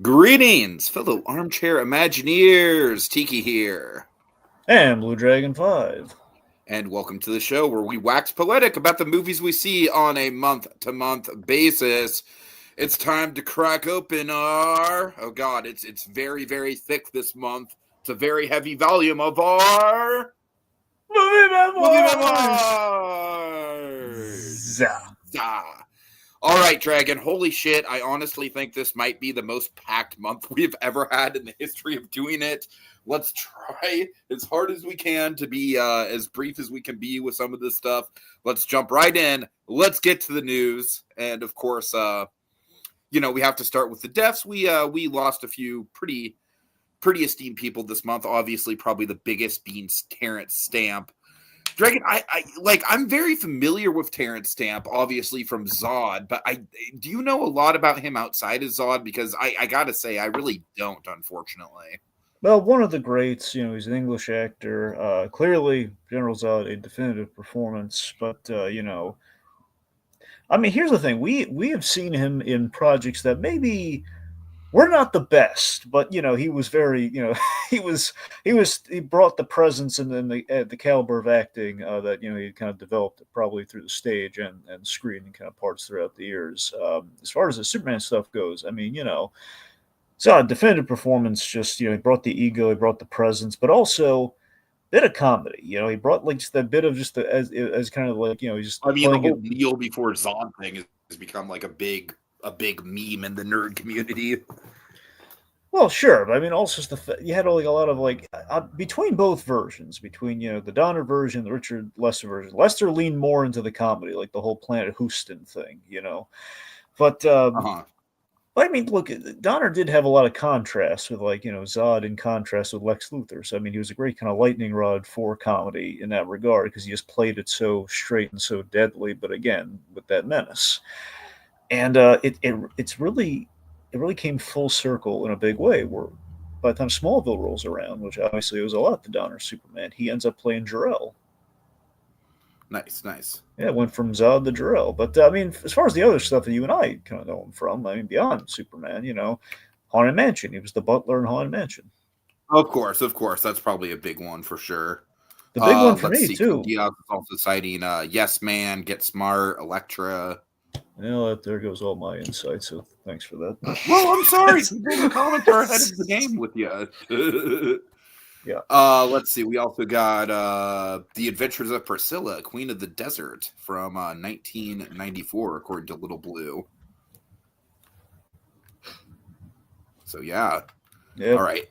Greetings, fellow armchair Imagineers. Tiki here. And Blue Dragon 5. And welcome to the show where we wax poetic about the movies we see on a month-to-month basis. It's time to crack open our... Oh, God, it's very, very thick this month. It's a very heavy volume of our... Movie Memoirs! Zah. All right, Dragon, holy shit, I honestly think this might be the most packed month we've ever had in the history of doing it. Let's try as hard as we can to be as brief as we can be with some of this stuff. Let's jump right in. Let's get to the news. And, of course, we have to start with the deaths. We lost a few pretty esteemed people this month. Obviously, probably the biggest being Terrence Stamp. Dragon, I'm very familiar with Terrence Stamp, obviously from Zod, but do you know a lot about him outside of Zod? Because I gotta say, I really don't, unfortunately. Well, one of the greats, he's an English actor. Clearly, General Zod, a definitive performance, but, here's the thing. We have seen him in projects that maybe we're not the best, but he was very, he brought the presence and then the caliber of acting that he kind of developed probably through the stage and screen and kind of parts throughout the years. As far as the Superman stuff goes, it's a definitive performance. Just he brought the ego, he brought the presence, but also bit of comedy. He brought just that bit of just as kind of like he's just. The whole Neil before Zod thing has become like a big meme in the nerd community. Well, sure, but also you had a lot of between both versions, between the Donner version, the Richard Lester version. Lester leaned more into the comedy, like the whole Planet Houston thing, But look, Donner did have a lot of contrast with Zod in contrast with Lex Luthor. So he was a great kind of lightning rod for comedy in that regard because he just played it so straight and so deadly, but again with that menace. And it really came full circle in a big way. Where by the time Smallville rolls around, which obviously was a lot to Donner Superman, he ends up playing Jor-El. Nice. Yeah, it went from Zod to Jor-El. But as far as the other stuff that you and I kind of know him from, beyond Superman, Haunted Mansion. He was the butler in Haunted Mansion. Of course, that's probably a big one for sure. The big one for me too. Diaz is also citing Yes Man, Get Smart, Elektra. There goes all my insight, so thanks for that. Well, I'm sorry. The comments are ahead of the game with you. Yeah. Let's see. We also got The Adventures of Priscilla, Queen of the Desert from 1994, according to Little Blue. So, yeah. Yep. All right.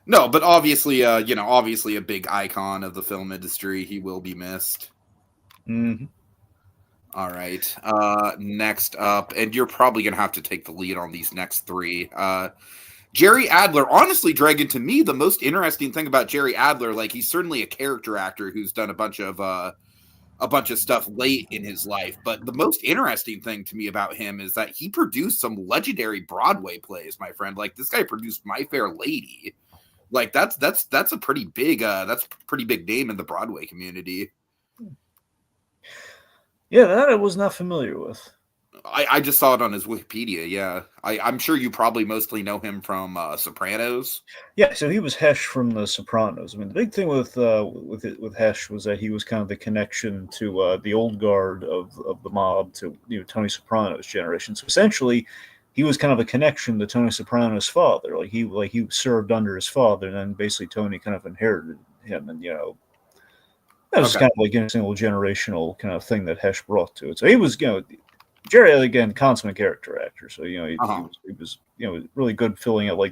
No, but obviously, obviously a big icon of the film industry. He will be missed. Mm-hmm. All right. Next up, and you're probably going to have to take the lead on these next three. Jerry Adler. Honestly, Dragon, to me, the most interesting thing about Jerry Adler, he's certainly a character actor who's done a bunch of stuff late in his life. But the most interesting thing to me about him is that he produced some legendary Broadway plays, my friend. This guy produced My Fair Lady. That's a pretty big name in the Broadway community. Yeah, that I was not familiar with. I just saw it on his Wikipedia, yeah. I'm sure you probably mostly know him from Sopranos. Yeah, so he was Hesh from The Sopranos. The big thing with Hesh was that he was kind of the connection to the old guard of the mob to Tony Soprano's generation. So essentially, he was kind of a connection to Tony Soprano's father. He served under his father, and then basically Tony kind of inherited him, and that was kind of like a single generational kind of thing that Hesh brought to it. So he was, Jerry, again, consummate character actor. So, he was really good filling out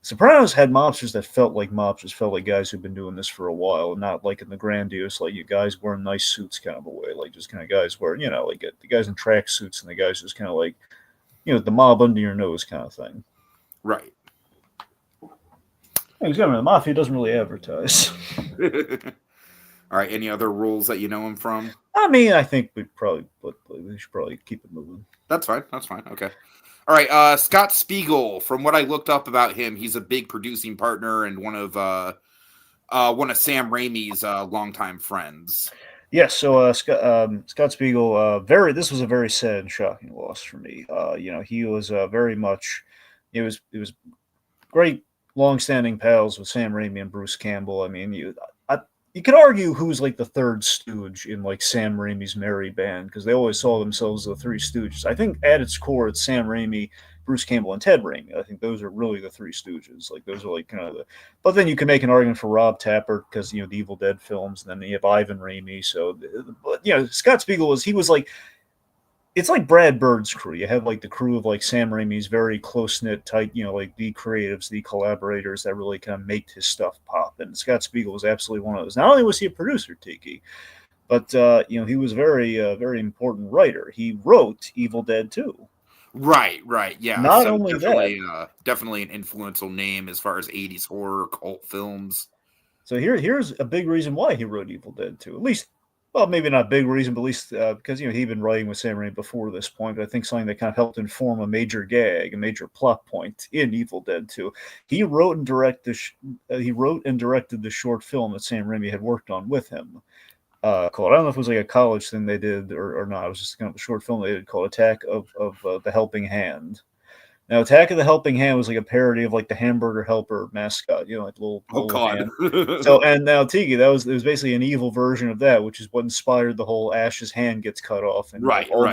Sopranos had mobsters that felt like mobsters, felt like guys who've been doing this for a while, and not like in the grandiose, you guys wearing nice suits kind of a way, just kind of guys wearing, the guys in track suits and the guys just kind of the mob under your nose kind of thing. Right. The mafia doesn't really advertise. All right. Any other rules that you know him from? I think we should probably keep it moving. That's fine. Okay. All right. Scott Spiegel. From what I looked up about him, he's a big producing partner and one of Sam Raimi's longtime friends. Yes, so Scott Spiegel, this was a very sad and shocking loss for me. He was very much, it was great long-standing pals with Sam Raimi and Bruce Campbell. I mean, you could argue who's like the third stooge in like Sam Raimi's merry band because they always saw themselves as the three stooges. I think at its core, it's Sam Raimi, Bruce Campbell, and Ted Raimi. I think those are really the three stooges. Like those are like kind of the. But then you can make an argument for Rob Tapert because the Evil Dead films, and then you have Ivan Raimi. So, but Scott Spiegel was like it's like Brad Bird's crew. You have like the crew of like Sam Raimi's very close knit, tight, like the creatives, the collaborators that really kind of make his stuff pop. And Scott Spiegel was absolutely one of those. Not only was he a producer, Tiki, but he was very, very important writer. He wrote Evil Dead 2. Right, yeah. Not So only definitely, that, definitely an influential name as far as 80s horror cult films. so here's a big reason why he wrote Evil Dead 2. At least, well, maybe not big reason, but at least because he'd been writing with Sam Raimi before this point. But I think something that kind of helped inform a major gag, a major plot point in Evil Dead 2. He wrote and directed the short film that Sam Raimi had worked on with him. Called, I don't know if it was like a college thing they did or not. It was just kind of a short film they did called Attack of the Helping Hand. Now, Attack of the Helping Hand was like a parody of like the Hamburger Helper mascot, like little hand. So, and now Tiki, it was basically an evil version of that, which is what inspired the whole Ash's hand gets cut off, and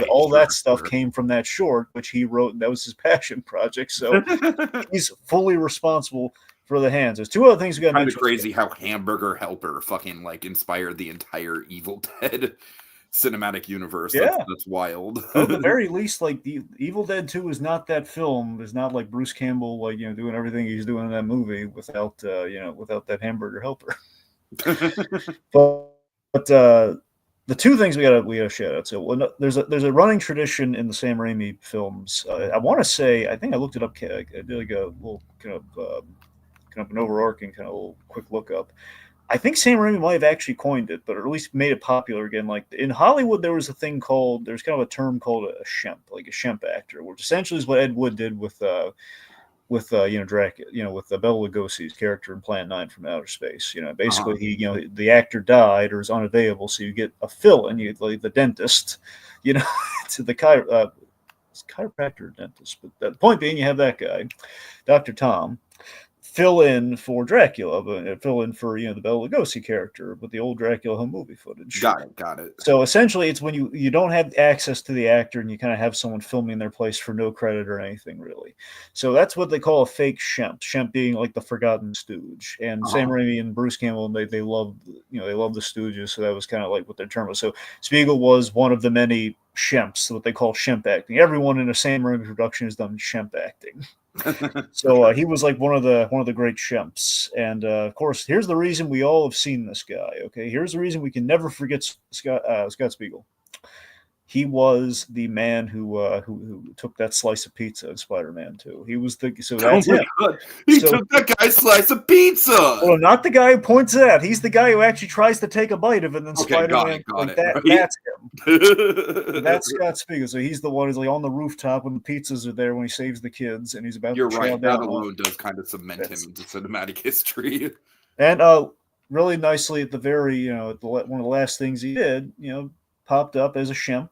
all that stuff came from that short, which he wrote, and that was his passion project. So he's fully responsible for the hands. There's two other things we got to mention. Kind of crazy how Hamburger Helper fucking like inspired the entire Evil Dead cinematic universe. Yeah, that's wild. At the very least, like the Evil Dead 2 is not that film. It's not like Bruce Campbell, like doing everything he's doing in that movie without without that Hamburger Helper. but the two things we gotta shout out. So there's a running tradition in the Sam Raimi films. I want to say, I think I looked it up. I did like a little kind of an overarching kind of little quick look up. I think Sam Raimi might have actually coined it, but at least made it popular again. Like in Hollywood, there's kind of a term called a shemp, like a shemp actor, which essentially is what Ed Wood did with Dracula, with Bela Lugosi's character in Plan 9 from Outer Space. Basically he, the actor died or is unavailable, so you get a fill-in, like the dentist, to the chiropractor dentist. But the point being, you have that guy, Dr. Tom, fill in for Dracula, but fill in for the Bela Lugosi character with the old Dracula home movie footage. Got it. So essentially, it's when you don't have access to the actor and you kind of have someone filming in their place for no credit or anything really. So that's what they call a fake shemp. Shemp being like the forgotten stooge. And Sam Raimi and Bruce Campbell, they loved the Stooges, so that was kind of like what their term was. So Spiegel was one of the many shemps, what they call shemp acting. Everyone in a Sam Raimi production has done shemp acting. So he was like one of the great shemps, and of course, here's the reason we all have seen this guy. Okay, here's the reason we can never forget Scott Spiegel. He was the man who took that slice of pizza in Spider-Man 2. He was that's him. God. He took that guy's slice of pizza. Well, not the guy who points it out. He's the guy who actually tries to take a bite of it, and then Spider-Man that's him. That's Scott Spiegel. So he's the one who's like on the rooftop when the pizzas are there when he saves the kids, and he's about You're to right. That alone does kind of cement him into cinematic history. And really nicely at the very, one of the last things he did, popped up as a shemp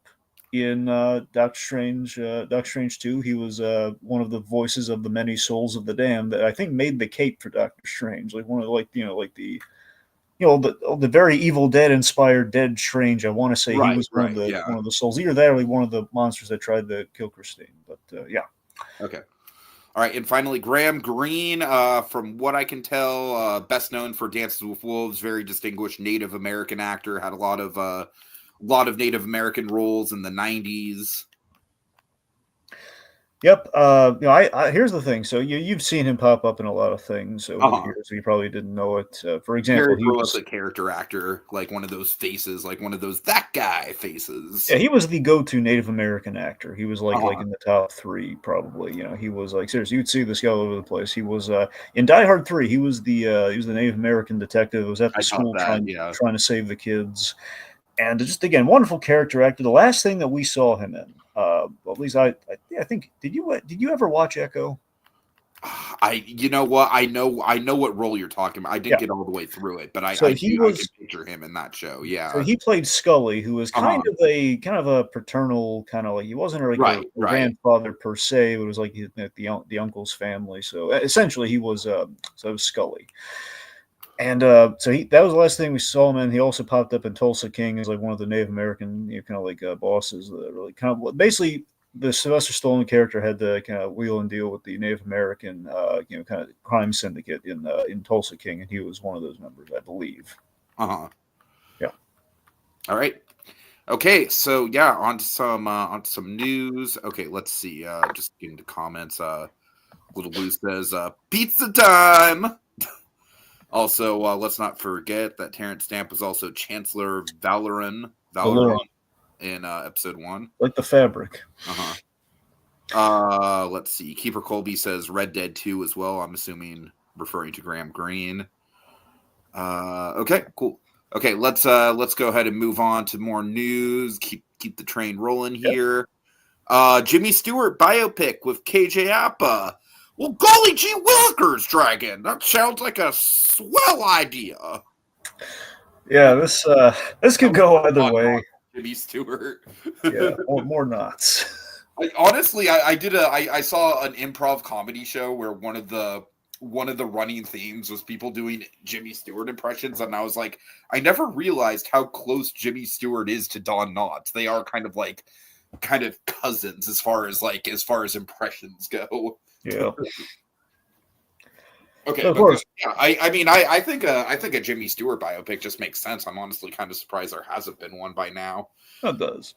in Doctor Strange 2. He was one of the voices of the many souls of the damned that I think made the cape for Doctor Strange, like one of the very Evil Dead inspired Dead Strange. I want to say he was one of the souls, either that or one of the monsters that tried to kill Christine. But yeah. Okay. All right, and finally, Graham Greene, from what I can tell, best known for Dances with Wolves, very distinguished Native American actor, had a lot of Native American roles in the 90s. Yep. Here's the thing. So you've seen him pop up in a lot of things over the years, so you probably didn't know it. For example, he was a character actor, like one of those faces, like one of those that guy faces. Yeah, he was the go-to Native American actor. He was like in the top 3, probably. He was like seriously, you'd see this guy all over the place. He was in Die Hard 3. He was the Native American detective who was at the school trying to save the kids. And just again, wonderful character actor. The last thing that we saw him in, at least I think, did you ever watch Echo? you know what? I know what role you're talking about. I didn't get all the way through it, but I can picture him in that show. Yeah. So he played Scully, who was kind of a paternal kind of like, he wasn't like a grandfather per se, but it was like the uncle's family. So essentially, he was Scully. And so that was the last thing we saw him in. He also popped up in Tulsa King as like one of the Native American, kind of like bosses that really kind of basically. The Sylvester Stallone character had to kind of wheel and deal with the Native American, kind of crime syndicate in Tulsa King, and he was one of those members, I believe. Yeah. All right. Okay. So yeah, on to some news. Okay, let's see. Just getting to comments. Little Lou says, "Pizza time." Also, let's not forget that Terrence Stamp was also Chancellor Valoran. In episode 1, like the fabric. Let's see. Keeper Colby says Red Dead 2 as well. I'm assuming referring to Graham Greene. Okay, cool. Okay, let's go ahead and move on to more news. Keep the train rolling here. Jimmy Stewart biopic with KJ Apa. Well, golly gee willikers, Dragon. That sounds like a swell idea. Yeah, this could go either way. Jimmy Stewart. Yeah, or more knots. Honestly, I saw an improv comedy show where one of the running themes was people doing Jimmy Stewart impressions, and I was like, I never realized how close Jimmy Stewart is to Don Knotts. They are kind of cousins as far as impressions go. Yeah. Okay, of course. Yeah, I think a Jimmy Stewart biopic just makes sense. I'm honestly kind of surprised there hasn't been one by now. It does.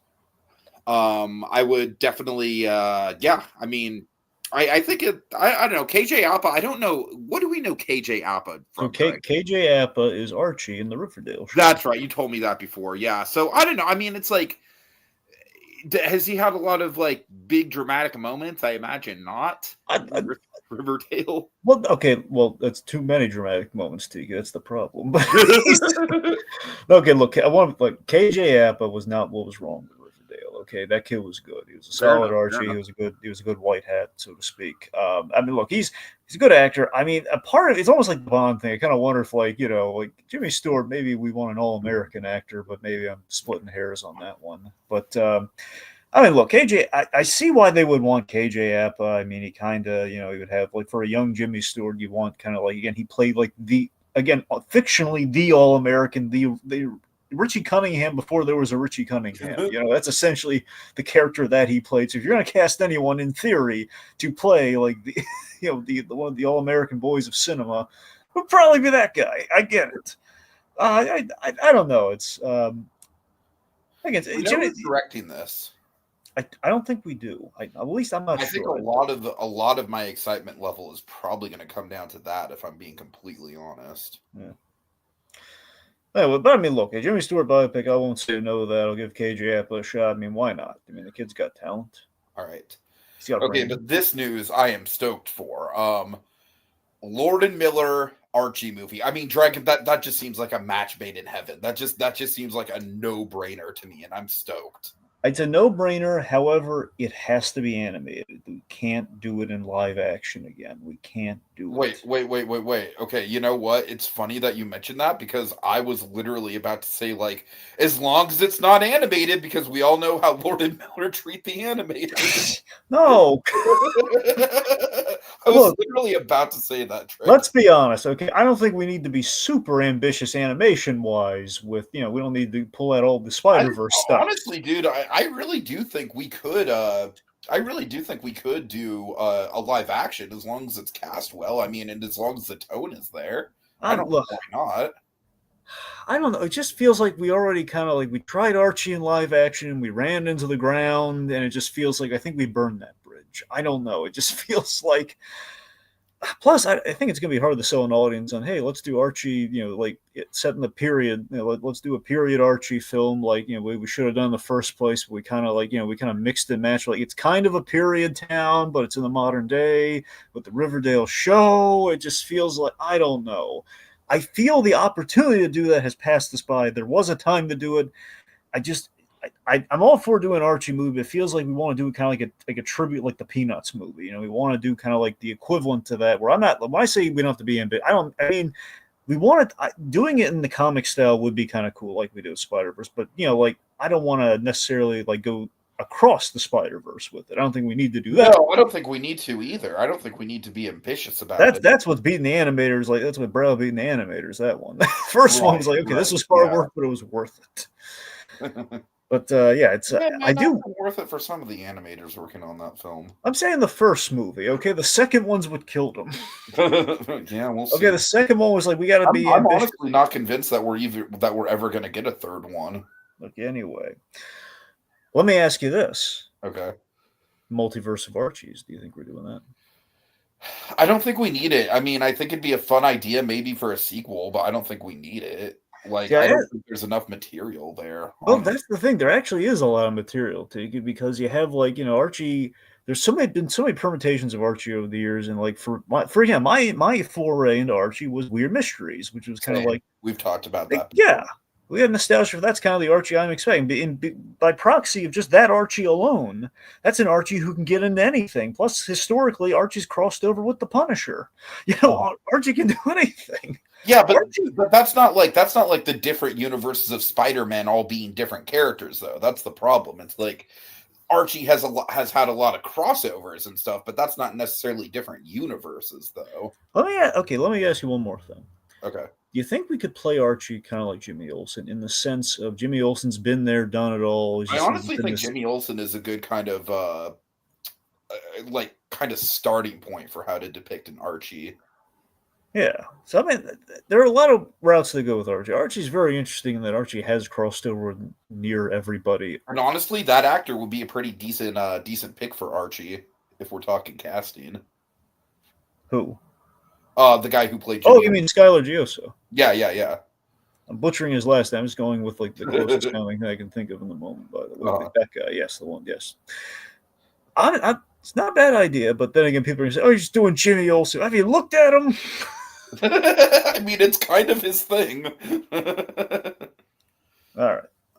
I would definitely, yeah. I mean, I think it. I don't know. KJ Apa. I don't know. What do we know KJ Apa from? KJ Apa is Archie in the Riverdale show. That's right. You told me that before. Yeah. So I don't know. I mean, it's like, has he had a lot of like big dramatic moments? I imagine not. Riverdale. Well, okay. Well, that's too many dramatic moments, Tiki. That's the problem. Okay, look. I want KJ Apa was not what was wrong with Riverdale. Okay, that kid was good. He was a solid Archie. He was a good white hat, so to speak. I mean, look, he's a good actor. I mean, a part of it's almost like the Bond thing. I kind of wonder if, like Jimmy Stewart, maybe we want an all-American actor, but maybe I'm splitting hairs on that one. But I mean, look, KJ, I see why they would want KJ Apa. I mean, he kind of, he would have, like, for a young Jimmy Stewart, you want kind of like, again, he played like fictionally the All-American, the Richie Cunningham before there was a Richie Cunningham. That's essentially the character that he played. So if you're going to cast anyone in theory to play like the, the one of the All-American boys of cinema, it would probably be that guy. I get it. I don't know. It's, I guess Jimmy's directing this. I don't think we do. At least I'm not sure. I think a lot of my excitement level is probably going to come down to that, if I'm being completely honest. Yeah. Anyway, but I mean, look, a Jimmy Stewart biopic, I won't say no to that. I'll give KJ Apa a shot. I mean, why not? I mean, the kid's got talent. All right. Okay, but this news I am stoked for. Lord and Miller Archie movie. I mean, Dragon, that just seems like a match made in heaven. That just seems like a no-brainer to me, and I'm stoked. It's a no-brainer. However, it has to be animated. We can't do it in live action again. We can't do it. Wait. Okay, you know what? It's funny that you mentioned that, because I was literally about to say, like, as long as it's not animated, because we all know how Lord and Miller treat the animators. No. I was literally about to say that. Trey. Let's be honest, okay? I don't think we need to be super ambitious animation-wise with, we don't need to pull out all the Spider-Verse stuff. Honestly, dude, I really do think we could do a live action as long as it's cast well. I mean, and as long as the tone is there. I don't know why not. I don't know. It just feels like we already kind of like we tried Archie in live action, we ran into the ground, and it just feels like I think we burned that bridge. I don't know. It just feels like. Plus, I think it's going to be hard to sell an audience on, hey, let's do Archie, like set in the period. Let's do a period Archie film, like we should have done in the first place. But we kind of like we kind of mixed and matched. Like it's kind of a period town, but it's in the modern day with the Riverdale show. It just feels like I don't know. I feel the opportunity to do that has passed us by. There was a time to do it. I'm all for doing an Archie movie. It feels like we want to do kind of like a tribute, like the Peanuts movie. You know, we want to do kind of like the equivalent to that. Where I'm not when I say we don't have to be ambitious, I mean, we want it doing it in the comic style would be kind of cool, like we do with Spider-Verse. But you know, like I don't want to necessarily like go across the Spider-Verse with it. I don't think we need to do that. No, I don't think we need to either. I don't think we need to be ambitious about it. That's what's beating the animators. Like that's what Bro beating the animators. That one, first one was like, okay, this was far work, but it was worth it. But yeah, it's I do worth it for some of the animators working on that film. I'm saying the first movie. Okay, the second one's what killed them. Yeah, we'll see. Okay, the second one was like we got to be. I'm honestly not convinced that we're ever going to get a third one. Look, anyway, let me ask you this. Okay. Multiverse of Archies. Do you think we're doing that? I don't think we need it. I mean, I think it'd be a fun idea maybe for a sequel, but I don't think we need it. Like, I don't think there's enough material there. Well, that's the thing. There actually is a lot of material to it because you have like, you know, Archie. There's been so many permutations of Archie over the years, and like for my foray into Archie was Weird Mysteries, which was kind of like we've talked about that. Yeah, we have nostalgia for that's kind of the Archie I'm expecting. By proxy of just that Archie alone, that's an Archie who can get into anything. Plus, historically, Archie's crossed over with the Punisher. You know, Archie can do anything. Yeah, but that's not like the different universes of Spider-Man all being different characters, though. That's the problem. It's like Archie has had a lot of crossovers and stuff, but that's not necessarily different universes, though. Let me ask you one more thing. Okay. Do you think we could play Archie kind of like Jimmy Olsen in the sense of Jimmy Olsen's been there, done it all? I honestly think Jimmy Olsen is a good kind of starting point for how to depict an Archie. Yeah. So, I mean, there are a lot of routes to go with Archie. Archie's very interesting in that Archie has crossed over near everybody. And honestly, that actor would be a pretty decent pick for Archie if we're talking casting. Who? The guy who played Jimmy. Oh, you mean Skylar Gioso? Yeah. I'm butchering his last name. I'm just going with like the closest sounding thing I can think of in the moment. By the way, that guy. Yes, the one. Yes. It's not a bad idea, but then again, people are going to say, "Oh, he's just doing Jimmy Olsen." Have you looked at him? I mean, it's kind of his thing.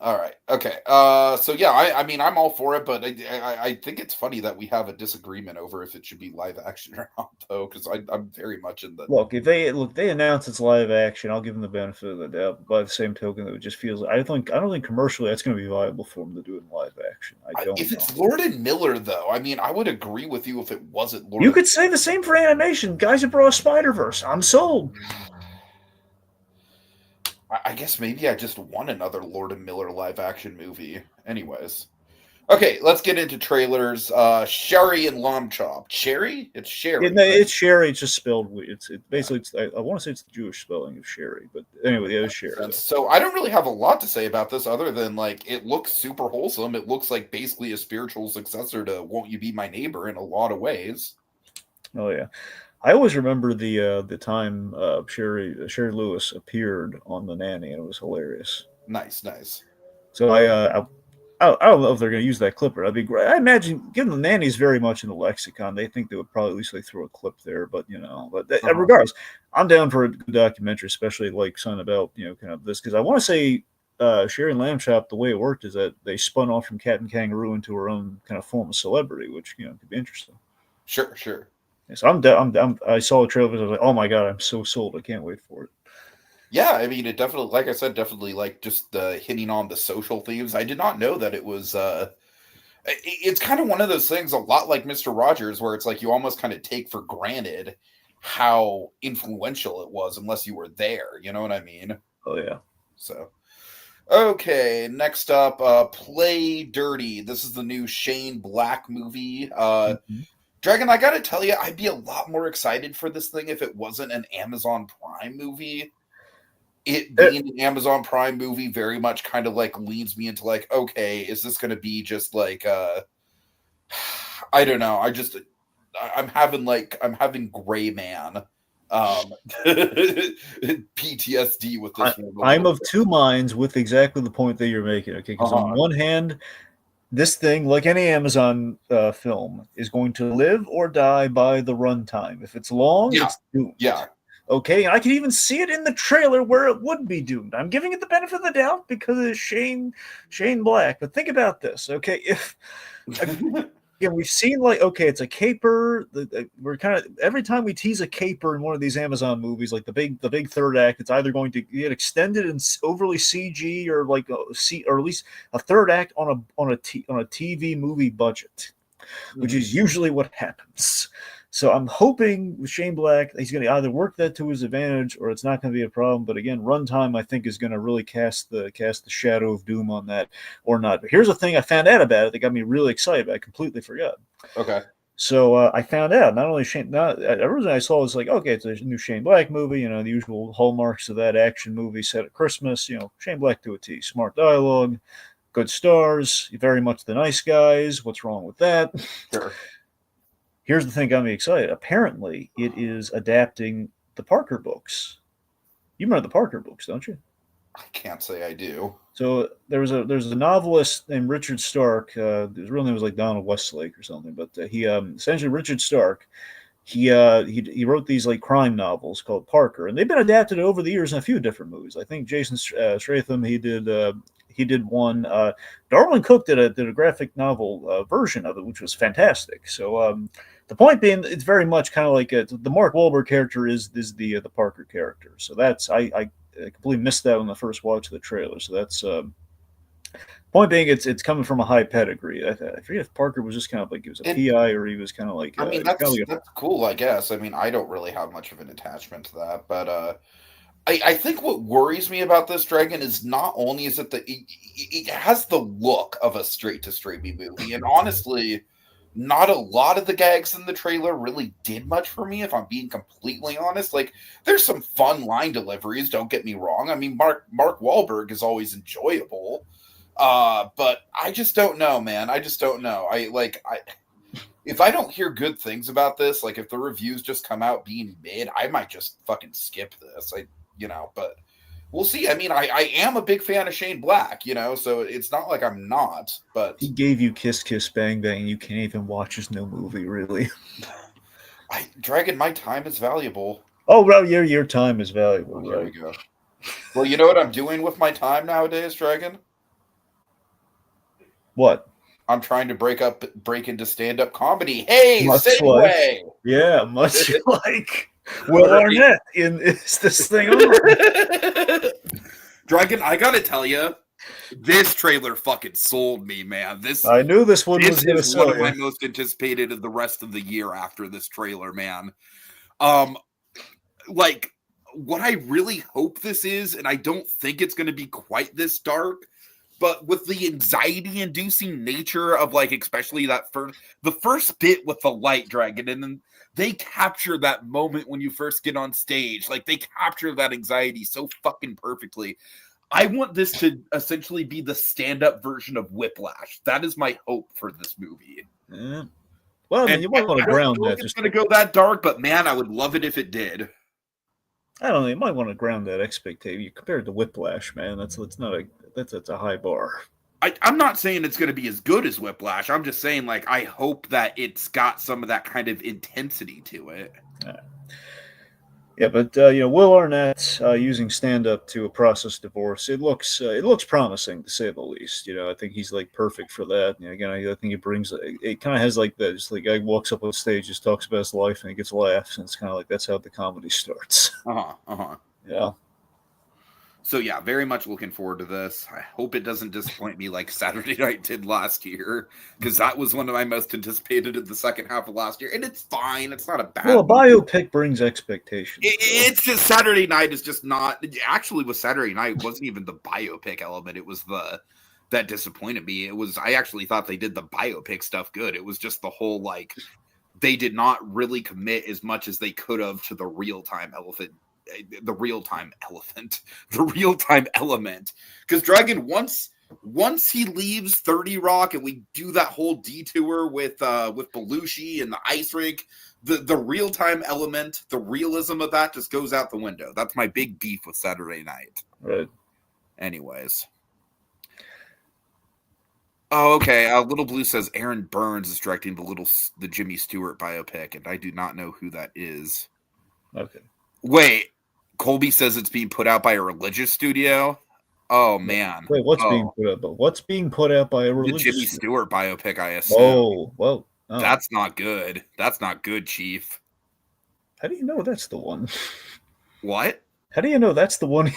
All right. Okay. So yeah, I mean, I'm all for it, but I think it's funny that we have a disagreement over if it should be live action or not, though, because I'm very much in the look. If they announce it's live action, I'll give them the benefit of the doubt. By the same token, it just feels. I don't think commercially that's going to be viable for them to do it in live action. If it's Lord and Miller, though, I mean, I would agree with you if it wasn't Lord. You could say the same for animation. Guys who brought Spider-Verse. I'm sold. I guess maybe I just want another Lord and Miller live action movie. Anyways. Okay, let's get into trailers. Sherry and Lamb Chop. Sherry? It's Sherry. Yeah, no, it's Sherry. It's just spelled weird. I want to say it's the Jewish spelling of Sherry, but anyway, yeah, it's Sherry. So I don't really have a lot to say about this other than like it looks super wholesome. It looks like basically a spiritual successor to Won't You Be My Neighbor in a lot of ways. Oh yeah. I always remember the time Sherry Lewis appeared on The Nanny, and it was hilarious. Nice. So I don't know if they're going to use that clip, or that'd be great. I imagine, given The Nanny is very much in the lexicon, they think they would probably at least throw a clip there. But regardless, I'm down for a good documentary, especially like something about kind of this, because I want to say Sherry and Lamb Chop, the way it worked is that they spun off from Captain Kangaroo into her own kind of form of celebrity, which could be interesting. Sure. So I saw the trailer. I was like, oh my god, I'm so sold. I can't wait for it. Yeah, I mean, it definitely, like I said, like just hitting on the social themes. I did not know that it was. It's kind of one of those things, a lot like Mr. Rogers, where it's like you almost kind of take for granted how influential it was unless you were there. You know what I mean? Oh yeah. So, okay, next up, Play Dirty. This is the new Shane Black movie. Dragon, I gotta tell you, I'd be a lot more excited for this thing if it wasn't an Amazon Prime movie. It being an Amazon Prime movie very much kind of like leads me into like, okay, is this going to be just like, I don't know. I'm having Gray Man PTSD with this one. I'm of two minds with exactly the point that you're making. Okay, because on one hand, this thing, like any Amazon film, is going to live or die by the runtime. If it's long, it's doomed. Yeah. Okay, and I can even see it in the trailer where it would be doomed. I'm giving it the benefit of the doubt because it's Shane Black. But think about this, okay? If again, we've seen like okay, it's a caper. We're kind of every time we tease a caper in one of these Amazon movies, like the big third act, it's either going to get extended and overly CG or like or at least a third act on a TV movie budget, which is usually what happens. So I'm hoping with Shane Black, he's going to either work that to his advantage or it's not going to be a problem. But again, runtime I think is going to really cast the shadow of doom on that or not. But here's the thing I found out about it that got me really excited. I completely forgot. Okay. So I found out not only Shane, everything I saw was like, okay, it's a new Shane Black movie, the usual hallmarks of that action movie set at Christmas, Shane Black to a T, smart dialogue, good stars, very much the nice guys. What's wrong with that? Sure. Here's the thing got me excited. Apparently, it is adapting the Parker books. You remember the Parker books, don't you? I can't say I do. So there's a novelist named Richard Stark. His real name was like Donald Westlake or something, but he essentially Richard Stark. He wrote these like crime novels called Parker, and they've been adapted over the years in a few different movies. I think Jason Statham he did one. Darwin Cook did a graphic novel version of it, which was fantastic. So the point being, it's very much kind of like the Mark Wahlberg character is the Parker character. So that's I completely missed that on the first watch of the trailer. So that's point being, it's coming from a high pedigree. I forget if Parker was just kind of like he was a PI or he was kind of like. I mean, that's cool, I guess. I mean, I don't really have much of an attachment to that, but I think what worries me about this Dragon is not only is it it has the look of a straight to straight B movie, and honestly, not a lot of the gags in the trailer really did much for me, if I'm being completely honest. Like, there's some fun line deliveries, don't get me wrong. I mean, Mark Wahlberg is always enjoyable. But I just don't know, man. I just don't know. If I don't hear good things about this, like if the reviews just come out being mid, I might just fucking skip this. But we'll see. I mean, I am a big fan of Shane Black, so it's not like I'm not, but he gave you Kiss Kiss Bang Bang, and you can't even watch his new movie, really. Dragon, my time is valuable. Oh, well, your time is valuable. There we go. Well, you know what I'm doing with my time nowadays, Dragon? What? I'm trying to break into stand-up comedy. Hey, segue! Much like Will Arnett in Is This Thing On? Dragon, I gotta tell you, this trailer fucking sold me, man. I knew this one was going to sell one of my most anticipated of the rest of the year after this trailer, man. Like, what I really hope this is, and I don't think it's going to be quite this dark, but with the anxiety-inducing nature of, like, especially the first bit with the light dragon, and then they capture that moment when you first get on stage. Like, they capture that anxiety so fucking perfectly. I want this to essentially be the stand-up version of Whiplash. That is my hope for this movie. Yeah. Well, I mean, you might want to ground that. It's going to go that dark, but man, I would love it if it did. I don't know. You might want to ground that expectation. You compare it to Whiplash, man. That's a high bar. I'm not saying it's going to be as good as Whiplash. I'm just saying, like, I hope that it's got some of that kind of intensity to it. Yeah, but Will Arnett using stand-up to process divorce, it looks promising to say the least. I think he's like perfect for that. Again, I think it brings it kind of has like that. Just like guy walks up on stage, just talks about his life, and he gets laughs, and it's kind of like that's how the comedy starts. Yeah. So yeah, very much looking forward to this. I hope it doesn't disappoint me like Saturday Night did last year, because that was one of my most anticipated in the second half of last year, and it's fine. It's not a bad. Well, a biopic brings expectations. It's just Saturday Night is just not. Actually, with Saturday Night, it wasn't even the biopic element. It was that disappointed me. I actually thought they did the biopic stuff good. It was just the whole like they did not really commit as much as they could have to the real-time element. Because Dragon, once he leaves 30 Rock and we do that whole detour with Belushi and the ice rink, the real-time element, the realism of that just goes out the window. That's my big beef with Saturday Night. Right. Anyways. Oh, okay. Little Blue says Aaron Burns is directing the Jimmy Stewart biopic, and I do not know who that is. Okay. Wait, Colby says it's being put out by a religious studio? Oh, man. Wait, what's being Oh, put out? But what's being put out by a the Jimmy religious? Stewart biopic, I assume. Oh, well, oh. That's not good. That's not good, Chief. How do you know that's the one? What? How do you know that's the one?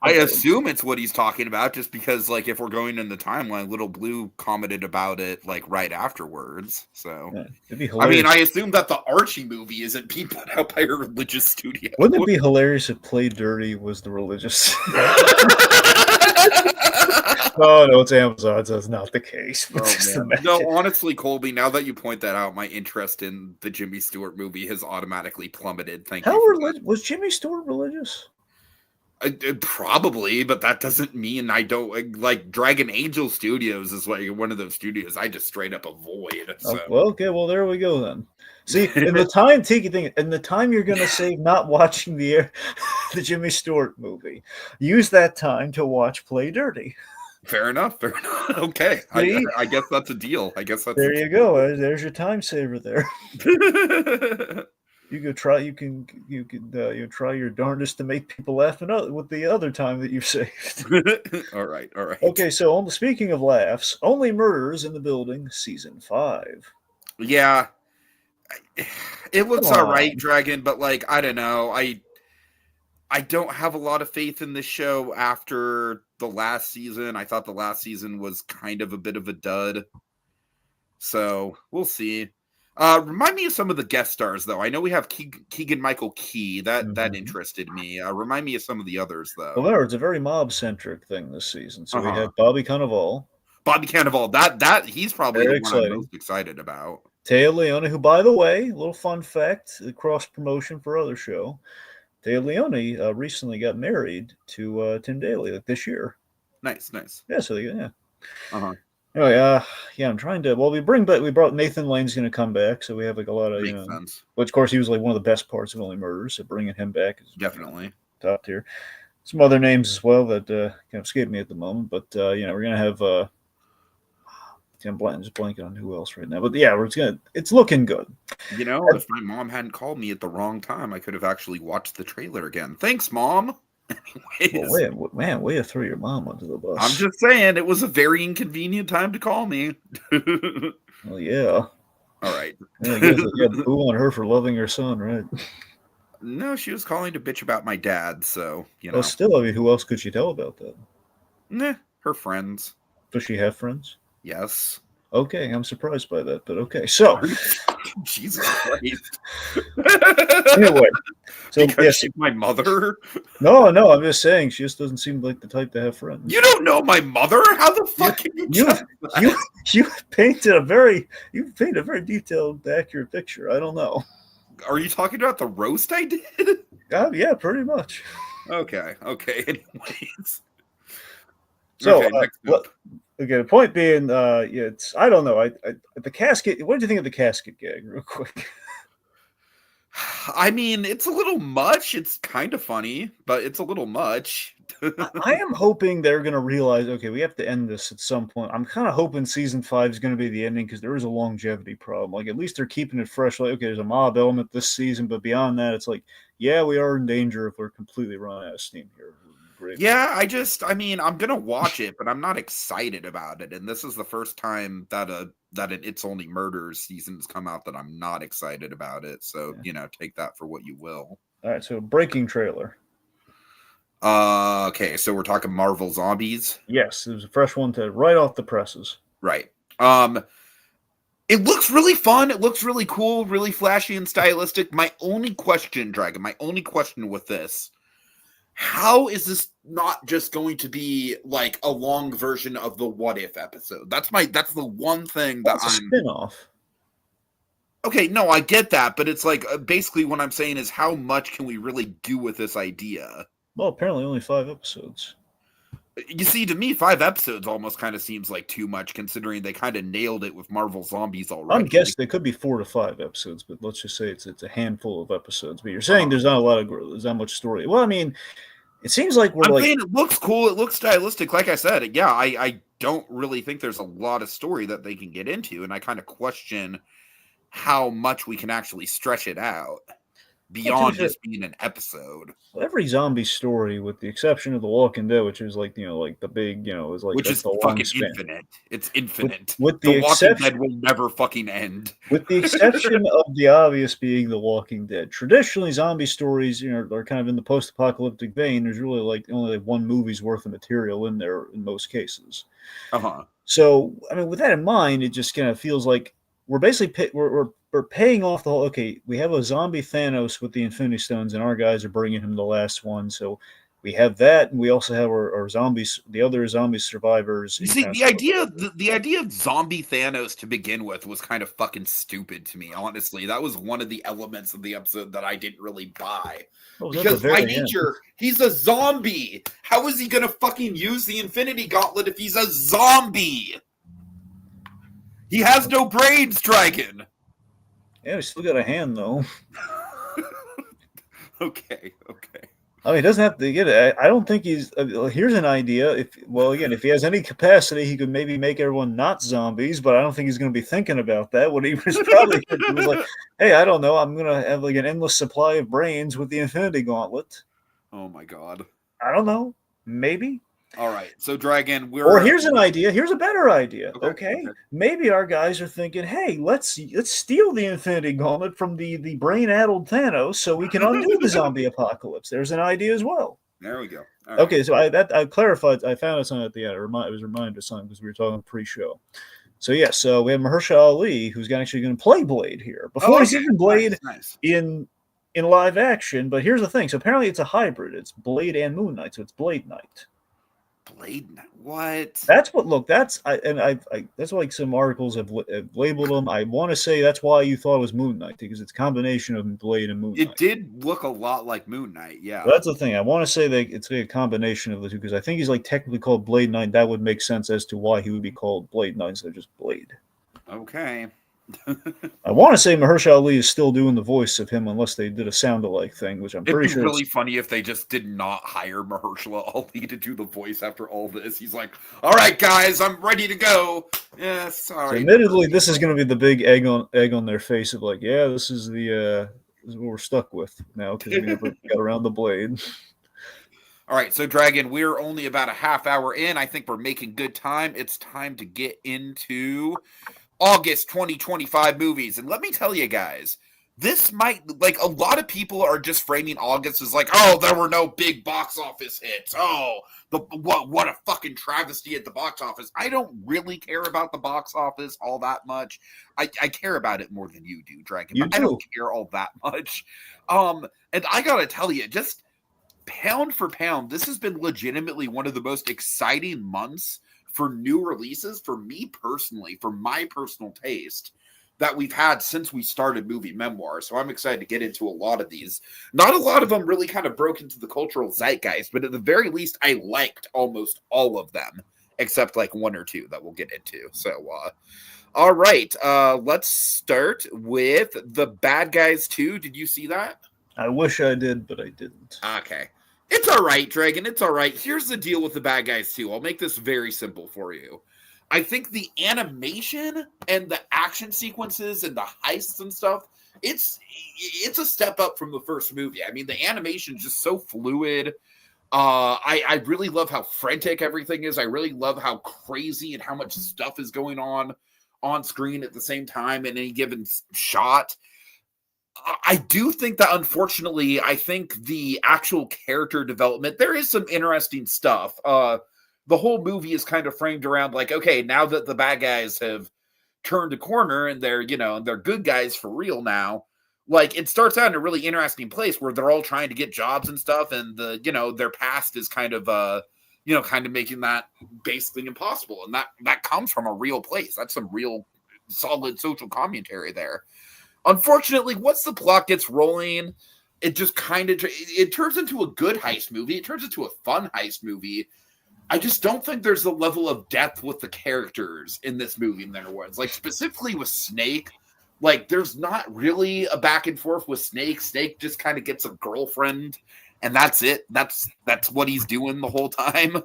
I assume it's what he's talking about, just because, like, if we're going in the timeline, Little Blue commented about it, like, right afterwards. So, Yeah, it'd be I hilarious. mean, I assume that the Archie movie isn't being put out by a religious studio. Wouldn't it be hilarious if Play Dirty was the religious? Oh, no, it's Amazon, so it's not the case. Oh, man. No, honestly, Colby, now that you point that out, my interest in the Jimmy Stewart movie has automatically plummeted. Thank you. How was Jimmy Stewart religious? Probably, but that doesn't mean I don't like Dragon Angel Studios is like one of those studios I just straight up avoid. So. Well, okay, well there we go then. See, in the time Tiki thing, in the time you're gonna save not watching the Jimmy Stewart movie, use that time to watch Play Dirty. Fair enough. Fair enough. Okay, I guess that's a deal. I guess that's there. You go. There's your time saver there. You could try. You can try your darndest to make people laugh with the other time that you've saved. All right. Okay, so speaking of laughs, Only Murders in the Building, season 5. Yeah, it looks all right, Dragon, but like I don't know, I don't have a lot of faith in this show after the last season. I thought the last season was kind of a bit of a dud, so we'll see. Remind me of some of the guest stars, though. I know we have Keegan-Michael Key. That interested me. Remind me of some of the others, though. Well, it's a very mob-centric thing this season. So we have Bobby Cannavale. Bobby Cannavale. That he's probably the one I'm most excited about. Téa Leoni, who, by the way, a little fun fact, cross-promotion for other show. Téa Leoni recently got married to Tim Daly this year. Nice. Yeah, so yeah. Anyway, I'm trying to. Well, we brought Nathan Lane's going to come back, so we have like a lot of sense. Which, of course, he was like one of the best parts of Only Murders. So bringing him back is definitely top tier. Some other names as well that kind of escape me at the moment, but we're going to have. I'm just blanking on who else right now, but yeah, it's looking good. You know, if my mom hadn't called me at the wrong time, I could have actually watched the trailer again. Thanks, Mom. Well, way to throw your mom under the bus. I'm just saying, it was a very inconvenient time to call me. Well, yeah. All right. Yeah, boo on her for loving her son, right? No, she was calling to bitch about my dad, so, you know. Well, still, I mean, who else could she tell about that? Nah, her friends. Does she have friends? Yes. Okay, I'm surprised by that, but okay. So, Jesus Christ. Anyway, so because she's my mother? No, I'm just saying she just doesn't seem like the type to have friends. You don't know my mother? How the fuck can you painted a very detailed, accurate picture. I don't know. Are you talking about the roast I did? Yeah, pretty much. Okay. Anyways. So, okay, the point being, it's I don't know. The casket. What did you think of the casket gag, real quick? I mean, it's a little much. It's kind of funny, but it's a little much. I am hoping they're going to realize, okay, we have to end this at some point. I'm kind of hoping season 5 is going to be the ending because there is a longevity problem. Like, at least they're keeping it fresh. Like, okay, there's a mob element this season, but beyond that, it's like, yeah, we are in danger if we're completely running out of steam here. Great. Yeah, I mean, I'm gonna watch it, but I'm not excited about it. And this is the first time that It's Only Murders season's come out that I'm not excited about it. So take that for what you will. All right, so breaking trailer. Okay, so we're talking Marvel Zombies. Yes, it was a fresh one right off the presses. Right. It looks really fun. It looks really cool, really flashy and stylistic. My only question, Dragon, with this. How is this not just going to be like a long version of the What If episode? That's the one thing that I'm a spinoff. Okay, no, I get that, but it's like basically what I'm saying is how much can we really do with this idea? Well, apparently only 5 episodes. You see, to me, 5 episodes almost kind of seems like too much, considering they kind of nailed it with Marvel Zombies already. I'm guessing they could be 4 to 5 episodes, but let's just say it's a handful of episodes. But you're saying there's not much story. Well, I mean, it seems like I'm saying it looks cool. It looks stylistic. Like I said, yeah, I don't really think there's a lot of story that they can get into, and I kind of question how much we can actually stretch it out. Well, to be beyond fair, just being an episode, every zombie story, with the exception of The Walking Dead, which is like like the big, is like which that's is the long fucking span. infinite. It's With infinite. with The the Walking exception Dead will never fucking end. with the exception of the obvious being The Walking Dead. Traditionally, zombie stories, are kind of in the post-apocalyptic vein. There's really like only like one movie's worth of material in there in most cases. Uh-huh. So, I mean, with that in mind, it just kind of feels like we're basically we're paying off the whole. Okay, we have a zombie Thanos with the Infinity Stones, and our guys are bringing him the last one. So we have that, and we also have our zombies, the other zombie survivors. You In see, kind of the idea of zombie Thanos to begin with was kind of fucking stupid to me, honestly. That was one of the elements of the episode that I didn't really buy. what was at the Because by very end. nature, he's a zombie. How is he gonna fucking use the Infinity Gauntlet if he's a zombie? He has no brains, Dragon. Yeah, we still got a hand though. Okay. I mean, he doesn't have to get it. I don't think he's. Here's an idea. If he has any capacity, he could maybe make everyone not zombies. But I don't think he's going to be thinking about that. What he was probably thinking was like, "Hey, I don't know. I'm going to have like an endless supply of brains with the Infinity Gauntlet." Oh my god. I don't know. Maybe. All right. So, Dragon, Or here's an idea. Here's a better idea. Okay. Maybe our guys are thinking, "Hey, let's steal the Infinity Gauntlet from the brain-addled Thanos, so we can undo the zombie apocalypse." There's an idea as well. There we go. All Okay, so I clarified. I found it something at the end. It was reminded of something because we were talking pre-show. So yes, so we have Mahershala Ali, who's actually going to play Blade here before he's even Blade Nice. in live action. But here's the thing: so apparently it's a hybrid. It's Blade and Moon Knight, so it's Blade Knight. Blade Knight. What? That's what. Look, that's that's like some articles have labeled them. I want to say that's why you thought it was Moon Knight, because it's a combination of Blade and Moon Knight. It did look a lot like Moon Knight, yeah. Well, that's the thing. I want to say that it's a combination of the two, because I think he's like technically called Blade Knight. That would make sense as to why he would be called Blade Knight instead of just Blade. Okay. I want to say Mahershala Ali is still doing the voice of him, unless they did a sound-alike thing, which I'm pretty sure. It'd be really funny if they just did not hire Mahershala Ali to do the voice after all this. He's like, "All right, guys, I'm ready to go." Yeah, sorry. So admittedly, this is going to be the big egg on their face of like, yeah, this is what we're stuck with now because we never got around the Blade. All right, so Dragon, we're only about a half hour in. I think we're making good time. It's time to get into August 2025 movies. And let me tell you guys, this might, like, a lot of people are just framing August as like, oh, there were no big box office hits. Oh, what a fucking travesty at the box office. I don't really care about the box office all that much. I care about it more than you do, Dragon. I don't care all that much. And I gotta tell you, just pound for pound, this has been legitimately one of the most exciting months for new releases, for me personally, for my personal taste, that we've had since we started Movie Memoirs. So I'm excited to get into a lot of these. Not a lot of them really kind of broke into the cultural zeitgeist, but at the very least, I liked almost all of them, except like one or two that we'll get into. So, all right, let's start with The Bad Guys 2. Did you see that? I wish I did, but I didn't. Okay. It's all right, Dragon. It's all right. Here's the deal with The Bad Guys 2. I'll make this very simple for you. I think the animation and the action sequences and the heists and stuff, it's a step up from the first movie. I mean, the animation is just so fluid. I really love how frantic everything is. I really love how crazy and how much stuff is going on screen at the same time in any given shot. I do think that, unfortunately, I think the actual character development, there is some interesting stuff. The whole movie is kind of framed around like, okay, now that the bad guys have turned a corner and they're good guys for real now, like, it starts out in a really interesting place where they're all trying to get jobs and stuff, and their past is kind of making that basically impossible. And that comes from a real place. That's some real solid social commentary there. Unfortunately, once the plot gets rolling, it just kind of it turns into a good heist movie. It turns into a fun heist movie. I just don't think there's the level of depth with the characters in this movie than there was. Like, specifically with Snake, like, there's not really a back and forth with Snake. Snake just kind of gets a girlfriend, and that's it. That's what he's doing the whole time.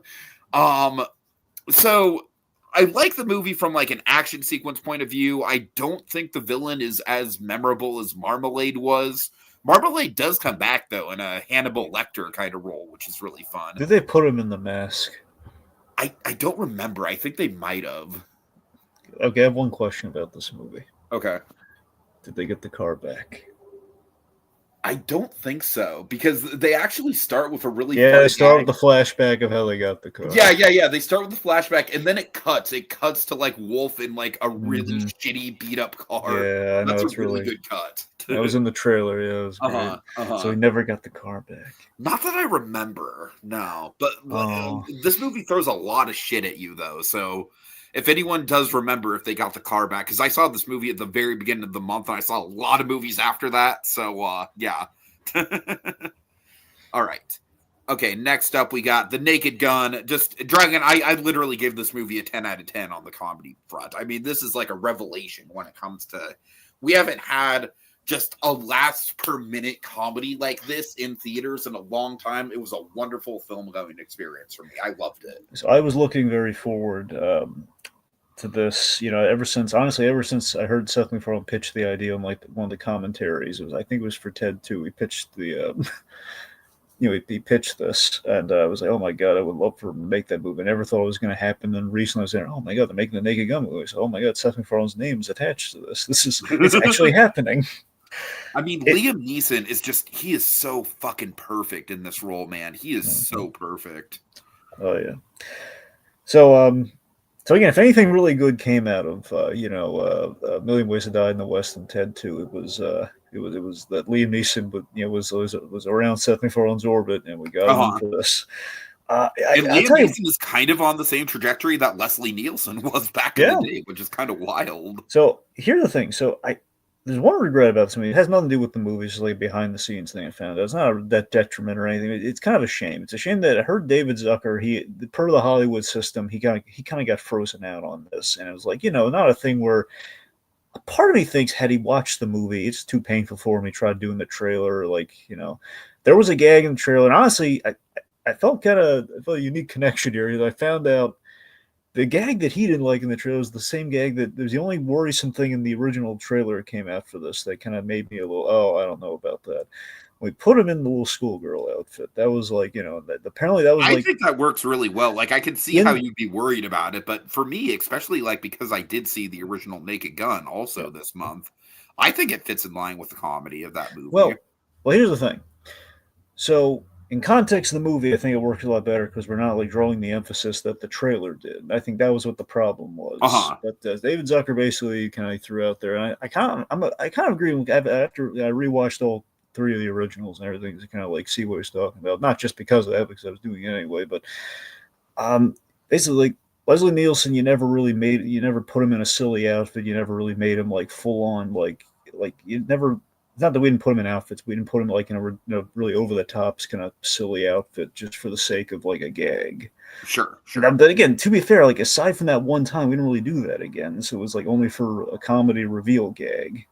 So I like the movie from like an action sequence point of view. I don't think the villain is as memorable as Marmalade was. Marmalade does come back though in a Hannibal Lecter kind of role, which is really fun. Did they put him in The Mask? I don't remember. I think they might have. Okay, I have one question about this movie. Okay. Did they get the car back? I don't think so, because they actually start with a really they start with the flashback of how they got the car. Yeah. They start with the flashback, and then it cuts. It cuts to like Wolf in like a really shitty, beat up car. Yeah, I know. That's it's a really good cut. That was in the trailer. Yeah, it was great. So he never got the car back. Not that I remember. No, but this movie throws a lot of shit at you, though. So if anyone does remember if they got the car back, because I saw this movie at the very beginning of the month, and I saw a lot of movies after that. So, yeah. All right. Okay, next up we got The Naked Gun. Just, Dragon, I literally gave this movie a 10 out of 10 on the comedy front. I mean, this is like a revelation when it comes to... We haven't had just a laughs per minute comedy like this in theaters in a long time. It was a wonderful film-going experience for me. I loved it. So I was looking very forward to this, ever since I heard Seth MacFarlane pitch the idea on like one of the commentaries. I think it was for TED too. He pitched the, he pitched this, and I was like, oh my god, I would love for him to make that movie. I never thought it was going to happen. Then recently I was saying, oh my god, they're making the Naked Gun movie. So, oh my god, Seth MacFarlane's name is attached to this. It's actually happening. I mean, Liam Neeson he is so fucking perfect in this role, man. He is so perfect. Oh yeah. So again, if anything really good came out of A Million Ways to Die in the West and Ted 2, it was that Liam Neeson, but was around Seth MacFarlane's orbit, and we got him for this. And Liam Neeson is kind of on the same trajectory that Leslie Nielsen was back in the day, which is kind of wild. So here's the thing. So there's one regret about this movie. It has nothing to do with the movie. It's like behind the scenes thing I found out. It's not that detriment or anything. It's kind of a shame. It's a shame that I heard David Zucker, per the Hollywood system, he kind of got frozen out on this. And it was like, not a thing where a part of me thinks had he watched the movie, it's too painful for him. He tried doing the trailer. There was a gag in the trailer. And honestly, I felt a unique connection here. I found out the gag that he didn't like in the trailer was the same gag that there's the only worrisome thing in the original trailer that came after this that kind of made me a little, I don't know about that. We put him in the little schoolgirl outfit. That was like, apparently that was I think that works really well. Like, I can see how you'd be worried about it. But for me, especially like because I did see the original Naked Gun also this month, I think it fits in line with the comedy of that movie. Well, here's the thing. So, in context of the movie, I think it works a lot better because we're not like drawing the emphasis that the trailer did. I think that was what the problem was. But David Zucker basically kind of threw out there, and I kind of agree with after I rewatched all three of the originals and everything to kind of like see what he's talking about. Not just because of that, because I was doing it anyway, but basically like Leslie Nielsen, you never put him in a silly outfit. You never really made him like full on like you never. Not that we didn't put him in outfits. We didn't put him like in a really over the top kind of silly outfit just for the sake of like a gag. Sure. But again, to be fair, like aside from that one time, we didn't really do that again. So it was like only for a comedy reveal gag.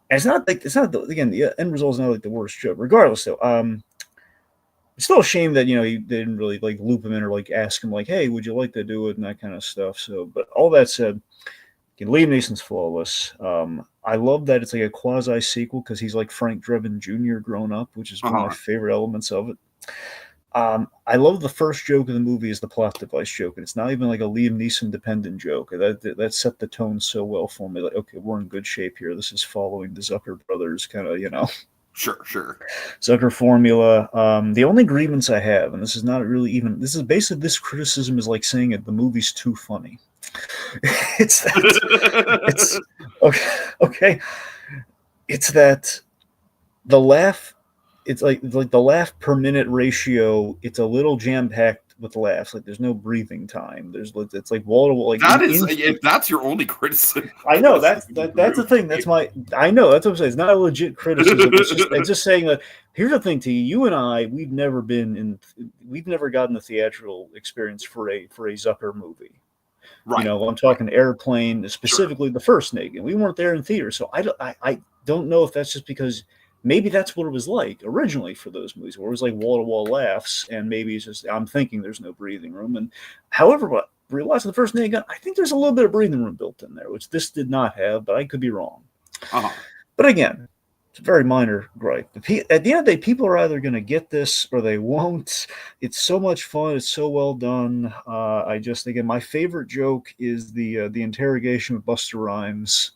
And again, the end result is not like the worst joke. Regardless, though, it's still a shame that they didn't really like loop him in or like ask him like, hey, would you like to do it and that kind of stuff. So, but all that said. Liam Neeson's flawless. I love that it's like a quasi sequel because he's like Frank Drebin Jr. grown up, which is one of my favorite elements of it. I love the first joke of the movie is the plot device joke, and it's not even like a Liam Neeson dependent joke. That set the tone so well for me. Like, okay, we're in good shape here. This is following the Zucker brothers kind of, Sure. Zucker formula. The only grievance I have, and this is not really even. This is basically this criticism is like saying it. The movie's too funny. It's okay. It's that the laugh. It's like the laugh per minute ratio. It's a little jam packed with laughs. Like there's no breathing time. It's like wall to wall. Like if that's your only criticism. I know that's the thing. I know that's what I'm saying. It's not a legit criticism. It's just saying that. Here's the thing, T. You and I, we've never gotten the theatrical experience for a Zucker movie. Right. I'm talking Airplane, specifically the first Naked. We weren't there in theater, so I don't know if that's just because maybe that's what it was like originally for those movies, where it was like wall-to-wall laughs, and maybe it's just I'm thinking there's no breathing room. And however, but realizing the first Naked Gun, I think there's a little bit of breathing room built in there, which this did not have, but I could be wrong. But again, It's a very minor gripe. At the end of the day, people are either going to get this or they won't. It's so much fun. It's so well done. I just, again, my favorite joke is the interrogation with Buster Rhymes.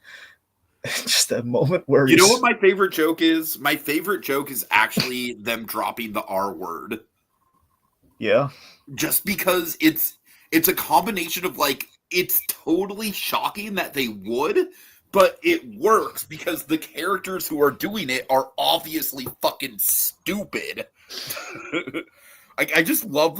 Just that moment where you know what my favorite joke is? My favorite joke is actually them dropping the R word. Yeah. Just because it's a combination of like, it's totally shocking that they would, but it works because the characters who are doing it are obviously fucking stupid. I just love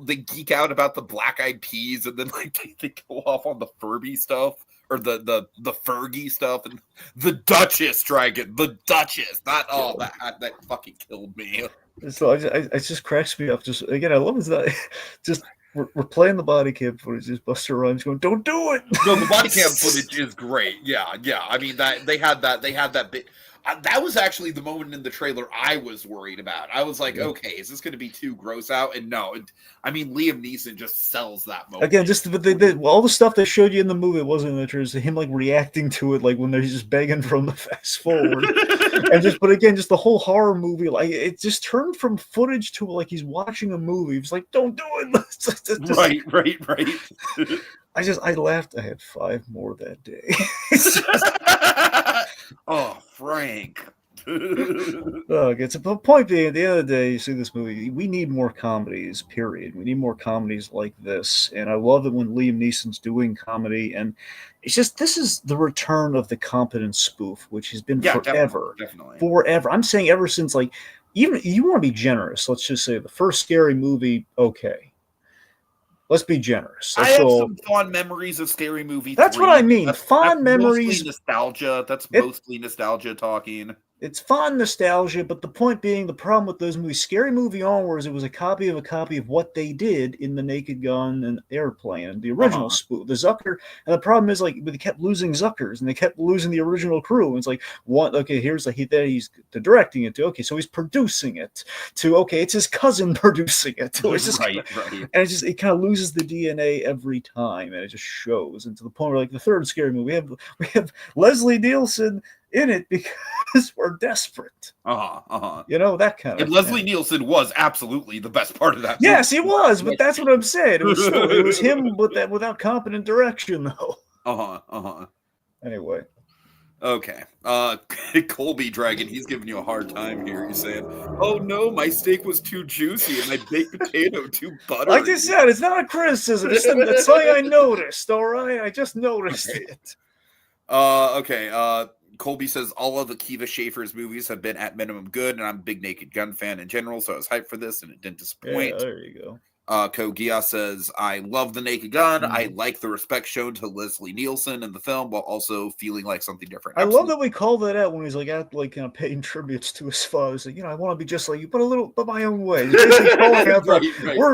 they geek out about the Black Eyed Peas, and then like they go off on the Furby stuff or the Fergie stuff, and the Duchess Dragon, the Duchess. That fucking killed me. So it just cracks me up. Just again, I love that. Just we're playing the body cam footage. Just Buster Rhymes going, "Don't do it." No, the body cam footage is great. Yeah. I mean they had that bit. That was actually the moment in the trailer I was worried about. I was like, okay, is this going to be too gross out? And no, I mean, Liam Neeson just sells that moment. Again, just all the stuff they showed you in the movie, it wasn't in the trailer. Him like reacting to it, like when they're just begging from the fast forward, but again, just the whole horror movie, like it just turned from footage to like he's watching a movie. He's like, don't do it. Right. I laughed. I had 5 more that day. Oh, Frank. Okay, so the point being, at the end of the day, you see this movie, we need more comedies, period. We need more comedies like this. And I love it when Liam Neeson's doing comedy. And it's just, this is the return of the competent spoof, which has been forever. Definitely. Forever. I'm saying ever since, like, even you want to be generous. Let's just say the first Scary Movie, okay. Let's be generous. I have some fond memories of Scary Movie 3. That's what I mean. Fond memories. Mostly nostalgia. That's mostly nostalgia talking. It's fond nostalgia, but the point being, the problem with those movies, Scary Movie onwards, it was a copy of what they did in The Naked Gun and Airplane, the original spoof, the Zucker. And the problem is, like, they kept losing Zuckers, and they kept losing the original crew. And it's like, what? Okay, here's he's directing it to. Okay, so he's producing it. To okay, it's his cousin producing it. To, it's just, right. And it kind of loses the DNA every time, and it just shows. And to the point where, like, the third Scary Movie, we have Leslie Nielsen in it because we're desperate. You know, that kind of thing. Leslie Nielsen was absolutely the best part of that movie. Yes, he was, but that's what I'm saying. It was him without competent direction, though. Anyway. Okay. Colby Dragon, he's giving you a hard time here. He's saying, oh no, my steak was too juicy and my baked potato too buttery. Like I said, it's not a criticism. It's something I noticed, all right? I just noticed it. Okay. Colby says all of the Kiva Schaffer's movies have been at minimum good, and I'm a big Naked Gun fan in general, so I was hyped for this, and it didn't disappoint. Yeah, there you go. Kogia says, I love The Naked Gun. I like the respect shown to Leslie Nielsen in the film, while also feeling like something different. Absolutely. I love that we call that out when he's like paying tributes to his father. He's like, I want to be just like you, but my own way. We're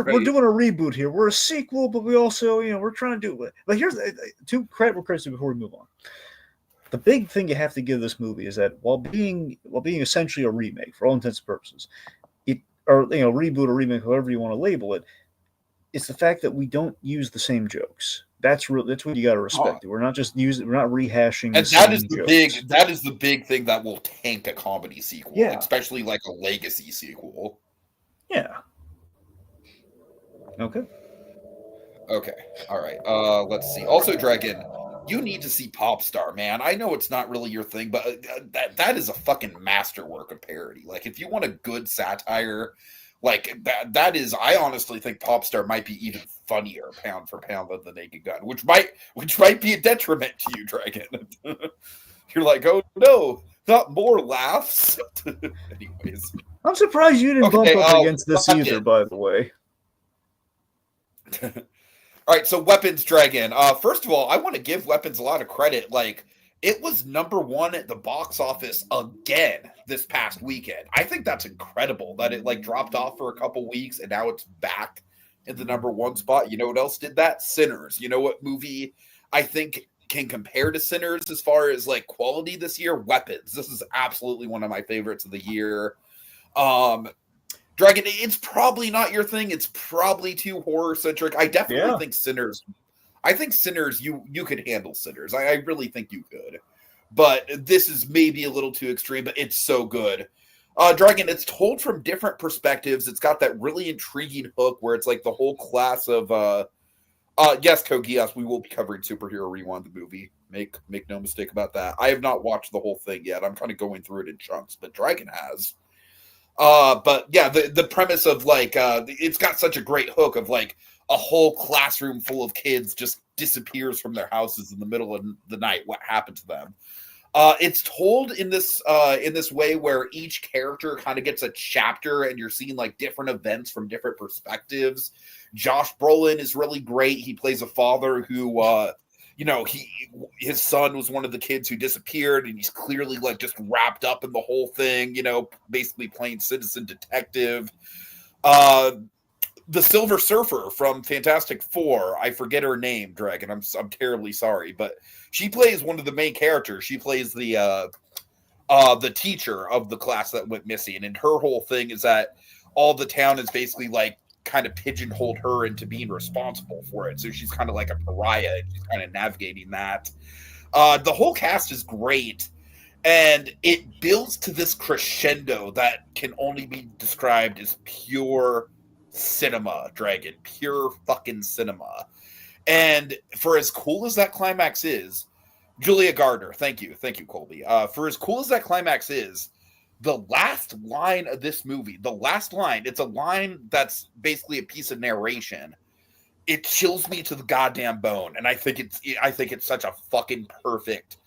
doing a reboot here. We're a sequel, but we also, we're trying to do it. But here's two credible critics before we move on. The big thing you have to give this movie is that while being essentially a remake for all intents and purposes, reboot or remake, however you want to label it, it's the fact that we don't use the same jokes. That's what you got to respect. We're not rehashing. And that is the big thing that will tank a comedy sequel, especially like a legacy sequel. Yeah. Okay. All right. Let's see. Also, Dragon, you need to see Popstar, man. I know it's not really your thing, but that is a fucking masterwork of parody. Like, if you want a good satire, like that is, I honestly think Popstar might be even funnier pound for pound than The Naked Gun, which might be a detriment to you, Dragon. You're like, oh no, not more laughs. Anyways, I'm surprised you didn't bump up against this either. By the way. All right, so Weapons Dragon. First of all, I want to give Weapons a lot of credit. Like, it was #1 at the box office again this past weekend. I think that's incredible that it dropped off for a couple weeks and now it's back in the #1 spot. You know what else did that? Sinners. You know what movie I think can compare to Sinners as far as quality this year? Weapons. This is absolutely one of my favorites of the year. Dragon, it's probably not your thing. It's probably too horror centric. I definitely think Sinners. I think Sinners, you could handle Sinners. I really think you could. but this is maybe a little too extreme, but it's so good. Dragon, it's told from different perspectives. It's got that really intriguing hook where it's like the whole class of yes, Kogi, yes, we will be covering Superhero Rewind, the movie. Make no mistake about that. I have not watched the whole thing yet. I'm kind of going through it in chunks, but Dragon has. But yeah, the premise of like it's got such a great hook of like a whole classroom full of kids just disappears from their houses in the middle of the night. What happened to them? It's told in this way where each character kind of gets a chapter, and you're seeing like different events from different perspectives. Josh Brolin is really great. He plays a father who, his son was one of the kids who disappeared, and he's clearly like just wrapped up in the whole thing. Basically playing citizen detective. The Silver Surfer from Fantastic Four. I forget her name, Dragon. I'm terribly sorry, but she plays one of the main characters. She plays the teacher of the class that went missing, and her whole thing is that all the town is basically like kind of pigeonholed her into being responsible for it. So she's kind of like a pariah, and she's kind of navigating that. The whole cast is great, and it builds to this crescendo that can only be described as pure cinema, Dragon. Pure fucking cinema. And for as cool as that climax is, Julia Gardner, thank you, Colby. For as cool as that climax is, the last line of this movie, it's a line that's basically a piece of narration. It chills me to the goddamn bone, and I think it's such a fucking perfect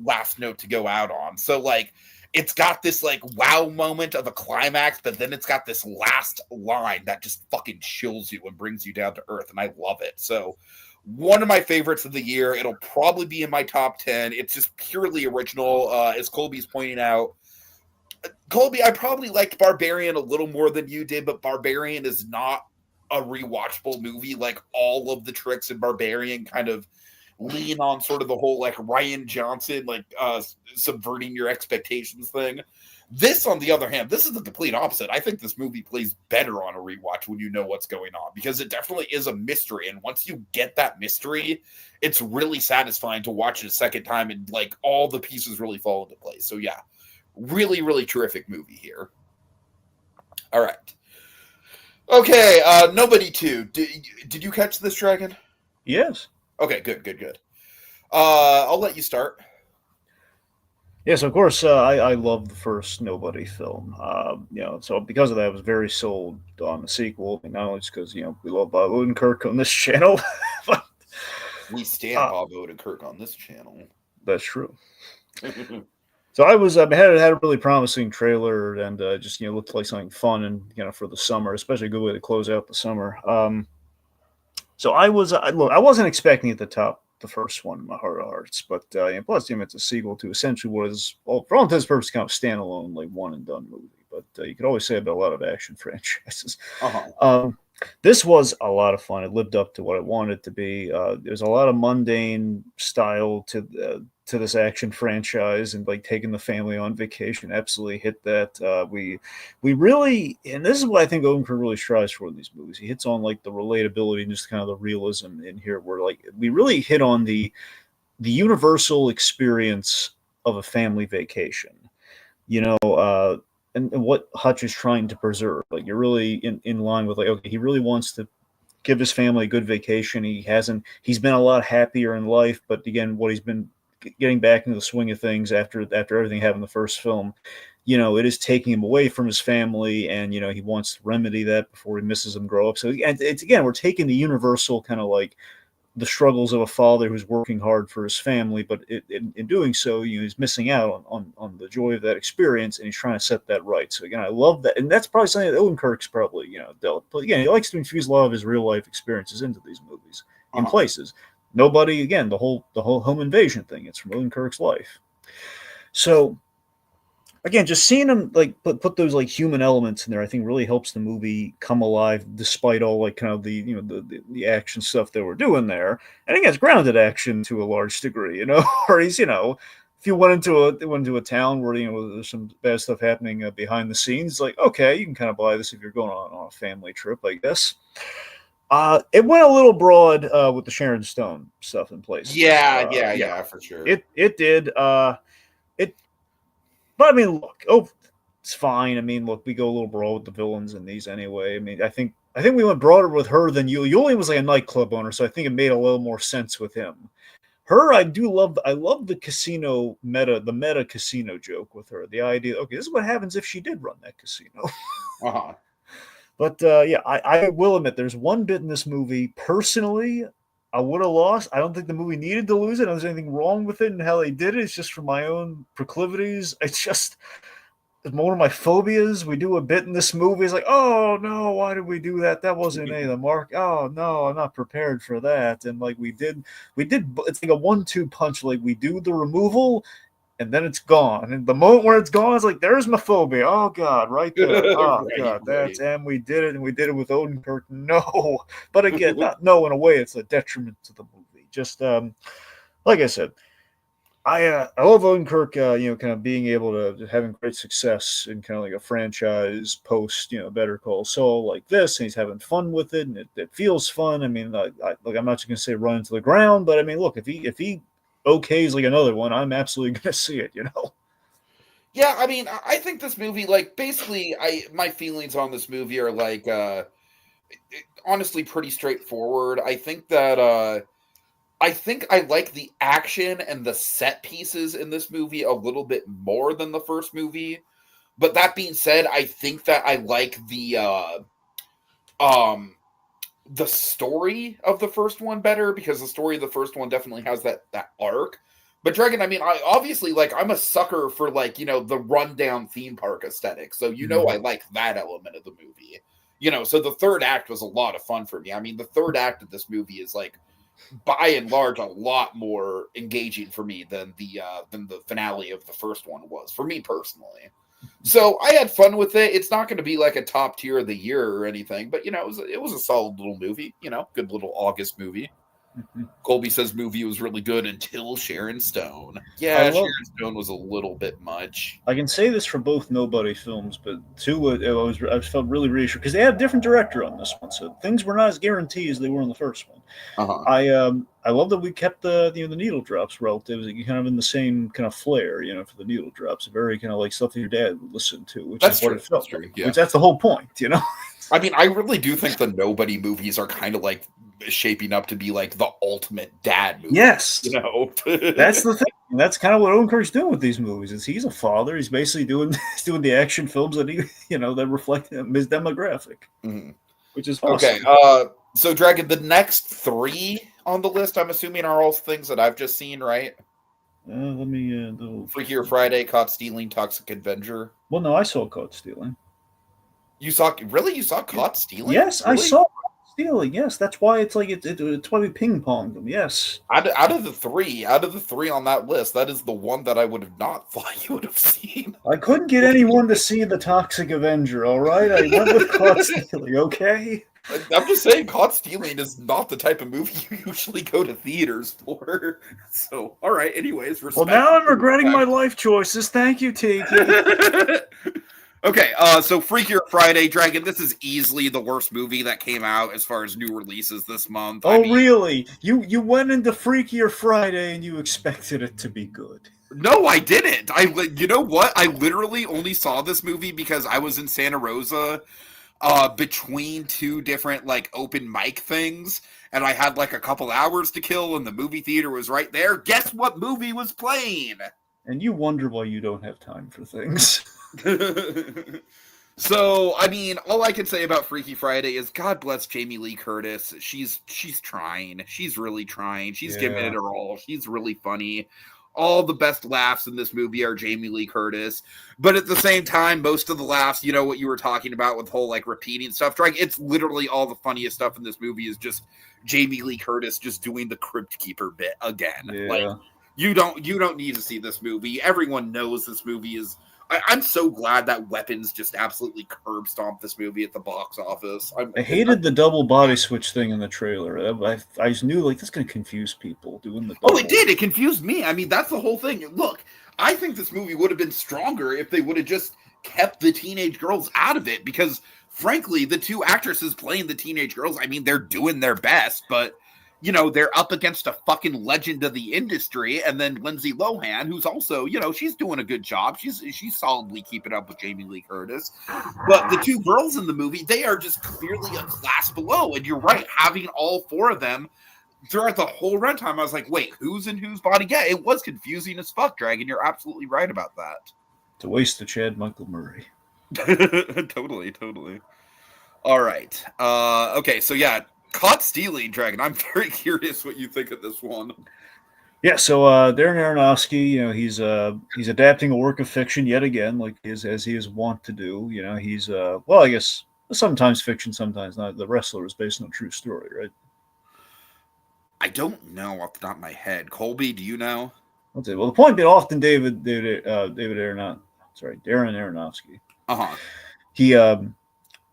last note to go out on. So like, it's got this like wow moment of a climax, but then it's got this last line that just fucking chills you and brings you down to earth, and I love it. So one of my favorites of the year. It'll probably be in my top 10. It's just purely original. As Colby's pointing out, Colby, I probably liked Barbarian a little more than you did, but Barbarian is not a rewatchable movie. Like, all of the tricks in Barbarian kind of lean on sort of the whole like Ryan Johnson, like subverting your expectations thing. This, on the other hand, this is the complete opposite. I think this movie plays better on a rewatch when you know what's going on, because it definitely is a mystery. And once you get that mystery, it's really satisfying to watch it a second time, and like all the pieces really fall into place. So yeah, really, really terrific movie here. All right. Okay. Nobody two. Did you catch this, Dragon? Yes. Okay, good. I'll let you start. Yes, of course. I love the first Nobody film. So because of that, I was very sold on the sequel. Not only just because we love Bob Odenkirk on this channel, but we stand Bob Odenkirk on this channel. That's true. So I had a really promising trailer, and just looked like something fun and for the summer, especially a good way to close out the summer. So I wasn't expecting it to top the first one in my heart of hearts, but plus it's a sequel to essentially what is, for all intents and purposes, kind of standalone, like one and done movie. But you could always say about a lot of action franchises. This was a lot of fun. It lived up to what I wanted it to be. There's a lot of mundane style to this action franchise, and like taking the family on vacation absolutely hit that. We really, and this is what I think Odenkirk really strives for in these movies. He hits on like the relatability and just kind of the realism in here, where like we really hit on the universal experience of a family vacation. And what Hutch is trying to preserve. Like, you're really in line with like, okay, he really wants to give his family a good vacation. He's been a lot happier in life, but again, what he's been getting back into the swing of things after everything happened in the first film, it is taking him away from his family, and he wants to remedy that before he misses them grow up. So it's again, we're taking the universal kind of like the struggles of a father who's working hard for his family, but in doing so, he's missing out on the joy of that experience, and he's trying to set that right. So again, I love that, and that's probably something that Odenkirk's probably dealt. But again, he likes to infuse a lot of his real life experiences into these movies in places. Nobody, again, the whole home invasion thing, it's from Odenkirk's life. So again, just seeing him like put those like human elements in there, I think really helps the movie come alive, despite all like kind of the action stuff that we're doing there. And again, it's grounded action to a large degree, or he's if you went into a town where there's some bad stuff happening behind the scenes, like, okay, you can kind of buy this if you're going on a family trip, I guess. It went a little broad with the Sharon Stone stuff in place. Yeah, for sure. It did. But I mean, look, it's fine. I mean, look, we go a little broad with the villains in these anyway. I mean, I think we went broader with her than you. Yulian was like a nightclub owner, so I think it made a little more sense with him. Her, I do love. I love the casino the meta casino joke with her. The idea, okay, this is what happens if she did run that casino. Uh-huh. But yeah, I will admit there's one bit in this movie personally I would have lost. I don't think the movie needed to lose it. I don't think there's anything wrong with it and how they did it. It's just for my own proclivities. It's one of my phobias. We do a bit in this movie. It's like, oh no, why did we do that? That wasn't the mark. Oh no, I'm not prepared for that. And like we did. It's like a 1-2 punch. Like we do the removal, and then it's gone. And the moment where it's gone, it's like there's my phobia. Oh god, right there. Oh god, that's and we did it, and we did it with Odenkirk. No, but again, not no. In a way, it's a detriment to the movie. Just like I said. I love Odenkirk, kind of being able to having great success in kind of like a franchise post, Better Call Saul like this, and he's having fun with it, and it feels fun. I mean, look, I'm not just gonna say run into the ground, but I mean, look, if he okays like another one, I'm absolutely gonna see it. Yeah, I mean, I think this movie, like, basically, my feelings on this movie are like, honestly, pretty straightforward. I think that. I think I like the action and the set pieces in this movie a little bit more than the first movie. But that being said, I think that I like the story of the first one better, because the story of the first one definitely has that arc. But Dragon, I mean, I obviously, like, I'm a sucker for, like, the rundown theme park aesthetic. So I like that element of the movie. So the third act was a lot of fun for me. I mean, the third act of this movie is like, by and large, a lot more engaging for me than the finale of the first one was for me personally. So I had fun with it. It's not going to be like a top tier of the year or anything, but it was a solid little movie. Good little August movie. Colby says movie was really good until Sharon Stone. Yeah, Sharon Stone was a little bit much. I can say this for both Nobody films, but two, I felt really reassured because they had a different director on this one, so things were not as guaranteed as they were in the first one. Uh-huh. I love that we kept the needle drops relative, kind of in the same kind of flair, for the needle drops, very kind of like stuff that your dad would listen to, which is what it felt like. Yeah. Which that's the whole point, I mean, I really do think the Nobody movies are kind of like shaping up to be like the ultimate dad movie. Yes. That's the thing. And that's kind of what Odenkirk's doing with these movies. Is he's a father. He's basically doing the action films that that reflect his demographic. Mm-hmm. Which is awesome. Okay. So Dragon, the next 3 on the list, I'm assuming, are all things that I've just seen, right? Let me Freakier Friday, Caught Stealing, Toxic Avenger. Well, no, I saw Caught Stealing. You saw Caught Stealing? Yes, really? I saw Caught Stealing. Yes, that's why it's like it's why we ping ponged them. Yes. Out of the three on that list, that is the one that I would have not thought you would have seen. I couldn't get anyone to see the Toxic Avenger. All right, I went with Caught Stealing. Okay. I'm just saying, Caught Stealing is not the type of movie you usually go to theaters for. So, all right. Anyways, respect. Well, now I'm regretting my life choices. Thank you, Tiki. Okay, so Freakier Friday, Dragon, this is easily the worst movie that came out as far as new releases this month. Oh, really? You went into Freakier Friday and you expected it to be good. No, I didn't. You know what? I literally only saw this movie because I was in Santa Rosa between 2 different, like, open mic things, and I had, like, a couple hours to kill, and the movie theater was right there. Guess what movie was playing? And you wonder why you don't have time for things. So, I mean, all I can say about Freaky Friday is God bless Jamie Lee Curtis. She's trying. She's really trying. She's giving it her all. She's really funny. All the best laughs in this movie are Jamie Lee Curtis. But at the same time, most of the laughs, what you were talking about with whole, like, repeating stuff, it's literally all the funniest stuff in this movie is just Jamie Lee Curtis just doing the Crypt Keeper bit again. Yeah. Like, you don't need to see this movie. Everyone knows this movie is... I'm so glad that Weapons just absolutely curb stomped this movie at the box office. I hated the double body switch thing in the trailer. I just knew, like, this is going to confuse people doing the double. Oh, it did. It confused me. I mean, that's the whole thing. Look, I think this movie would have been stronger if they would have just kept the teenage girls out of it, because, frankly, the 2 actresses playing the teenage girls, I mean, they're doing their best, but they're up against a fucking legend of the industry, and then Lindsay Lohan, who's also, she's doing a good job. She's solidly keeping up with Jamie Lee Curtis. But the two girls in the movie, they are just clearly a class below. And you're right, having all four of them throughout the whole runtime, I was like, wait, who's in whose body? Yeah, it was confusing as fuck, Dragon. You're absolutely right about that. It's a waste of Chad Michael Murray. Totally. All right. Okay, so yeah, Caught Stealing, Dragon. I'm very curious what you think of this one. Yeah, so Darren Aronofsky, he's adapting a work of fiction yet again, like as he is wont to do. He's I guess sometimes fiction, sometimes not. The Wrestler is based on a true story, right? I don't know off the top of my head. Colby, do you know? Well, the point being, often Darren Aronofsky. He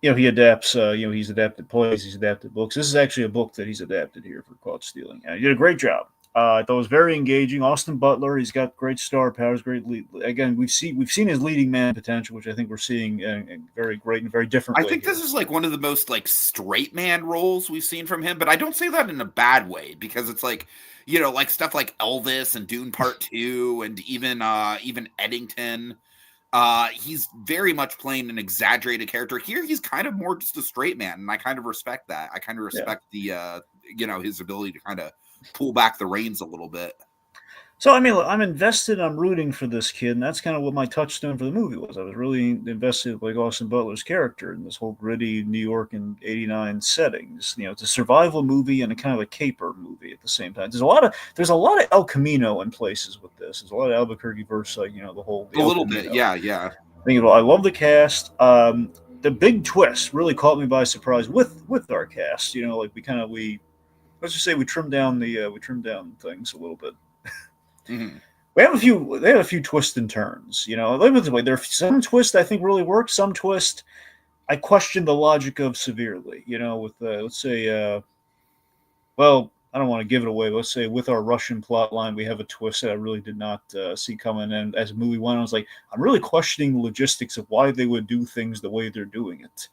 he adapts. He's adapted plays, he's adapted books. This is actually a book that he's adapted here for Caught Stealing. He did a great job. I thought it was very engaging. Austin Butler, he's got great star powers, great lead. Again, we've seen his leading man potential, which I think we're seeing very great and very different. I think this is like one of the most like straight man roles we've seen from him, but I don't say that in a bad way, because it's like, like stuff like Elvis and Dune Part 2 and even Eddington. He's very much playing an exaggerated character. Here he's kind of more just a straight man, and I kind of respect that. I kind of respect the his ability to kind of pull back the reins a little bit. So, I mean, look, I'm invested, I'm rooting for this kid, and that's kind of what my touchstone for the movie was. I was really invested, like Austin Butler's character in this whole gritty New York in '89 settings. It's a survival movie and a kind of a caper movie at the same time. There's a lot of El Camino in places with this. There's a lot of Albuquerque versus, the whole. A little bit, yeah. I love the cast. The big twist really caught me by surprise with our cast. Let's just say we trimmed down things a little bit. Mm-hmm. They have a few twists and turns. There are some twists I think really work. Some twist I question the logic of severely. With let's say, I don't want to give it away. But let's say with our Russian plot line, we have a twist that I really did not see coming. And as the movie went on, I was like, I'm really questioning the logistics of why they would do things the way they're doing it.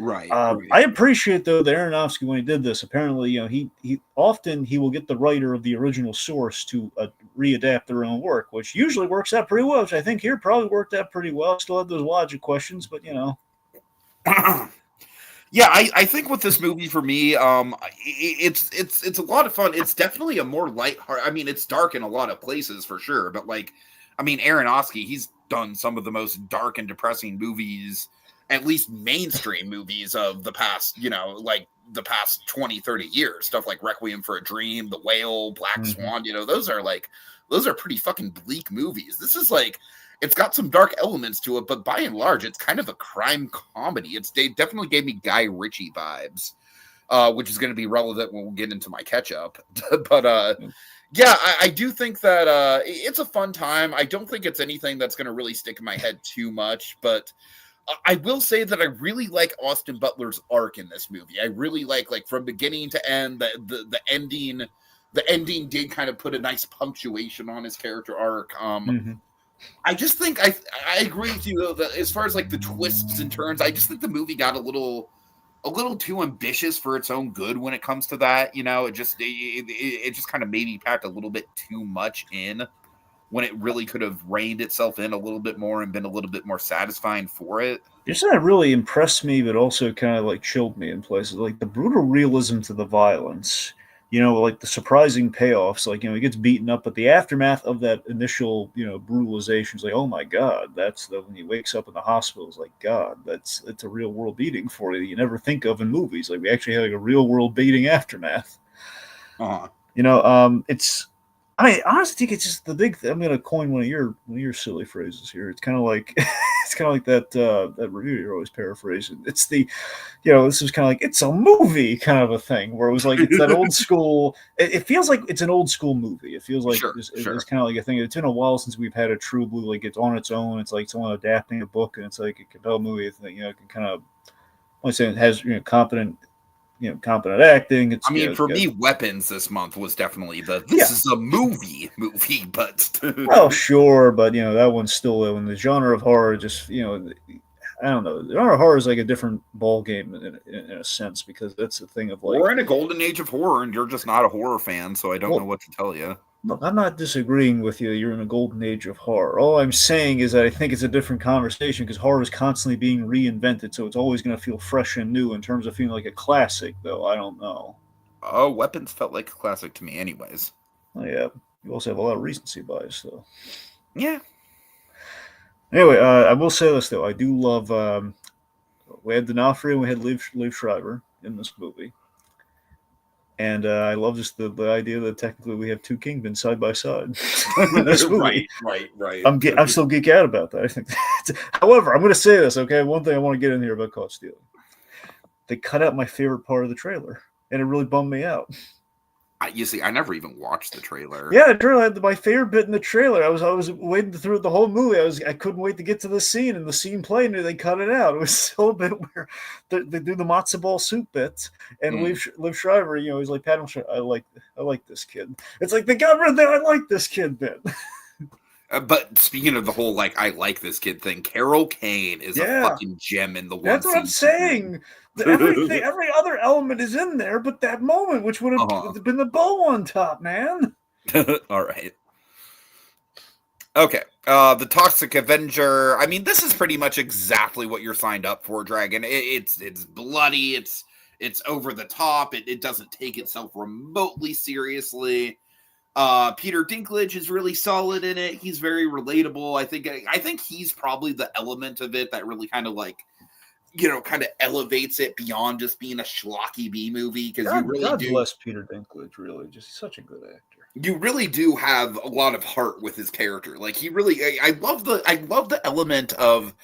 Right. I appreciate, though, that Aronofsky, when he did this, apparently, he will get the writer of the original source to readapt their own work, which usually works out pretty well. Which I think here probably worked out pretty well. Still have those logic questions, but Yeah, I think with this movie, for me, it's a lot of fun. It's definitely a more lighthearted. I mean, it's dark in a lot of places for sure, but Aronofsky, he's done some of the most dark and depressing movies, at least mainstream movies of the past, the past 20, 30 years. Stuff like Requiem for a Dream, The Whale, Black Swan, those are pretty fucking bleak movies. This is it's got some dark elements to it, but by and large, it's kind of a crime comedy. They definitely gave me Guy Ritchie vibes, which is going to be relevant when we'll get into my catch-up. But yeah, I do think that it's a fun time. I don't think it's anything that's going to really stick in my head too much, but I will say that I really like Austin Butler's arc in this movie. I really like from beginning to end, the ending. The ending did kind of put a nice punctuation on his character arc. I just think I agree with you, though, that as far as the twists and turns, I just think the movie got a little too ambitious for its own good when it comes to that. It just kind of maybe packed a little bit too much in, when it really could have reined itself in a little bit more and been a little bit more satisfying for it. It's not really impressed me, but also kind of chilled me in places. The brutal realism to the violence, the surprising payoffs, he gets beaten up, but the aftermath of that initial, brutalization is oh my God, when he wakes up in the hospital, it's God, it's a real world beating for you. You never think of in movies. We actually have a real world beating aftermath. I honestly think it's just the big thing. I'm going to coin one of your silly phrases here. It's kind of like that review you're always paraphrasing. It's this is kind of it's a movie kind of a thing, where it was it's that old school. It feels like it's an old school movie. It feels like it's kind of a thing. It's been a while since we've had a true blue. It's on its own. It's someone adapting a book, and it's a compelling movie. That can kind of, I'm saying, it has competent acting. For me, Weapons this month was definitely this is a movie, but well, sure, but that one's still in the genre of horror. Just I don't know. Horror is like a different ball game in a sense, because that's the thing of like, we're in a golden age of horror, and you're just not a horror fan, so I don't know well, what to tell you. look, I'm not disagreeing with you. You're in a golden age of horror. All I'm saying is that I think it's a different conversation because horror is constantly being reinvented, so it's always going to feel fresh and new in terms of feeling like a classic. Though I don't know. Oh, Weapons felt like a classic to me, anyways. Oh, yeah, you also have a lot of recency bias, though. Yeah. Anyway, I will say this though. I do love. We had D'Onofrio and we had Liev Schreiber in this movie. And I love just the idea that technically we have two Kingpins side by side in this movie. Right. I'm still geek out about that. I think. However, I'm going to say this. Okay, one thing I want to get in here about caught stealing. They cut out my favorite part of the trailer, and it really bummed me out. You see, I never even watched the trailer. Yeah, the trailer had my favorite bit in the trailer. I was waiting through the whole movie. I couldn't wait to get to the scene, and the scene played, and they cut it out. It was so bit where they do the matzo ball soup bit, and Liev Schreiber, he's like, Pat, I like this kid. It's like they got rid of that I like this kid bit. But speaking of the whole like I like this kid thing, Carol Kane is a fucking gem in the one. That's what I'm saying. Every other element is in there, but that moment, which would have been the bow on top, man. All right. Okay. The Toxic Avenger. I mean, this is pretty much exactly what you're signed up for, Dragon. It's bloody. It's over the top. It doesn't take itself remotely seriously. Peter Dinklage is really solid in it. He's very relatable. I think he's probably the element of it that really kind of like, kind of elevates it beyond just being a schlocky B movie. Because you really God bless Peter Dinklage, really, just such a good actor. You really do have a lot of heart with his character. Like he really, I love the element of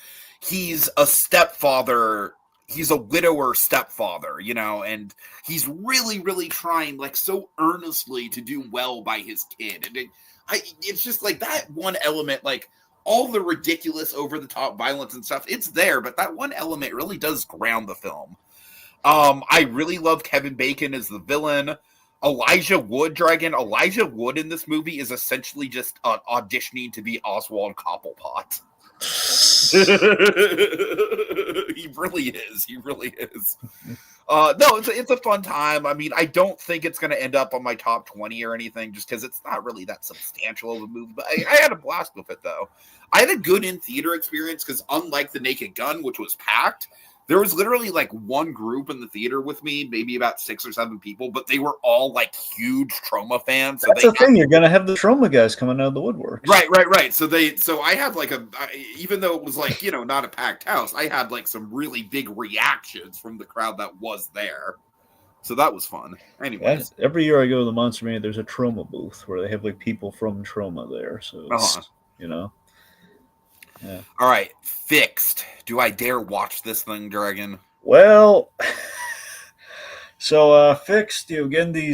he's a stepfather. He's a widower stepfather, and he's really, really trying like so earnestly to do well by his kid. And it's just like that one element, like all the ridiculous over the top violence and stuff, it's there, but that one element really does ground the film. I really love Kevin Bacon as the villain. Elijah Wood, Dragon. Elijah Wood in this movie is essentially just auditioning to be Oswald Cobblepot. He really is. No, it's a fun time. I mean, I don't think it's going to end up on my top 20 or anything, just because it's not really that substantial of a movie. But I had a blast with it, though. I had a good in-theater experience, because unlike The Naked Gun, which was packed, there was literally like one group in the theater with me, maybe about 6 or 7 people, but they were all like huge Troma fans. So that's the thing. You're going to have the Troma guys coming out of the woodwork. Right. So I had like even though it was like, not a packed house, I had like some really big reactions from the crowd that was there. So that was fun. Anyways. Every year I go to the Monster Mania, there's a Troma booth where they have like people from Troma there. So it's, Yeah. All right, Fixed. Do I dare watch this thing, Dragon? Well, so Fixed, Genndy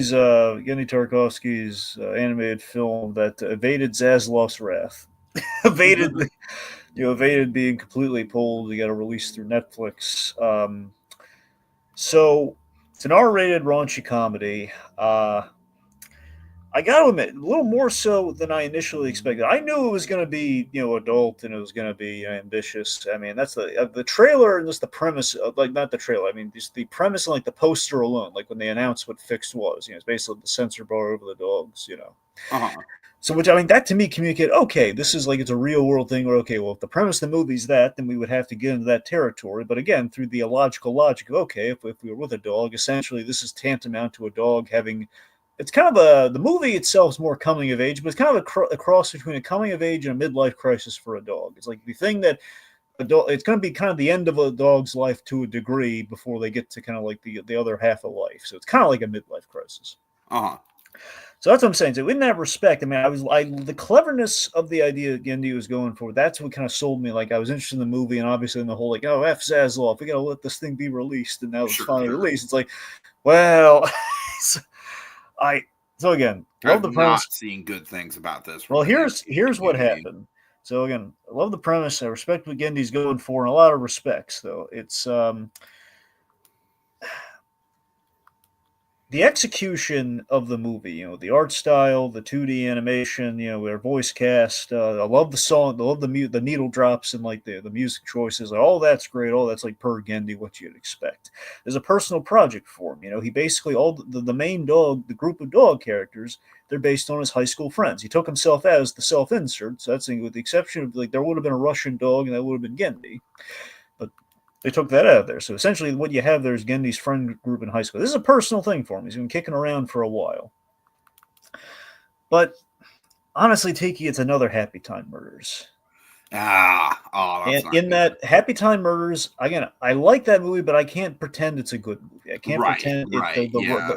Tartakovsky's animated film that evaded Zaslav's wrath, evaded being completely pulled. He got a release through Netflix. So it's an R-rated raunchy comedy. I got to admit, a little more so than I initially expected. I knew it was going to be, adult and it was going to be ambitious. I mean, that's the trailer and just the premise, like not the trailer. I mean, just the premise and like the poster alone, like when they announced what Fixed was, it's basically the censor bar over the dogs, So, which I mean, that to me communicated, okay, this is like it's a real world thing. Or okay, well, if the premise of the movie is that, then we would have to get into that territory. But again, through the illogical logic of okay, if we were with a dog, essentially this is tantamount to a dog having. It's kind of the movie itself is more coming of age, but it's kind of a cross between a coming of age and a midlife crisis for a dog. It's like the thing that it's going to be kind of the end of a dog's life to a degree before they get to kind of like the other half of life. So it's kind of like a midlife crisis. So that's what I'm saying. So in that respect, I mean, the cleverness of the idea Genndy was going for, that's what kind of sold me. Like I was interested in the movie, and obviously in the whole like, oh, F Zaslav, we got to let this thing be released, and now it's finally released. It's like, well. So again, love the premise. Not seeing good things about this. Well, here's what happened. So again, I love the premise. I respect what Genndy's going for in a lot of respects, though. It's the execution of the movie, the art style, the 2D animation, their voice cast. I love the song. I love the needle drops and like the music choices. All that's great. All that's like per Gendy, what you'd expect. There's a personal project for him. He basically all the main dog, the group of dog characters, they're based on his high school friends. He took himself as the self-insert. So that's with the exception of like there would have been a Russian dog and that would have been Gendy, but they took that out of there. So essentially, what you have there is Gendy's friend group in high school. This is a personal thing for him. He's been kicking around for a while. But honestly, Tiki, it's another Happy Time Murders. That's and in good. that Happy Time Murders, again, I like that movie, but I can't pretend it's a good movie. I can't pretend.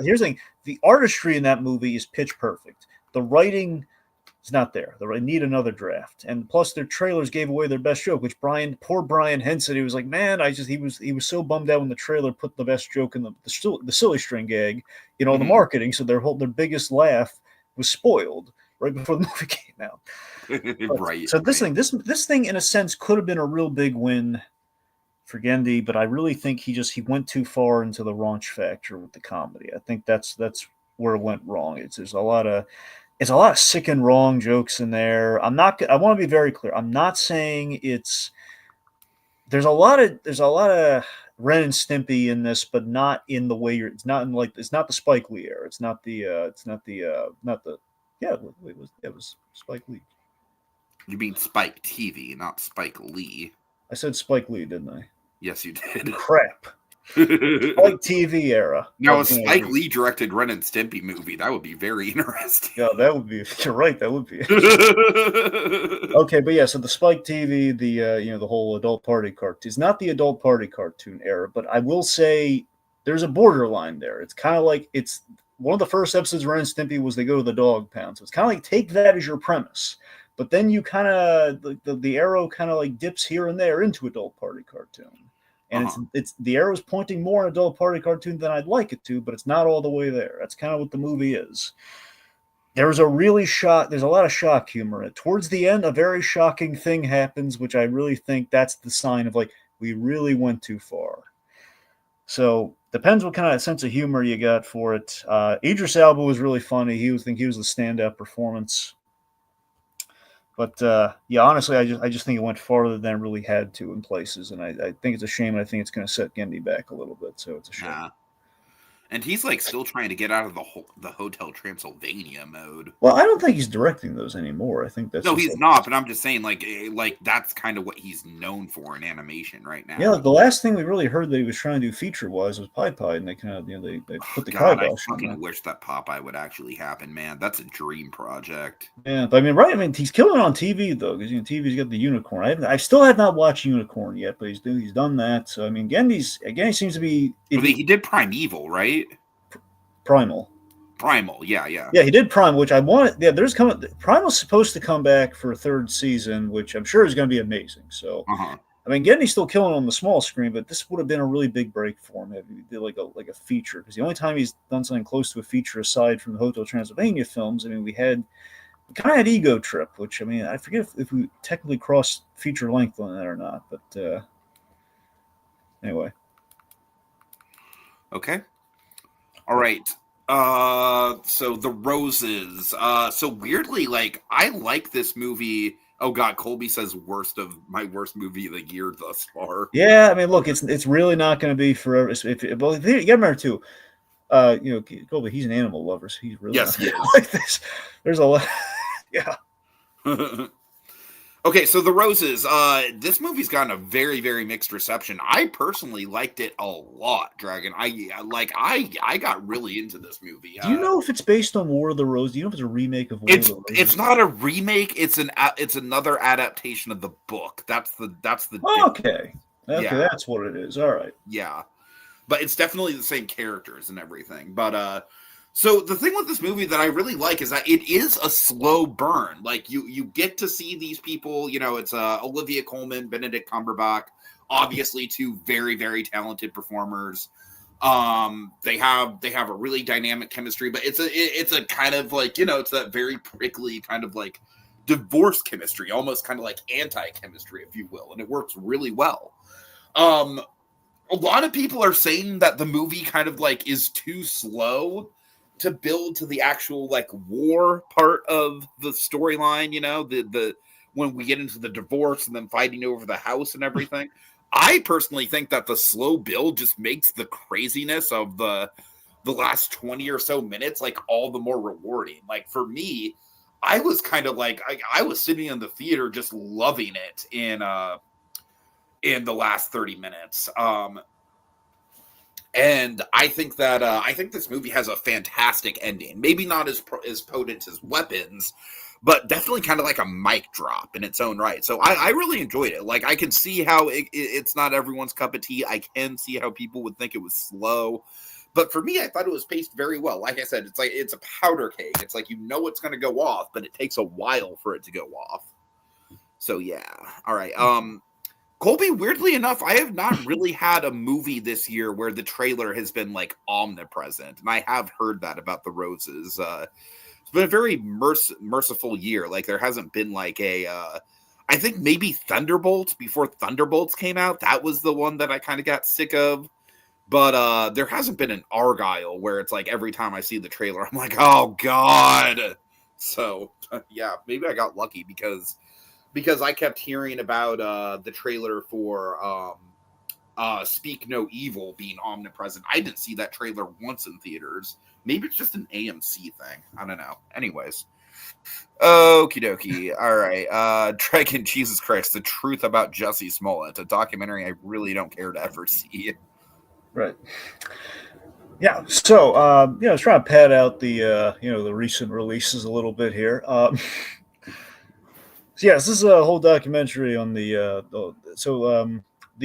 Here's the thing: the artistry in that movie is pitch perfect. The writing is not there. They need another draft, and plus their trailers gave away their best joke. Which poor Brian Henson, he was like, man, he was so bummed out when the trailer put the best joke in the silly string gag, the marketing. So their biggest laugh was spoiled right before the movie came out. Right. So this thing in a sense could have been a real big win for Gendy, but I really think he went too far into the raunch factor with the comedy. I think that's where it went wrong. There's a lot of sick and wrong jokes in there. I want to be very clear. I'm not saying there's a lot of Ren and Stimpy in this, but not in the way it's not the Spike Lee era. It was Spike Lee. You mean Spike TV, not Spike Lee. I said Spike Lee, didn't I? Yes, you did. Crap. Spike TV era. Now, a Spike Lee directed Ren and Stimpy movie, that would be very interesting. Yeah, that would be. You're right. That would be. Okay, but yeah. So the Spike TV, the whole adult party cartoon. It's not the adult party cartoon era, but I will say there's a borderline there. It's kind of like it's one of the first episodes of Ren and Stimpy was they go to the dog pound. So it's kind of like take that as your premise, but then you kind of the arrow kind of like dips here and there into adult party cartoon. And it's the arrow's pointing more at adult party cartoon than I'd like it to, but it's not all the way there. That's kind of what the movie is. There's a lot of shock humor in it. Towards the end, a very shocking thing happens, which I really think that's the sign of like, we really went too far. So depends what kind of sense of humor you got for it. Idris Elba was really funny. He was the standout performance. But yeah, honestly, I just think it went farther than it really had to in places, and I think it's a shame. And I think it's going to set Gendy back a little bit, so it's a shame. Yeah. And he's like still trying to get out of the Hotel Transylvania mode. Well, I don't think he's directing those anymore. I think that's he's not. But I'm just saying, like that's kind of what he's known for in animation right now. Yeah, like the last thing we really heard that he was trying to do feature-wise was Popeye, and they kind of they put the kibosh on that. I wish that Popeye would actually happen, man. That's a dream project. Yeah, but he's killing it on TV though, because TV's got the Unicorn. I still have not watched Unicorn yet, but he's done that. So I mean, Gendy seems to be. He did Primeval, right? Primal, yeah. Yeah, he did Primal, which I wanted. Yeah, Primal's supposed to come back for a third season, which I'm sure is going to be amazing. So, I mean, Gendy's still killing on the small screen, but this would have been a really big break for him if he did like a feature. Because the only time he's done something close to a feature aside from the Hotel Transylvania films, I mean, we kind of had Ego Trip, which I mean, I forget if we technically crossed feature length on that or not, but anyway. Okay. All right. So The Roses. So weirdly, like I like this movie. Oh God, Colby says my worst movie of the year thus far. Yeah, I mean, look, it's really not going to be forever. If you got to remember too, Colby, he's an animal lover, so he's really he is. like this. There's a lot, yeah. Okay, so The Roses. This movie's gotten a very, very mixed reception. I personally liked it a lot, Dragon. I got really into this movie. Do you know if it's based on War of the Roses? Do you know if it's a remake of War of the Roses? It's not a remake. It's another adaptation of the book. That's the. Okay, yeah. That's what it is. All right. Yeah, but it's definitely the same characters and everything. But so the thing with this movie that I really like is that it is a slow burn. Like you get to see these people, it's Olivia Colman, Benedict Cumberbatch, obviously two very, very talented performers. They have a really dynamic chemistry, but it's a kind of like, it's that very prickly kind of like divorce chemistry, almost kind of like anti-chemistry, if you will. And it works really well. a lot of people are saying that the movie kind of like is too slow to build to the actual like war part of the storyline, you know, the when we get into the divorce and then fighting over the house and everything. I personally think that the slow build just makes the craziness of the last 20 or so minutes like all the more rewarding. Like for me, I was kind of like I was sitting in the theater just loving it in the last 30 minutes. And I think that I think this movie has a fantastic ending. Maybe not as potent as Weapons, but definitely kind of like a mic drop in its own right. So I really enjoyed it. Like I can see how it's not everyone's cup of tea. I can see how people would think it was slow. But for me, I thought it was paced very well. Like I said, it's a powder keg. It's like, you know, it's going to go off, but it takes a while for it to go off. So yeah. All right. Colby, weirdly enough, I have not really had a movie this year where the trailer has been like omnipresent, and I have heard that about The Roses. It's been a very merciful year. Like there hasn't been like I think maybe Thunderbolts before Thunderbolts came out. That was the one that I kind of got sick of. But there hasn't been an Argyle where it's like every time I see the trailer, I'm like, oh God. So yeah, maybe I got lucky because I kept hearing about the trailer for Speak No Evil being omnipresent. I didn't see that trailer once in theaters. Maybe it's just an AMC thing. I don't know. Anyways. Okie dokie. All right. Dragon, Jesus Christ, The Truth About Jussie Smollett, a documentary I really don't care to ever see. Right. Yeah. So, I was trying to pad out the, the recent releases a little bit here. So yes, this is a whole documentary on the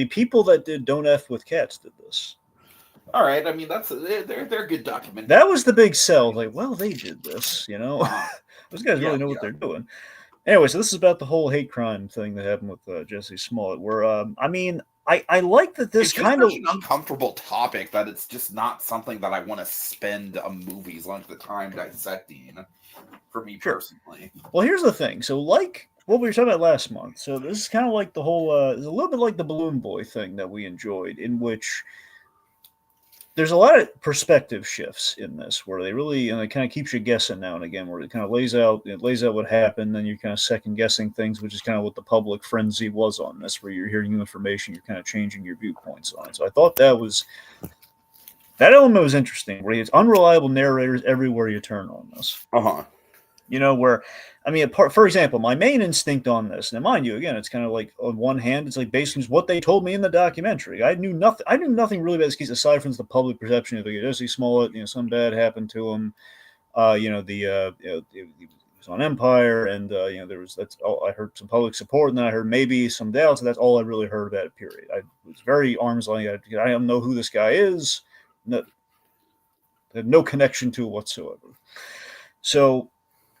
people that did Don't F with Cats did this. All right, I mean they're good documentary. That was the big sell. Like, well, they did this, you know. Those guys really know what they're doing. Anyway, so this is about the whole hate crime thing that happened with Jussie Smollett. Where I like that this kind of an uncomfortable topic that it's just not something that I want to spend a movie's length of time dissecting. For me personally. Well, here's the thing. So, like what we were talking about last month, so this is kind of like the whole, it's a little bit like the Balloon Boy thing that we enjoyed, in which there's a lot of perspective shifts in this, where they really, and it kind of keeps you guessing now and again, where it kind of lays out what happened, then you're kind of second guessing things, which is kind of what the public frenzy was on this, where you're hearing new information, you're kind of changing your viewpoints on it. So I thought that element was interesting, where it's unreliable narrators everywhere you turn on this. You know, where, I mean, for example, my main instinct on this, and mind you, again, it's kind of like, on one hand, it's like basically what they told me in the documentary. I knew nothing really about this case aside from the public perception of the Jussie Smollett, some bad happened to him. He was on Empire, and that's all I heard, some public support, and then I heard maybe some doubts. That's all I really heard about it. Period. I was very arm's length. I don't know who this guy is. No, had no connection to it whatsoever. So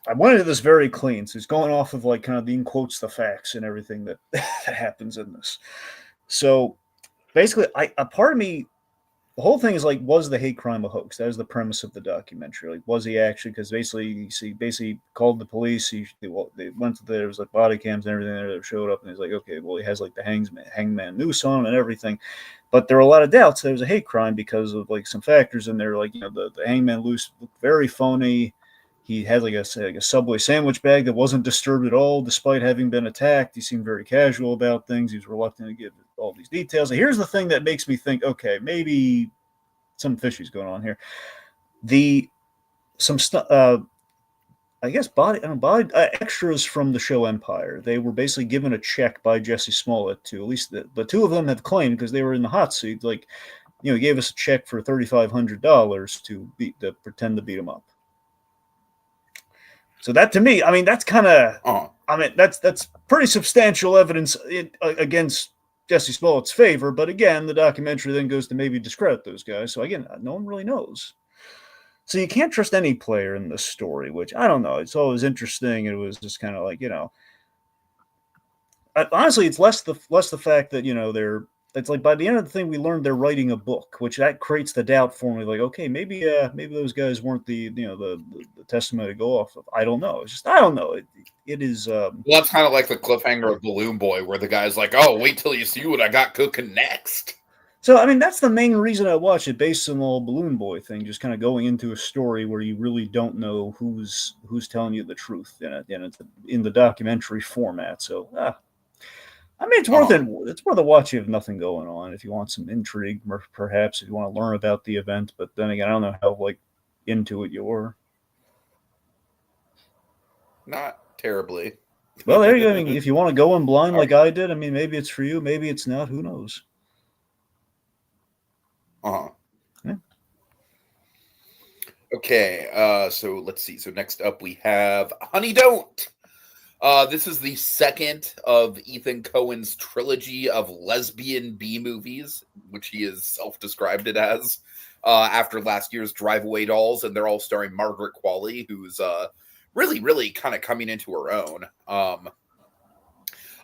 I went into this very clean. So it's going off of like kind of in quotes the facts and everything that happens in this. So basically, a part of me, the whole thing is like, was the hate crime a hoax? That was the premise of the documentary. Like, was he actually? Because basically, he basically called the police. They went to there was like body cams and everything there that showed up, and he's like, okay, well, he has like the hangman noose on and everything. But there were a lot of doubts there was a hate crime because of like some factors in there, like the hangman noose looked very phony. He had like a Subway sandwich bag that wasn't disturbed at all, despite having been attacked. He seemed very casual about things. He was reluctant to give all these details. And here's the thing that makes me think, okay, maybe some fishy's going on here. I guess extras from the show Empire. They were basically given a check by Jussie Smollett to, at least the two of them have claimed, because they were in the hot seat, like, he gave us a check for $3,500 to pretend to beat him up. So that, to me, I mean, that's kind of, that's pretty substantial evidence against Jussie Smollett's favor. But again, the documentary then goes to maybe discredit those guys. So again, no one really knows. So you can't trust any player in this story, which I don't know. It's always interesting. It was just kind of like, honestly, it's less the fact that, it's like by the end of the thing, we learned they're writing a book, which that creates the doubt for me. Like, okay, maybe those guys weren't the testimony to go off of. I don't know. It's just, I don't know. It is. Well, that's kind of like the cliffhanger of Balloon Boy, where the guy's like, "Oh, wait till you see what I got cooking next." So, I mean, that's the main reason I watch it, based on the whole Balloon Boy thing, just kind of going into a story where you really don't know who's telling you the truth in it, and it's in the documentary format. So, I mean, it's worth Uh-huh. it. It's worth a watch if you have nothing going on. If you want some intrigue, perhaps if you want to learn about the event. But then again, I don't know how into it you were. Not terribly. Well, there you go. I mean, if you want to go in blind All like right. I did, I mean, maybe it's for you, maybe it's not. Who knows? Uh-huh. Yeah. Okay, so let's see. So next up we have Honey Don't. This is the second of Ethan Cohen's trilogy of lesbian B movies, which he has self-described it as, after last year's Drive Away Dolls, and they're all starring Margaret Qualley, who's really, really kind of coming into her own.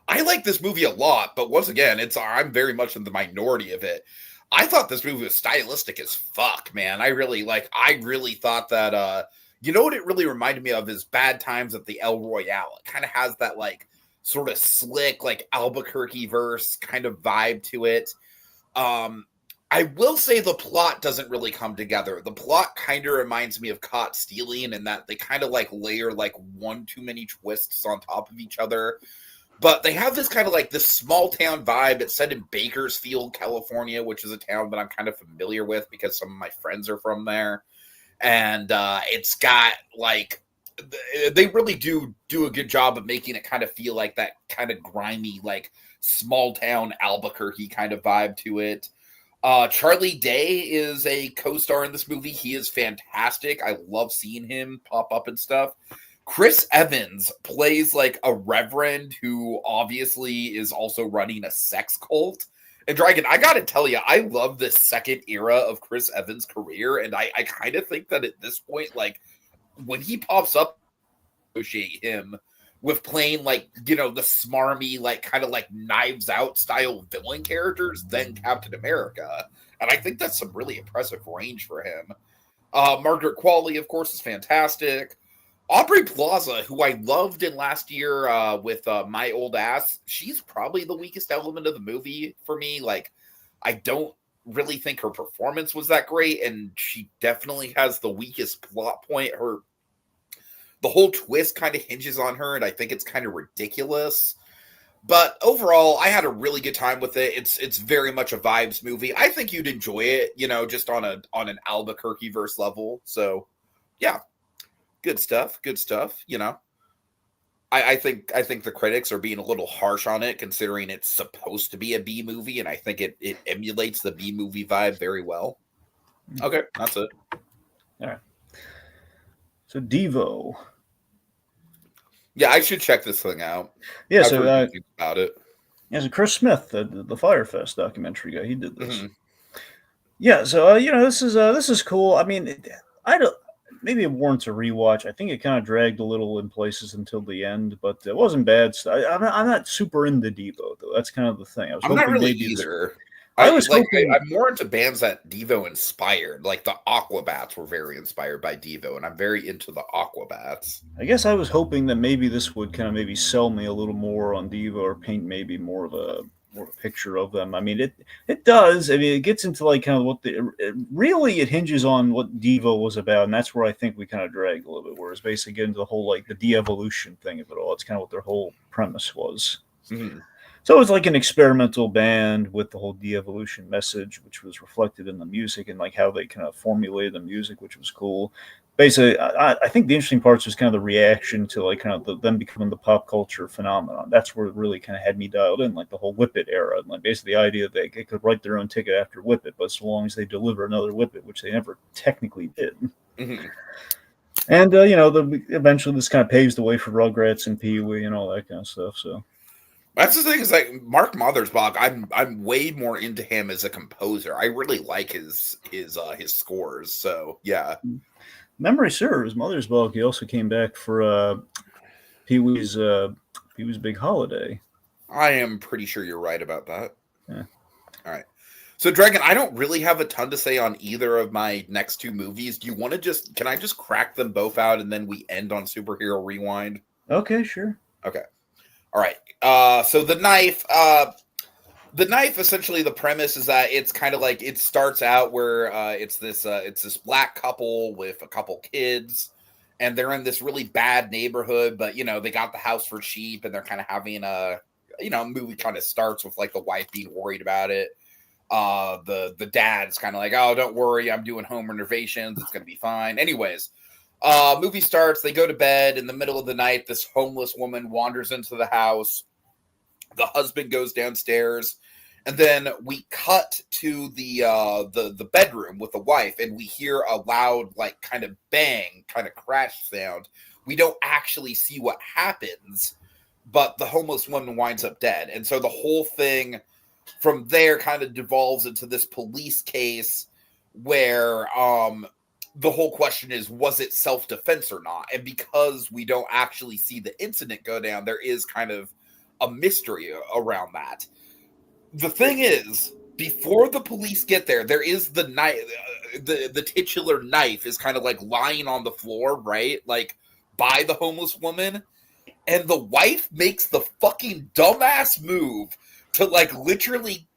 I like this movie a lot, but once again, I'm very much in the minority of it. I thought this movie was stylistic as fuck, man. I really thought that you know what it really reminded me of is Bad Times at the El Royale. It kind of has that like sort of slick, like Albuquerque verse kind of vibe to it. I will say the plot doesn't really come together. The plot kind of reminds me of Caught Stealing, in that they kind of like layer like one too many twists on top of each other. But they have this kind of like this small town vibe. It's set in Bakersfield, California, which is a town that I'm kind of familiar with because some of my friends are from there. And it's got like, they really do a good job of making it kind of feel like that kind of grimy, like small town Albuquerque kind of vibe to it. Charlie Day is a co-star in this movie. He is fantastic. I love seeing him pop up and stuff. Chris Evans plays like a reverend who obviously is also running a sex cult. And Dragon, I gotta tell you, I love this second era of Chris Evans' career, and I kind of think that at this point, like when he pops up, associate him with playing like the smarmy, like kind of like Knives Out style villain characters than Captain America, and I think that's some really impressive range for him. Margaret Qualley, of course, is fantastic. Aubrey Plaza, who I loved in last year with My Old Ass, she's probably the weakest element of the movie for me. Like, I don't really think her performance was that great, and she definitely has the weakest plot point. The whole twist kind of hinges on her, and I think it's kind of ridiculous. But overall, I had a really good time with it. It's very much a vibes movie. I think you'd enjoy it, just on an Albuquerque verse level. So, yeah. Good stuff. Good stuff. I think the critics are being a little harsh on it, considering it's supposed to be a B movie, and I think it emulates the B movie vibe very well. Okay, that's it. All right. So Devo. Yeah, I should check this thing out. Yeah. I've So heard good things about it. yeah, so Chris Smith, the Firefest documentary guy, he did this. Mm-hmm. Yeah. So this is cool. I mean, I don't. Maybe it warrants a rewatch. I think it kind of dragged a little in places until the end, but it wasn't bad. I'm not super into Devo though. That's kind of the thing. I was I'm not hoping really maybe either. I was hoping. I'm more into bands that Devo inspired. Like the Aquabats were very inspired by Devo, and I'm very into the Aquabats. I guess I was hoping that maybe this would kind of maybe sell me a little more on Devo, or paint maybe more of a picture of them. I mean, it does. I mean, it gets into like kind of what really it hinges on what Devo was about, and that's where I think we kind of dragged a little bit. Whereas basically get into the whole like the de-evolution thing of it all. It's kind of what their whole premise was. Mm-hmm. So it's like an experimental band with the whole de-evolution message, which was reflected in the music and like how they kind of formulated the music, which was cool. Basically, I think the interesting parts was kind of the reaction to like kind of them becoming the pop culture phenomenon. That's where it really kind of had me dialed in, like the whole Whip It era, and like basically the idea that they could write their own ticket after Whip It, but so long as they deliver another Whip It, which they never technically did. Mm-hmm. And eventually this kind of paves the way for Rugrats and Pee Wee and all that kind of stuff. So that's the thing, is like Mark Mothersbaugh. I'm way more into him as a composer. I really like his scores. So yeah. Memory serves, Mothersbaugh, he also came back for Pee Wee's Big Holiday. I am pretty sure you're right about that. Yeah. All right. So, Dragon, I don't really have a ton to say on either of my next two movies. Do you want to can I just crack them both out and then we end on Superhero Rewind? Okay, sure. Okay. All right. So The Knife, The knife, essentially, the premise is that it's kind of like it starts out where it's this black couple with a couple kids, and they're in this really bad neighborhood, but they got the house for cheap, and they're kind of having a movie kind of starts with like the wife being worried about it. The dad's kind of like, oh, don't worry, I'm doing home renovations, it's gonna be fine. Anyways, movie starts, they go to bed in the middle of the night. This homeless woman wanders into the house. The husband goes downstairs, and then we cut to the bedroom with the wife, and we hear a loud, like, kind of bang, kind of crash sound. We don't actually see what happens, but the homeless woman winds up dead. And so the whole thing from there kind of devolves into this police case where the whole question is, was it self-defense or not? And because we don't actually see the incident go down, there is kind of a mystery around that. The thing is, before the police get there, there is the knife, the titular knife is kind of like lying on the floor, right? Like by the homeless woman. And the wife makes the fucking dumbass move to like literally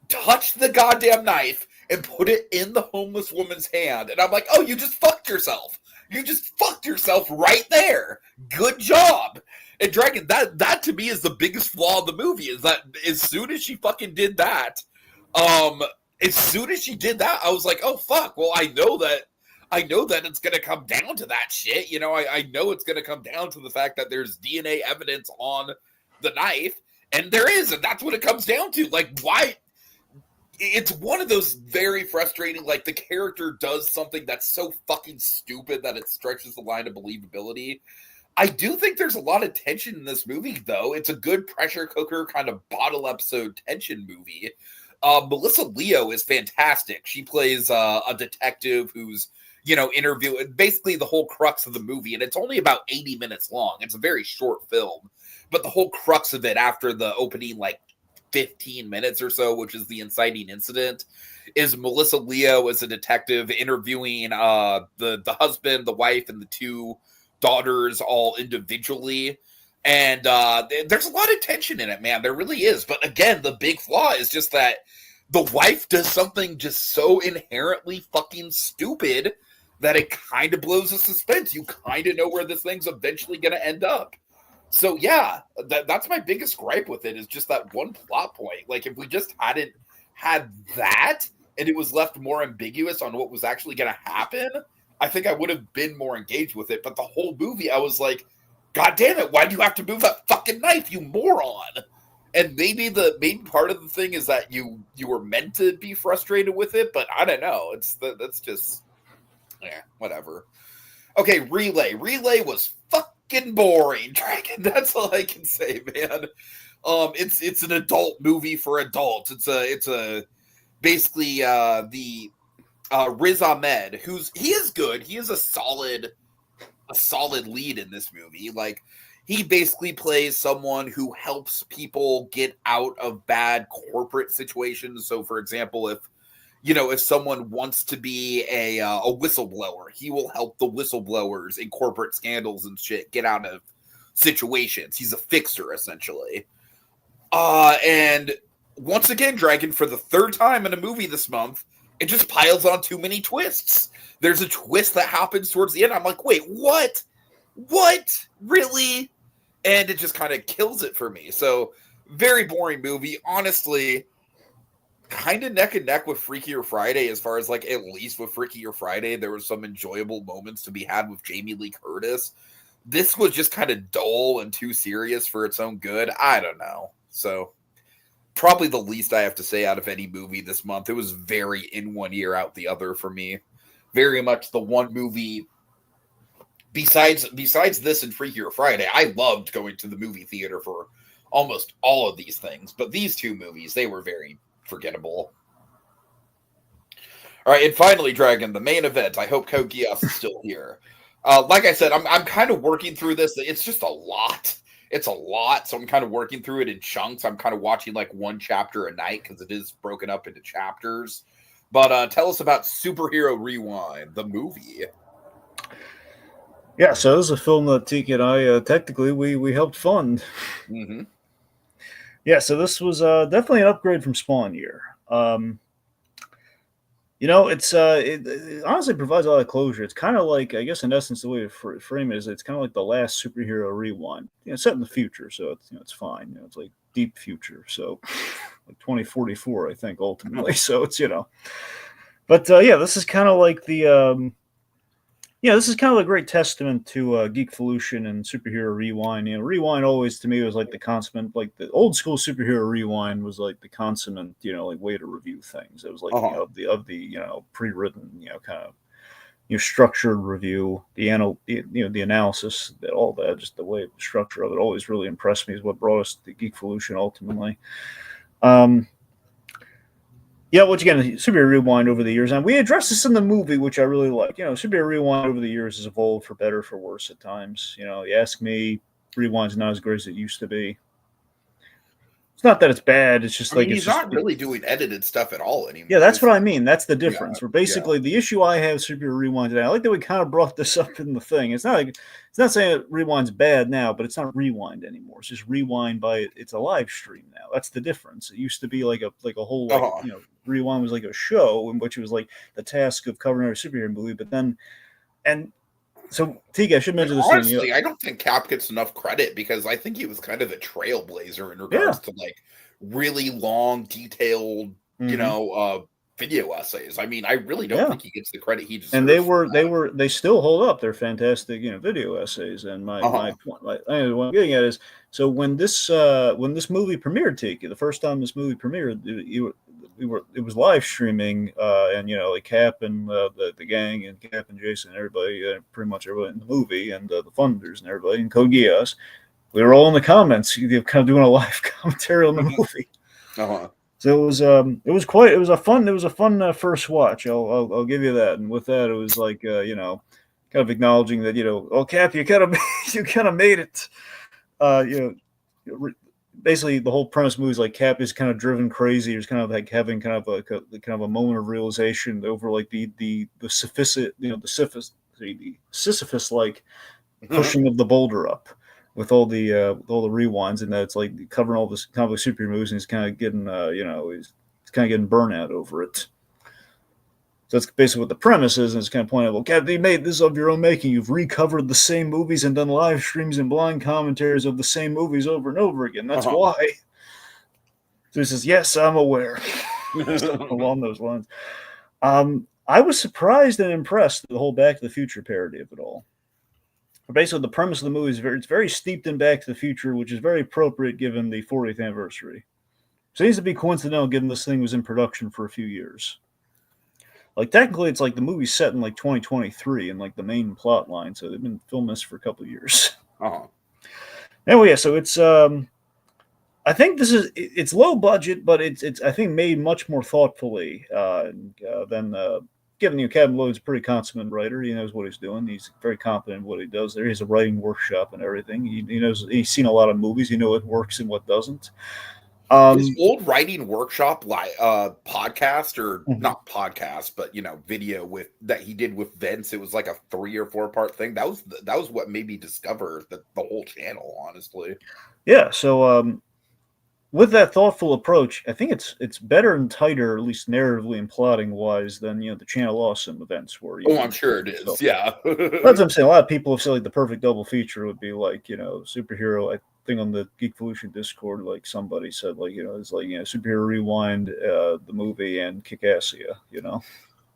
touch the goddamn knife and put it in the homeless woman's hand. And I'm like, oh, you just fucked yourself. You just fucked yourself right there. Good job. And Dragon, that to me is the biggest flaw in the movie, is that as soon as she fucking did that, I was like, oh fuck, well I know that it's gonna come down to that shit. I know it's gonna come down to the fact that there's DNA evidence on the knife, and there is, and that's what it comes down to. Like, why? It's one of those very frustrating, like, the character does something that's so fucking stupid that it stretches the line of believability. I do think there's a lot of tension in this movie, though. It's a good pressure cooker kind of bottle episode tension movie. Melissa Leo is fantastic. She plays a detective who's, interviewing basically the whole crux of the movie. And it's only about 80 minutes long. It's a very short film. But the whole crux of it after the opening, like, 15 minutes or so, which is the inciting incident, is Melissa Leo as a detective interviewing the husband, the wife, and the two daughters all individually. And there's a lot of tension in it, man. There really is. But again, the big flaw is just that the wife does something just so inherently fucking stupid that it kind of blows the suspense. You kind of know where this thing's eventually going to end up. So yeah, that's my biggest gripe with it, is just that one plot point. Like, if we just hadn't had that and it was left more ambiguous on what was actually going to happen, I think I would have been more engaged with it. But the whole movie, I was like, God damn it, why do you have to move that fucking knife, you moron? And maybe the main part of the thing is that you were meant to be frustrated with it, but I don't know. That's just, whatever. Okay, Relay. Relay was fucking boring, Dragon. That's all I can say, man. It's an adult movie for adults. It's a basically the Riz Ahmed, he is good. He is a solid lead in this movie. Like, he basically plays someone who helps people get out of bad corporate situations. So, for example, if someone wants to be a whistleblower, he will help the whistleblowers in corporate scandals and shit get out of situations. He's a fixer, essentially. And once again, Dragon, for the third time in a movie this month, it just piles on too many twists. There's a twist that happens towards the end. I'm like, wait, what? What? Really? And it just kind of kills it for me. So, very boring movie. Honestly, kind of neck and neck with Freakier Friday, as far as, like, at least with Freakier Friday, there were some enjoyable moments to be had with Jamie Lee Curtis. This was just kind of dull and too serious for its own good. I don't know. So, probably the least I have to say out of any movie this month. It was very in one ear, out the other for me. Very much the one movie, besides this and Freakier Friday, I loved going to the movie theater for almost all of these things. But these two movies, they were very forgettable. All right, and finally, Dragon, the main event. I hope Code Geass is still here. Like I said, I'm kind of working through this. It's just a lot. It's a lot, so I'm kind of working through it in chunks. I'm kind of watching like one chapter a night because it is broken up into chapters. But tell us about Superhero Rewind, the movie. Yeah, so this is a film that Tiki and I, technically, we helped fund. Mm-hmm. Yeah, so this was definitely an upgrade from Spawn year. It honestly provides a lot of closure. It's kind of like, I guess, in essence, the way to frame it is, it's kind of like the last superhero rewind. Set in the future, so it's fine. It's like deep future, so like 2044, I think, ultimately. So it's. But yeah, this is kind of like this is kind of a great testament to Geekvolution and Superhero Rewind. Rewind always to me was like the consummate, like the old school Superhero Rewind was like the consummate, like way to review things. It was like of the pre-written, kind of structured review, the analysis, all that, just the way the structure of it always really impressed me. Is what brought us to Geekvolution ultimately. Yeah, once again, Superhero Rewind over the years, and we addressed this in the movie, which I really like. Superhero Rewind over the years has evolved for better, for worse at times. You ask me, Rewind's not as great as it used to be. It's not that it's bad. It's just he's not really doing edited stuff at all anymore. Yeah, that's what I mean. That's the difference. Where basically the issue I have with Superhero Rewind today, I like that we kind of brought this up in the thing. It's not saying that Rewind's bad now, but it's not Rewind anymore. It's just Rewind it's a live stream now. That's the difference. It used to be like a whole Rewind was like a show in which it was like the task of covering every superhero movie, but then so Tiki, I should mention this. Honestly, I don't think Cap gets enough credit because I think he was kind of a trailblazer in regards to like really long, detailed, video essays. I mean, I really don't think he gets the credit he deserves. And they still hold up. They're fantastic, video essays. And my point, what I'm getting at is, so when this movie premiered, Tiki, the first time this movie premiered, it was live streaming, and like Cap and the gang and Cap and Jason and everybody, pretty much everybody in the movie, and the funders and everybody, and Code Geass, we were all in the comments, kind of doing a live commentary on the movie. So it was a fun first watch. I'll give you that. And with that, it was like kind of acknowledging that oh Cap, you kind of made it. Basically the whole premise of the movie is like Cap is kind of driven crazy. He's kind of like having kind of a moment of realization over like the Sisyphus like pushing of the boulder up with all the rewinds, and that it's like covering all this kind of like superhero movies, and he's kind of getting he's kind of getting burnout over it. So that's basically what the premise is, and it's kind of pointing out, well, Cap, you made this of your own making. You've recovered the same movies and done live streams and blind commentaries of the same movies over and over again. That's why. So he says, yes, I'm aware. Along those lines. I was surprised and impressed with the whole Back to the Future parody of it all. Basically, the premise of the movie is it's very steeped in Back to the Future, which is very appropriate given the 40th anniversary. So it needs to be coincidental given this thing was in production for a few years. Like, technically, it's like the movie's set in like 2023 and like the main plot line, so they've been filming this for a couple of years. Anyway, yeah, so it's I think it's low budget, but it's I think made much more thoughtfully than given Kevin Lode's a pretty consummate writer. He knows what he's doing. He's very competent in what he does. There is a writing workshop and everything. He knows, he's seen a lot of movies. He knows what works and what doesn't. His old writing workshop podcast, or not podcast, but video that he did with Vince. It was like a 3 or 4 part thing. That was what made me discover the whole channel, honestly. Yeah. So with that thoughtful approach, I think it's better and tighter, at least narratively and plotting wise, than the Channel Awesome events were. I'm sure it is. So, yeah, that's what I'm saying. A lot of people have said like the perfect double feature would be like superhero. I think on the Geekvolution Discord, like somebody said like it's like Superhero Rewind, the movie, and Kick-Assia.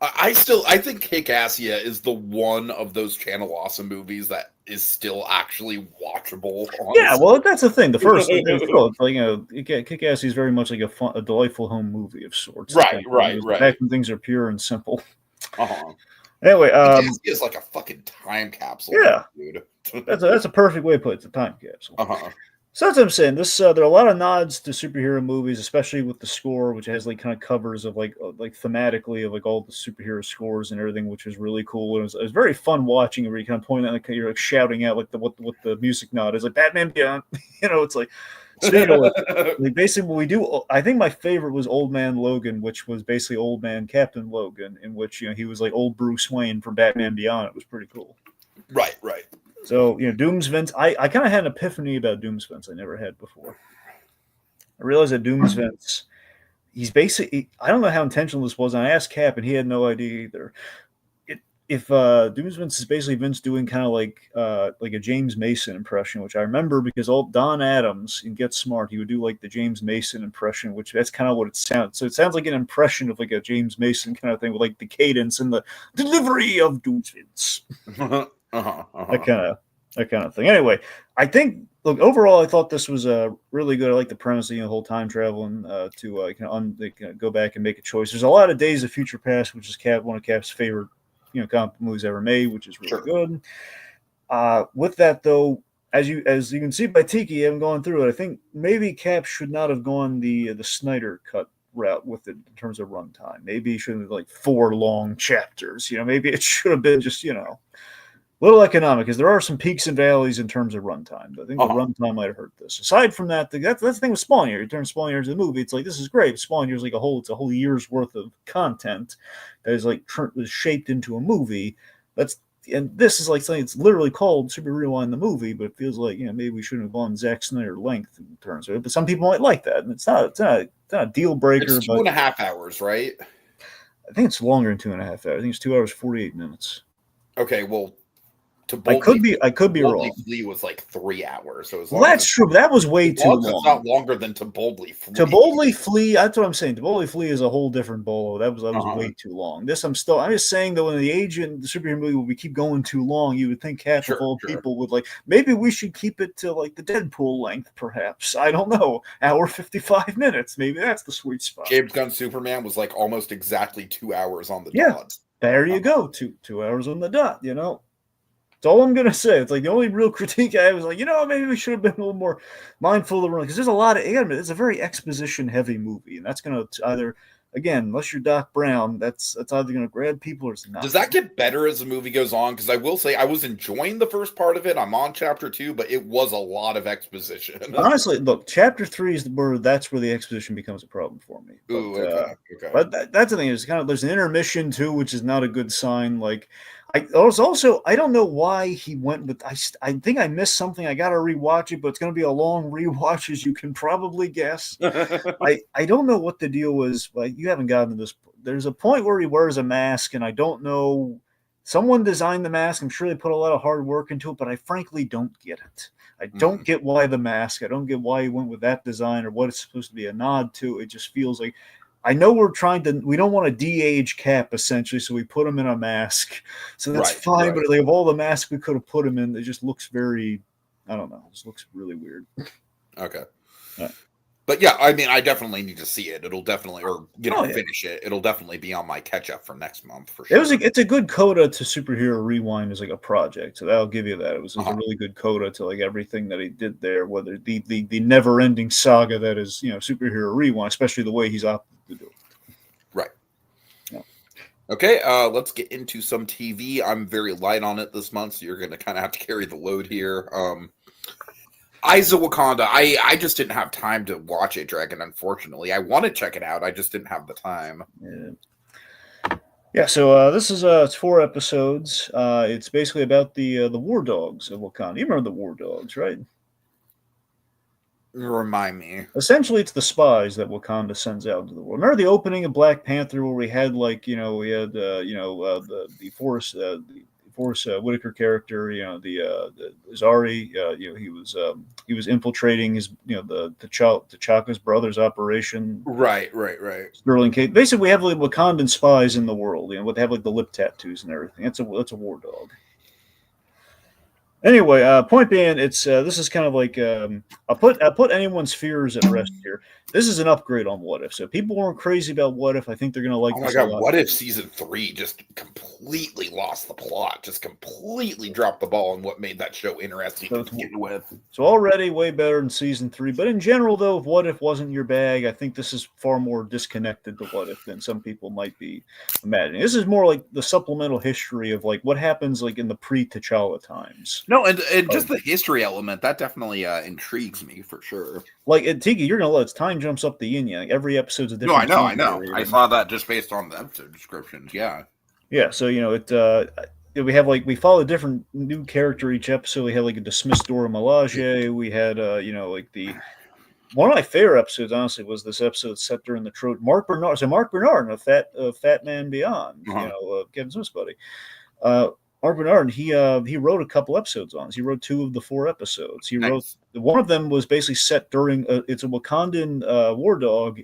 I think Kick-Assia is the one of those Channel Awesome movies that is still actually watchable. Honestly. Yeah, well, that's the thing. The first, Kick-Assia is very much like a delightful home movie of sorts. Right. Back when things are pure and simple. Anyway, it's like a fucking time capsule. Yeah, dude. that's a perfect way to put it. It's a time capsule. So that's what I'm saying. There are a lot of nods to superhero movies, especially with the score, which has like kind of covers of like thematically of like all the superhero scores and everything, which is really cool. And it was very fun watching it, where you kind of point out, like you're like shouting out like what the music nod is, like Batman Beyond. It's like, so like basically what we do. I think my favorite was Old Man Logan, which was basically Old Man Captain Logan, in which he was like old Bruce Wayne from Batman Beyond. It was pretty cool. Right. So, Doom's Vince, I kind of had an epiphany about Doom's Vince I never had before. I realized that Doomsvents, he's basically, I don't know how intentional this was. And I asked Cap, and he had no idea either. If Doomsvents is basically Vince doing kind of like a James Mason impression, which I remember because old Don Adams in Get Smart, he would do like the James Mason impression, which that's kind of what it sounds. So it sounds like an impression of like a James Mason kind of thing with like the cadence and the delivery of Doomsvents. That kind of thing. Anyway, I think look overall, I thought this was really good. I like the premise of the whole time traveling to go back and make a choice. There's a lot of Days of Future Past, which is one of Cap's favorite comic movies ever made, which is really good. With that though, as you can see by Tiki, I haven't gone through it. I think maybe Cap should not have gone the Snyder cut route with it in terms of runtime. Maybe he should have like 4 long chapters. Maybe it should have been just little economic, because there are some peaks and valleys in terms of runtime. But I think the runtime might have hurt this. Aside from that, that's the thing with Spawn Year. You turn Spawn Year into the movie, it's like, this is great. Spawn Year is like it's a whole year's worth of content that is like shaped into a movie. And this is like something that's literally called Super Rewind the movie, but it feels like maybe we shouldn't have gone Zack Snyder length in terms of it. But some people might like that, and it's not a deal breaker. It's 2.5 hours, right? I think it's longer than 2.5 hours. I think it's 2 hours 48 minutes. Okay, well. I could be wrong. Flee was like 3 hours, so that's true. That was way too long. It's not longer than To Boldly Flee. To Boldly Flee, that's what I'm saying. To Boldly Flee is a whole different bolo. That was way too long. I'm just saying though, in the Agent, the superhero movie, when we keep going too long, you would think half of all people would like. Maybe we should keep it to like the Deadpool length, perhaps. I don't know, hour 55 minutes. Maybe that's the sweet spot. James Gunn Superman was like almost exactly 2 hours on the dot. There you go, 2 hours on the dot. That's all I'm going to say. It's like the only real critique I have is like, maybe we should have been a little more mindful of the run, because there's a lot of, it's a very exposition heavy movie, and that's going to either, again, unless you're Doc Brown, that's either going to grab people or it's not. Does that get better as the movie goes on? Because I will say I was enjoying the first part of it. I'm on chapter 2, but it was a lot of exposition. Honestly, look, chapter 3 is that's where the exposition becomes a problem for me. But, okay. But that's the thing. It's there's an intermission too, which is not a good sign. Like, I don't know why he went with. I think I missed something. I got to rewatch it, but it's going to be a long rewatch, as you can probably guess. I don't know what the deal was. Like, you haven't gotten to this. There's a point where he wears a mask, and I don't know. Someone designed the mask. I'm sure they put a lot of hard work into it, but I frankly don't get it. I don't get why the mask. I don't get why he went with that design or what it's supposed to be a nod to. It just feels like. I know we don't want to de-age Cap, essentially, so we put him in a mask. So that's fine, but like, of all the masks we could have put him in, it just looks very, I don't know, it just looks really weird. Okay. But yeah, I mean, I definitely need to see it. It'll definitely, finish it. It'll definitely be on my catch-up for next month, for sure. It's a good coda to Superhero Rewind as like a project, so that'll give you that. It was a really good coda to like everything that he did there, whether the never-ending saga that is, Superhero Rewind, especially the way he's opted to do it. Right. Yeah. Okay, let's get into some TV. I'm very light on it this month, so you're going to kind of have to carry the load here. Eyes of Wakanda. I just didn't have time to watch it, Dragon, unfortunately. I want to check it out. I just didn't have the time. Yeah, so this is it's 4 episodes. It's basically about the war dogs of Wakanda. You remember the war dogs, right? Remind me. Essentially, it's the spies that Wakanda sends out into the world. Remember the opening of Black Panther, where we had the Forrest Whitaker character, the Zari, he was infiltrating his, the T'Chaka's brother's operation. Right. Sterling K. Basically, we have like Wakandan spies in the world. They have like the lip tattoos and everything. That's a war dog. Anyway, point being, it's this is kind of like I'll put anyone's fears at rest here. This is an upgrade on What If. So people weren't crazy about What If. I think they're going to like. Oh my god! What If season 3 just completely lost the plot, just completely dropped the ball on what made that show interesting to begin with. So already way better than season 3, but in general, though, if What If wasn't your bag, I think this is far more disconnected to What If than some people might be imagining. This is more like the supplemental history of like what happens like in the pre-T'Challa times. No, and just the history element that definitely intrigues me for sure. Like Tiki, you're gonna love it. Time jumps up the yin yang. Every episode's a different. No, I know. I saw that just based on the episode descriptions. Yeah. So we follow a different new character each episode. We had like a dismissed Dora Milaje. We had one of my favorite episodes, honestly, was this episode set during the Mark Bernard. So Mark Bernard of Fat Man Beyond, Kevin Smith's buddy. Mark Bernard, he wrote a couple episodes on this. He wrote 2 of the 4 episodes. He wrote one of them was basically set during it's a Wakandan war dog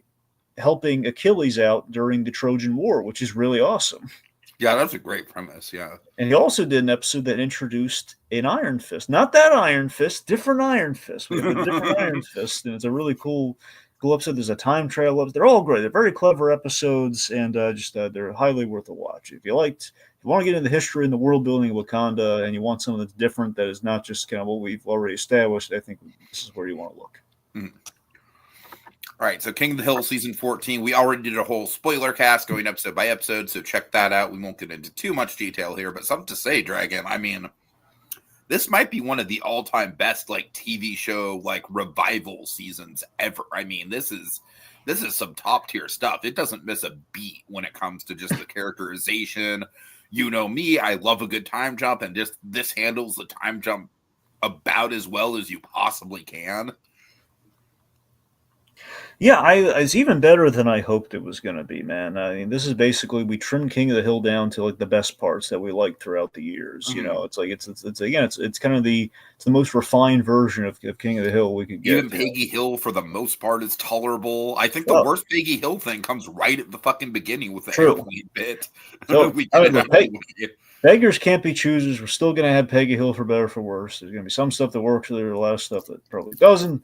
helping Achilles out during the Trojan War, which is really awesome. Yeah, that's a great premise. Yeah, and he also did an episode that introduced an Iron Fist, not that Iron Fist, different Iron Fist. We have a different Iron Fist, and it's a really cool episode. There's a time travel episode. They're all great. They're very clever episodes, and they're highly worth a watch. If you want to get into the history and the world building of Wakanda, and you want something that's different, that is not just kind of what we've already established, I think this is where you want to look. Mm-hmm. All right, so King of the Hill season 14. We already did a whole spoiler cast going episode by episode, so check that out. We won't get into too much detail here, but something to say, Dragon. I mean, this might be one of the all-time best TV show revival seasons ever. I mean, this is some top-tier stuff. It doesn't miss a beat when it comes to just the characterization. You know me, I love a good time jump, and just this handles the time jump about as well as you possibly can. Yeah, it's even better than I hoped it was going to be, man. I mean, this is basically, we trimmed King of the Hill down to the best parts that we liked throughout the years. Mm-hmm. You know, it's kind of the most refined version of King of the Hill we could get. Even Peggy Hill, for the most part, is tolerable. I think the worst Peggy Hill thing comes right at the fucking beginning with the airplane bit. So, beggars can't be choosers. We're still going to have Peggy Hill for better or for worse. There's going to be some stuff that works. There's a lot of stuff that probably doesn't.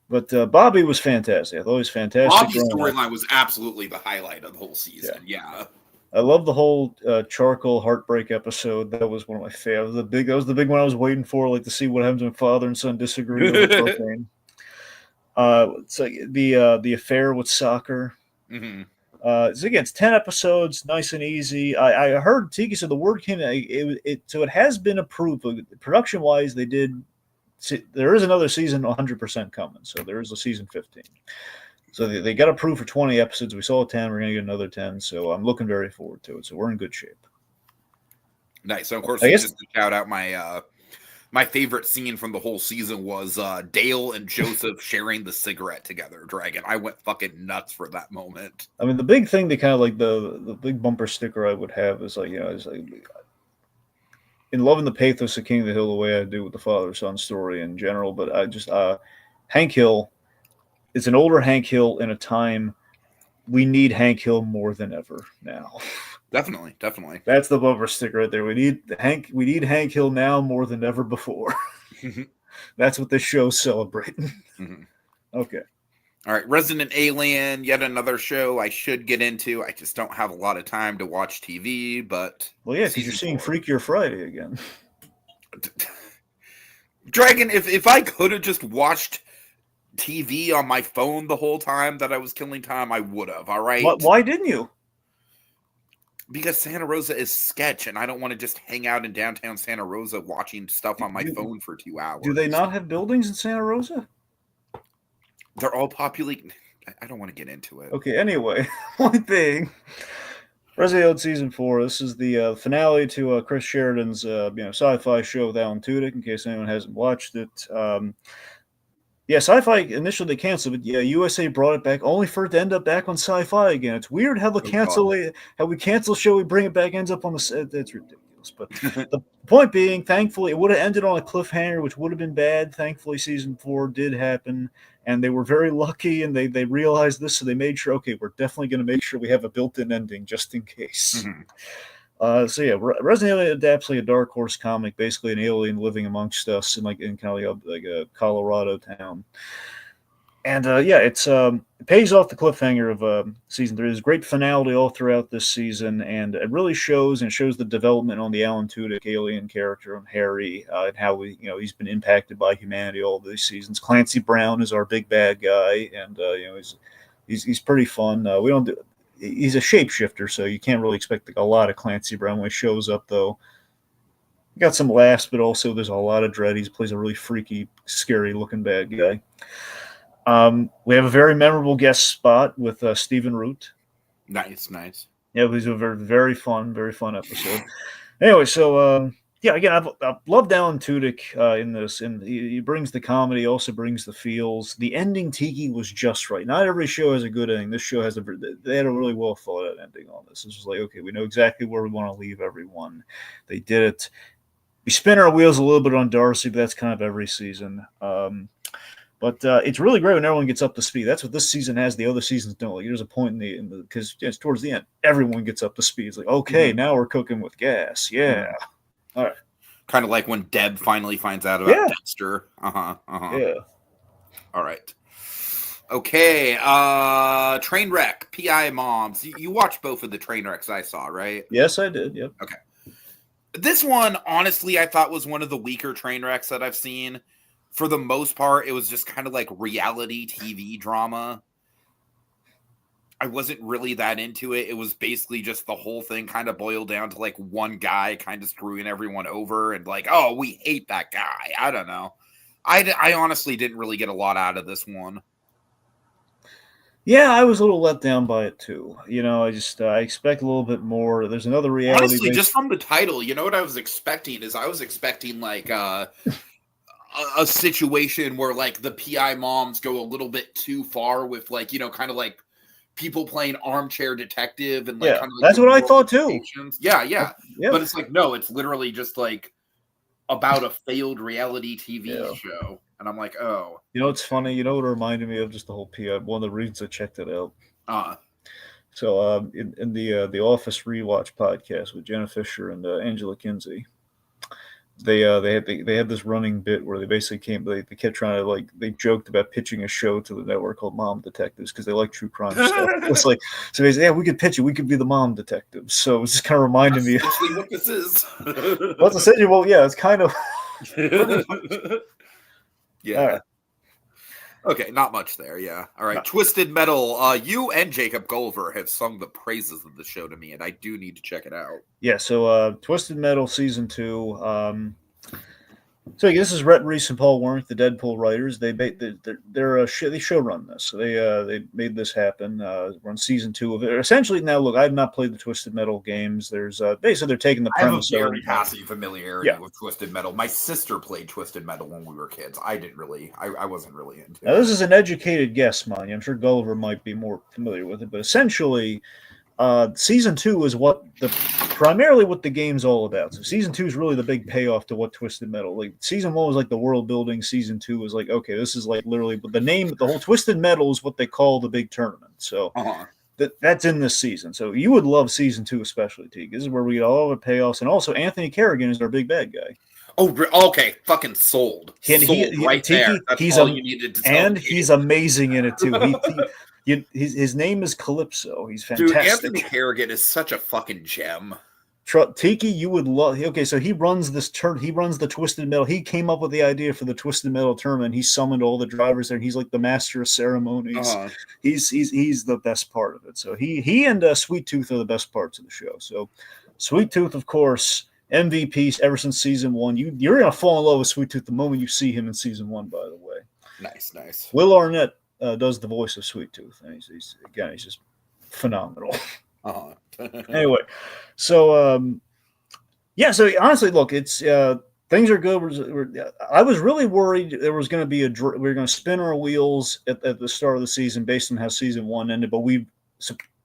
But Bobby was fantastic. I thought he was fantastic. Bobby's storyline was absolutely the highlight of the whole season. Yeah. I love the whole charcoal heartbreak episode. That was one of my favorites. That was the big one I was waiting for, to see what happens when father and son disagree over propane. It's the affair with soccer. Mm-hmm. It's 10 episodes, nice and easy. I heard Tiki said the word came. So it has been approved. Production wise, they did. There is another season 100% coming, so there is a season 15. So they got approved for 20 episodes. We saw 10. We're going to get another 10, so I'm looking very forward to it. So we're in good shape. Nice. So, of course, just to shout out my favorite scene from the whole season was Dale and Joseph sharing the cigarette together, Dragon. I went fucking nuts for that moment. I mean, the big thing that kind of the big bumper sticker I would have is in loving the pathos of King of the Hill the way I do with the father-son story in general, but I just Hank Hill, it's an older Hank Hill in a time we need Hank Hill more than ever now. Definitely. That's the bumper sticker right there. We need Hank Hill now more than ever before. That's what this show's celebrating. Mm-hmm. Okay. All right, Resident Alien, yet another show I should get into. I just don't have a lot of time to watch TV, but... Well, yeah, because you're seeing Freakier Friday again. Dragon, if I could have just watched TV on my phone the whole time that I was killing time, I would have, all right? Why didn't you? Because Santa Rosa is sketch, and I don't want to just hang out in downtown Santa Rosa watching stuff on my phone for 2 hours. Do they not have buildings in Santa Rosa? They're all populated. I don't want to get into it. Okay, anyway, one thing. Resident Evil Season 4. This is the finale to Chris Sheridan's sci-fi show with Alan Tudyk, in case anyone hasn't watched it. Sci-fi, initially they canceled it. Yeah, USA brought it back, only for it to end up back on Sci-Fi again. It's weird how we cancel a show, we bring it back, ends up on the set. That's ridiculous. But the point being, thankfully, it would have ended on a cliffhanger, which would have been bad. Thankfully, Season 4 did happen. And they were very lucky, and they realized this, so they made sure, okay, we're definitely going to make sure we have a built-in ending just in case. Mm-hmm. Resident Evil adapts a Dark Horse comic, basically an alien living amongst us in kind of a Colorado town. And it pays off the cliffhanger of season 3. There's great finality all throughout this season, and it really shows the development on the Alan Tudyk alien character on Harry, and how he's been impacted by humanity all these seasons. Clancy Brown is our big bad guy, and he's pretty fun. He's a shapeshifter, so you can't really expect a lot of Clancy Brown when he shows up, though. Got some laughs, but also there's a lot of dread. He plays a really freaky, scary-looking bad guy. We have a very memorable guest spot with Stephen Root. Nice. Yeah, it was a very, very fun episode. Anyway, so Yeah, again, I've loved Alan Tudyk in this, and he brings the comedy, also brings the feels. The ending, Tiki, was just right. Not every show has a good ending. This show has they had a really well thought out ending on this. This was like, okay, we know exactly where we want to leave everyone. They did it. We spin our wheels a little bit on Darcy, but that's kind of every season. But it's really great when everyone gets up to speed. That's what this season has. The other seasons don't. Like, there's a point in the because it's towards the end, everyone gets up to speed. It's like, okay, now we're cooking with gas. Yeah. All right. Kind of like when Deb finally finds out about Dexter. Yeah. All right. Okay. Train wreck. PI moms. You watched both of the train wrecks I saw, right? Yes, I did. Yep. Okay. This one, honestly, I thought was one of the weaker train wrecks that I've seen. For the most part, it was just kind of like reality TV drama. I wasn't really that into it. It was basically just the whole thing kind of boiled down to like one guy kind of screwing everyone over and like, oh, we hate that guy. I don't know. I honestly didn't really get a lot out of this one. Yeah, I was a little let down by it too. You know, I expect a little bit more. There's another reality. Honestly, just from the title, you know what I was expecting is I was expecting like a situation where like the PI moms go a little bit too far with like, you know, kind of like people playing armchair detective and like kind of like that's what I thought too. Yeah. But it's like, no, it's literally just like about a failed reality TV show. And I'm like, oh. You know, it's funny. You know what it reminded me of? Just the whole PI. One of the reasons I checked it out. So in the Office Rewatch podcast with Jenna Fisher and Angela Kinsey, they had this running bit where they basically they kept trying to like they joked about pitching a show to the network called Mom Detectives because they like true crime stuff. It's like so basically, yeah, we could pitch it. We could be the Mom Detectives. So it's just kind of reminding me. Essentially, what this is. Well, essentially, well, yeah, it's kind of. Yeah. Right. Okay, not much there. Yeah. All right. No. Twisted Metal. You and Jacob Gulliver have sung the praises of the show to me, and I do need to check it out. Yeah. So, Twisted Metal season 2. So this is Rhett Reese and Paul Wernick, the Deadpool writers. They show run this. So they made this happen. We're on season 2 of it. Essentially, now look, I have not played the Twisted Metal games. There's basically they're taking the premise. I have a very passive familiarity with Twisted Metal. My sister played Twisted Metal when we were kids. I didn't really. I wasn't really into it. Now, this is an educated guess, mind you. I'm sure Gulliver might be more familiar with it, but essentially. Season 2 is primarily what the game's all about. So season 2 is really the big payoff to what Twisted Metal. Like season 1 was like the world building. Season 2 was like, okay, this is like literally, but the whole Twisted Metal is what they call the big tournament. So that's in this season. So you would love season 2 especially, Teague. This is where we get all the payoffs, and also Anthony Kerrigan is our big bad guy. Oh, okay. Fucking sold. Sold right there. That's all you needed to tell me. And he's amazing in it too. His name is Calypso. He's fantastic. Dude, Anthony Kerrigan is such a fucking gem. Tiki, you would love. Okay, so he runs this turn. He runs the Twisted Metal. He came up with the idea for the Twisted Metal tournament. He summoned all the drivers there. And he's like the master of ceremonies. He's the best part of it. So he and Sweet Tooth are the best parts of the show. So Sweet Tooth, of course, MVP ever since season 1. You're gonna fall in love with Sweet Tooth the moment you see him in season 1. By the way, nice. Will Arnett does the voice of Sweet Tooth, and he's just phenomenal. Anyway, so so honestly, look, it's things are good. I was really worried there was going to be we were going to spin our wheels at the start of the season based on how season 1 ended, but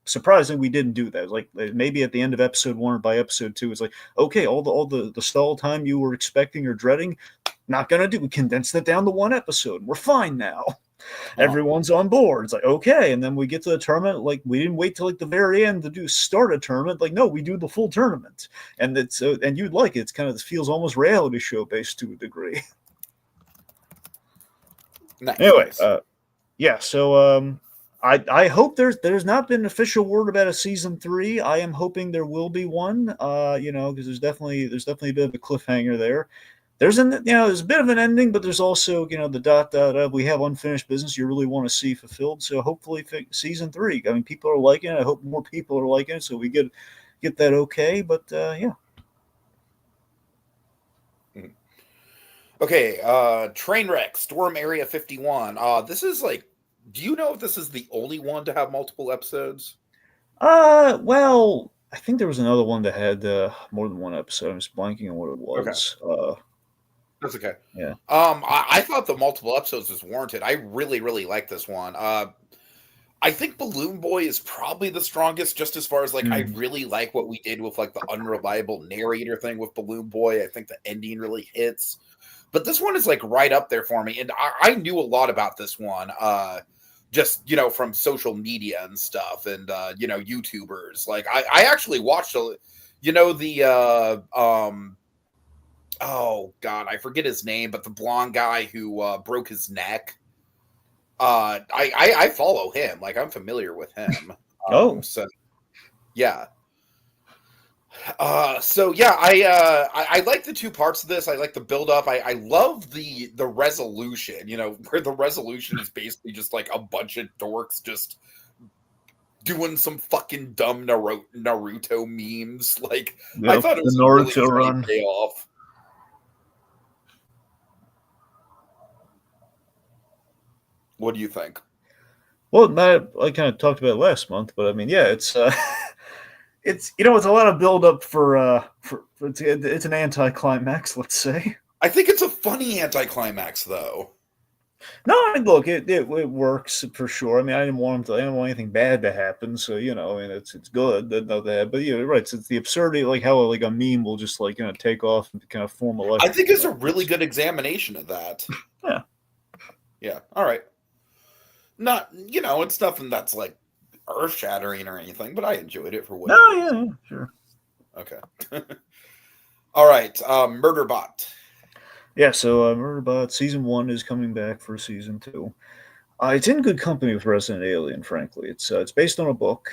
surprisingly we didn't do that. It was like maybe at the end of episode 1 or by episode 2, it's like, okay, all the stall time you were expecting or dreading, not going to do. We condensed it down to 1 episode. We're fine now. Everyone's on board. It's like, okay, and then we get to the tournament. Like, we didn't wait till like the very end to start a tournament. Like, no, we do the full tournament, and it's and you'd like it. It's kind of, it feels almost reality show based to a degree. Nice. Anyway, so I hope there's not been an official word about a season 3. I am hoping there will be one. Because there's definitely a bit of a cliffhanger there. There's a bit of an ending, but there's also, the ... we have unfinished business you really want to see fulfilled. So hopefully season 3. I mean, people are liking it. I hope more people are liking it, so we get that okay. But yeah. Okay, Trainwreck, Storm Area 51. This is like, do you know if this is the only one to have multiple episodes? Well, I think there was another one that had more than one episode. I'm just blanking on what it Okay. was. That's okay. Yeah. I thought the multiple episodes was warranted. I really, really like this one. I think Balloon Boy is probably the strongest, just as far as like I really like what we did with like the unreliable narrator thing with Balloon Boy. I think the ending really hits, but this one is like right up there for me. And I knew a lot about this one, just from social media and stuff, and YouTubers. Like I actually watched the oh god, I forget his name, but the blonde guy who broke his neck. I follow him. Like I'm familiar with him. So yeah. I like the two parts of this. I like the build up. I love the resolution. Where the resolution is basically just like a bunch of dorks just doing some fucking dumb Naruto memes. Like I thought it was the a really Naruto funny run payoff. What do you think? Well, I kind of talked about it last month, but I mean, yeah, it's it's a lot of build up for it's an anticlimax, let's say. I think it's a funny anticlimax, though. No, I mean, look, it works for sure. I mean, I didn't want anything bad to happen, so I mean, it's good that that. But you're right, it's the absurdity, like how like a meme will just like take off and kind of form a life. I think it's a really good examination of that. Yeah. Yeah. All right. Not, it's nothing that's like earth shattering or anything, but I enjoyed it for what. No, yeah, sure. Okay. All right. Murderbot. Yeah, so Murderbot season 1 is coming back for season 2. It's in good company with Resident Alien, frankly. It's based on a book.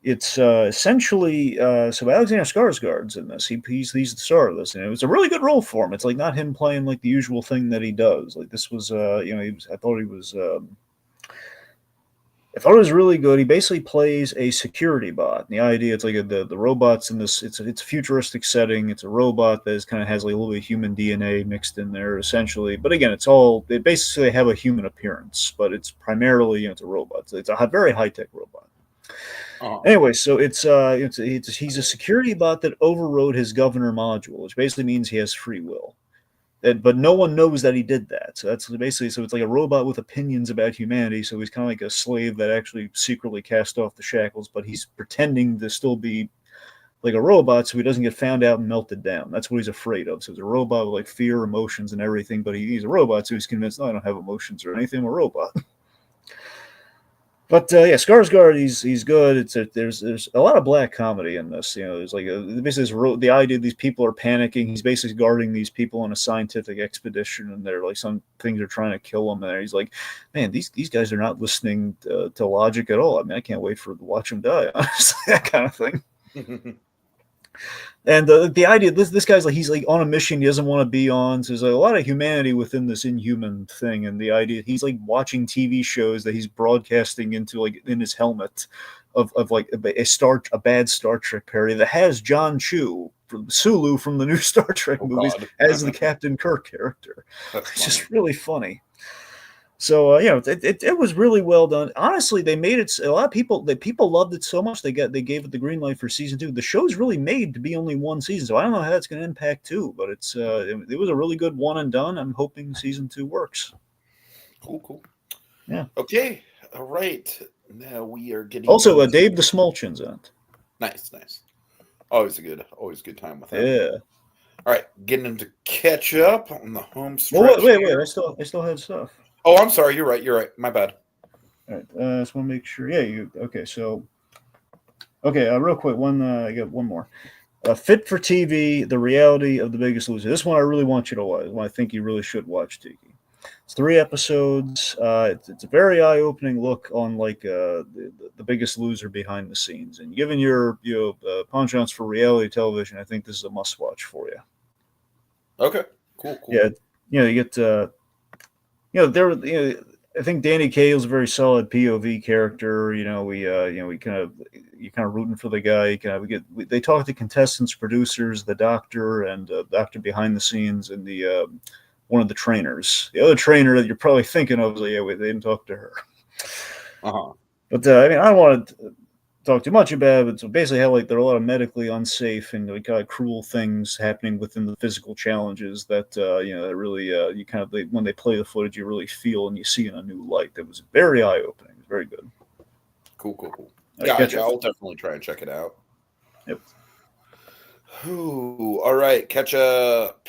It's essentially so Alexander Skarsgård's in this. He's the star of this, and it was a really good role for him. It's like not him playing like the usual thing that he does. Like this was, I thought it was really good. He basically plays a security bot. And the idea, it's like the robots in this. It's a futuristic setting. It's a robot that kind of has like a little bit of human DNA mixed in there, essentially. But again, they basically have a human appearance, but it's primarily it's a robot. So it's a very high tech robot. Anyway, so he's a security bot that overrode his governor module, which basically means he has free will. But no one knows that he did that. So that's basically, so it's like a robot with opinions about humanity. So he's kind of like a slave that actually secretly cast off the shackles, but he's pretending to still be like a robot so he doesn't get found out and melted down. That's what he's afraid of. So he's a robot with like fear, emotions, and everything, but he's a robot, so he's convinced, no, I don't have emotions or anything, I'm a robot. But yeah, Skarsgård, he's good. There's a lot of black comedy in this. There's like the idea these people are panicking. He's basically guarding these people on a scientific expedition, and they're like some things are trying to kill him. And he's like, man, these guys are not listening to logic at all. I mean, I can't wait to watch them die. Honestly, that kind of thing. And the idea, this guy's like, he's like on a mission he doesn't want to be on. So there's like a lot of humanity within this inhuman thing. And the idea, he's like watching TV shows that he's broadcasting into like in his helmet of like a bad Star Trek parody that has John Chu from Sulu from the new Star Trek movies as the Captain Kirk character. It's just really funny. So it was really well done. Honestly, they made it. A lot of people loved it so much they gave it the green light for season 2. The show's really made to be only one season, so I don't know how that's going to impact 2. But it was a really good one and done. I'm hoping season 2 works. Cool. Yeah. Okay. All right. Now we are getting also Dave the Smolchin's on it. Nice. Always a good time with him. Yeah. All right, getting into catch up on the home stretch. Well, wait. I still had stuff. Oh, I'm sorry. You're right. My bad. All right. Just want to make sure. Yeah. Okay. So. Okay. Real quick. I got one more. Fit for TV: The Reality of the Biggest Loser. This one I really want you to watch. I think you really should watch, Tiki. It's 3 episodes. It's a very eye-opening look on like the Biggest Loser behind the scenes. And given your penchants for reality television, I think this is a must-watch for you. Okay. Cool. Yeah. You get. I think Danny Kaye's a very solid POV character. You're kind of rooting for the guy. They talk to contestants, producers, the doctor, and doctor behind the scenes, and the one of the trainers. The other trainer that you're probably thinking of is they didn't talk to her. Uh-huh. But I mean, I wanted. talk too much about it, but so basically how like there are a lot of medically unsafe and like cruel things happening within the physical challenges that that really you kind of when they play the footage you really feel and you see in a new light. That was very eye opening. Very good. Cool. Catch Yeah, up. I'll definitely try and check it out. Yep. Ooh, all right, catch up.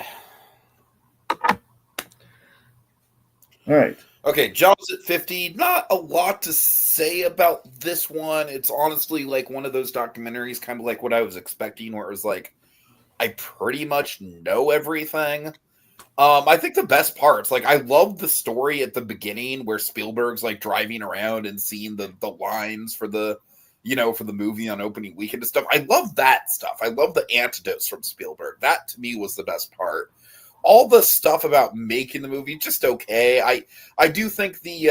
All right. Okay, Jobs at 50. Not a lot to say about this one. It's honestly like one of those documentaries, kind of like what I was expecting, where it was like, I pretty much know everything. I think the best parts, like I love the story at the beginning where Spielberg's like driving around and seeing the lines for the for the movie on opening weekend and stuff. I love that stuff. I love the antidotes from Spielberg. That to me was the best part. All the stuff about making the movie just okay. I do think the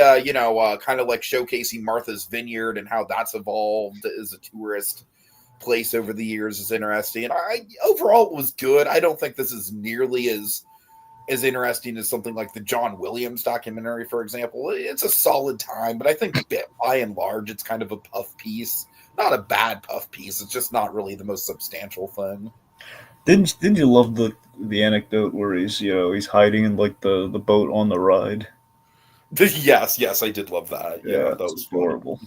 kind of like showcasing Martha's Vineyard and how that's evolved as a tourist place over the years is interesting. And I overall it was good. I don't think this is nearly as interesting as something like the John Williams documentary, for example. It's a solid time, but I think by and large it's kind of a puff piece. Not a bad puff piece. It's just not really the most substantial thing. Didn't you love the anecdote where he's hiding in like the boat on the ride? Yes, I did love that. Yeah, that was adorable.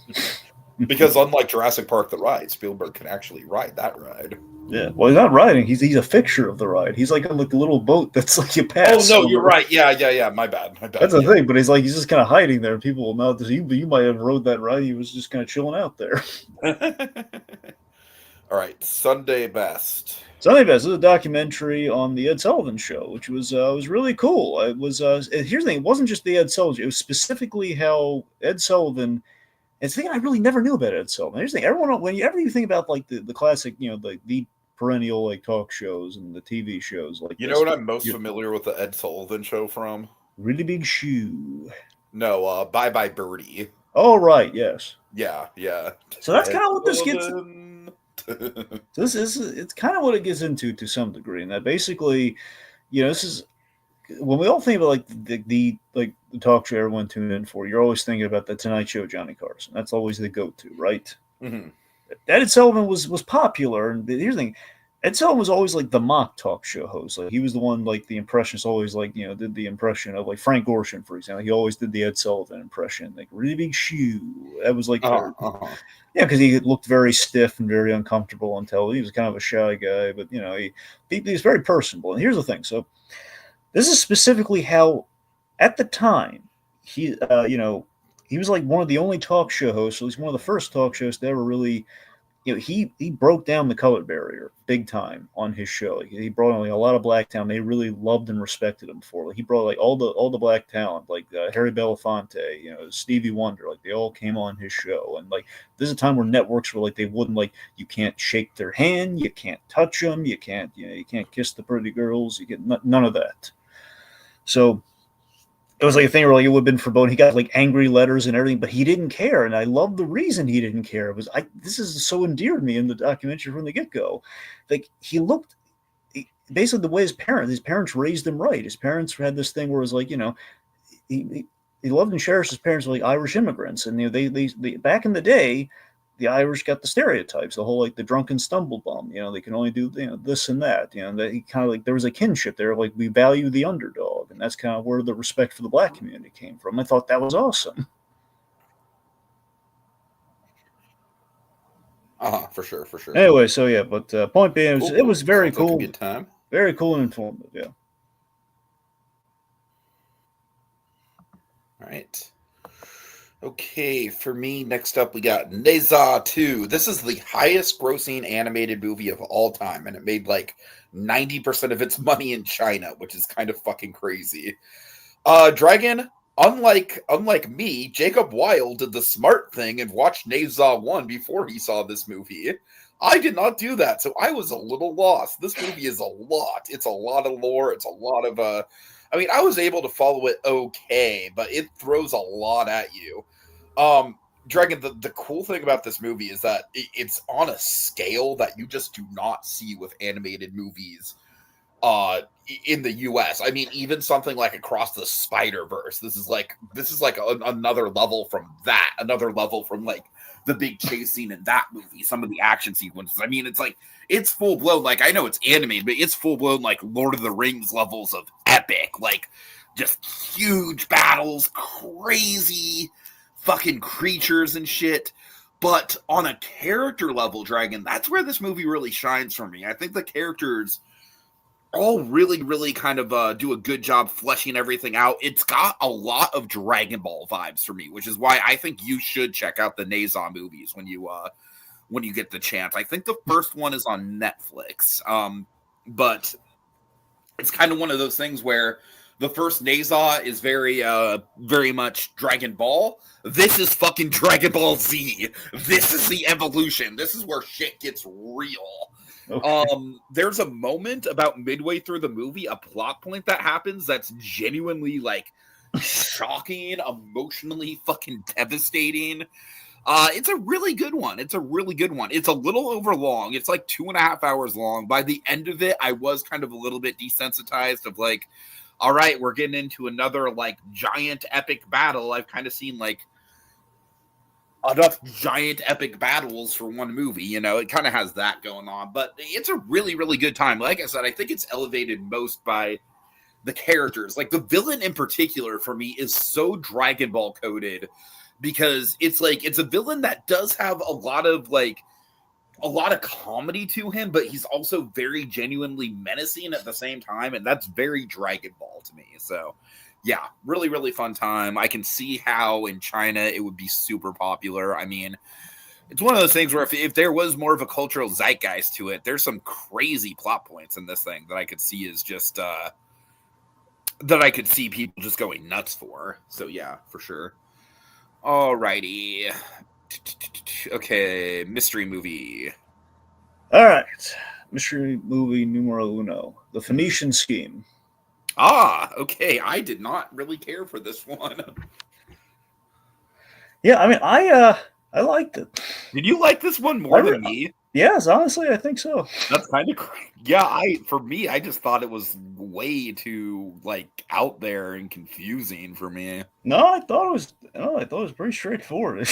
Because unlike Jurassic Park the ride, Spielberg can actually ride that ride. Yeah, well, he's not riding. He's a fixture of the ride. He's like on like a little boat that's like you pass. Oh no, you're right. Yeah. My bad. That's the thing. But he's just kind of hiding there. People will know that you might have rode that ride. He was just kind of chilling out there. All right, Sunday Best. Sunday Best is a documentary on the Ed Sullivan Show, which was really cool. It was here's the thing. It wasn't just the Ed Sullivan Show. It was specifically how Ed Sullivan. It's the thing I really never knew about Ed Sullivan. Here's the thing. Everyone, whenever you think about like the classic, the perennial like talk shows and the TV shows, like know what I'm most familiar with the Ed Sullivan Show from? Really Big Shoe. No, Bye Bye Birdie. Oh right, yes. Yeah. So that's kind of what this gets. So it's kind of what it gets into to some degree, and that basically, this is when we all think about like the talk show everyone tuned in for. You're always thinking about the Tonight Show, Johnny Carson. That's always the go-to, right? Mm-hmm. Ed Sullivan was popular, and here's the thing: Ed Sullivan was always like the mock talk show host. Like he was the one, like the impressionists always like did the impression of like Frank Gorshin, for example. He always did the Ed Sullivan impression, like Really Big Shoe. That was like yeah, because he looked very stiff and very uncomfortable on television. He was kind of a shy guy, but he was very personable. And here's the thing: so this is specifically how, at the time, he was like one of the only talk show hosts, at least one of the first talk shows to ever really. He broke down the color barrier big time on his show. He brought on like a lot of black talent. They really loved and respected him for. Like he brought like all the black talent, like Harry Belafonte, Stevie Wonder. Like they all came on his show. And like this is a time where networks were like they wouldn't like you can't shake their hand, you can't touch them, you can't kiss the pretty girls, you get none of that. So it was like a thing where like it would have been forbidden. He got like angry letters and everything, but he didn't care. And I love the reason he didn't care. This is so endeared me in the documentary from the get-go. Like he looked basically the way his parents raised him right. His parents had this thing where it was like, he loved and cherished his parents were like Irish immigrants. And they back in the day, the Irish got the stereotypes, the whole like the drunken stumble bum, they can only do this and that, that he kind of like there was a kinship there, like we value the underdog, and that's kind of where the respect for the black community came from. I thought that was awesome. For sure. Anyway, so yeah, but point being, it was very cool, like a good time. Very cool and informative. Yeah. All right. Okay, for me, next up we got Neza 2. This is the highest grossing animated movie of all time, and it made like 90% of its money in China, which is kind of fucking crazy. Dragon, unlike me, Jacob Weil did the smart thing and watched Neza 1 before he saw this movie. I did not do that, so I was a little lost. This movie is a lot. It's a lot of lore. It's a lot of I was able to follow it okay, but it throws a lot at you. Dragon, the cool thing about this movie is that it's on a scale that you just do not see with animated movies in the US. I mean, even something like Across the Spider-Verse, this is like another level from that, another level from like the big chase scene in that movie, some of the action sequences. I mean, it's like, it's full blown. Like, I know it's animated, but it's full blown, like, Lord of the Rings levels of epic. Like, just huge battles, crazy fucking creatures and shit. But on a character level, Dragon, that's where this movie really shines for me. I think the characters all really, really kind of do a good job fleshing everything out. It's got a lot of Dragon Ball vibes for me, which is why I think you should check out the Nazon movies when you get the chance. I think the first one is on Netflix, but it's kind of one of those things where the first Naza is very much Dragon Ball. This is fucking Dragon Ball Z. This is the evolution. This is where shit gets real. Okay. There's a moment about midway through the movie, a plot point that happens that's genuinely like shocking, emotionally fucking devastating. It's a really good one. It's a little overlong. It's like 2.5 hours long. By the end of it, I was kind of a little bit desensitized of like, all right, we're getting into another like giant epic battle. I've kind of seen like enough giant epic battles for one movie, you know, it kind of has that going on, but it's a really, really good time. Like I said, I think it's elevated most by the characters. Like the villain in particular for me is so Dragon Ball coded because it's like, it's a villain that does have a lot of comedy to him, but he's also very genuinely menacing at the same time. And that's very Dragon Ball to me. So yeah, really, really fun time. I can see how in China it would be super popular. I mean, it's one of those things where if there was more of a cultural zeitgeist to it, there's some crazy plot points in this thing that I could see is just, that I could see people just going nuts for. So yeah, for sure. Alrighty. Okay, mystery movie. All right. Mystery movie numero uno. The Phoenician Scheme. Ah, okay. I did not really care for this one. Yeah, I mean, I liked it. Did you like this one more than me? Yes, honestly, I think so. That's kind of crazy. Yeah, for me, I just thought it was way too like out there and confusing for me. No, I thought it was pretty straightforward.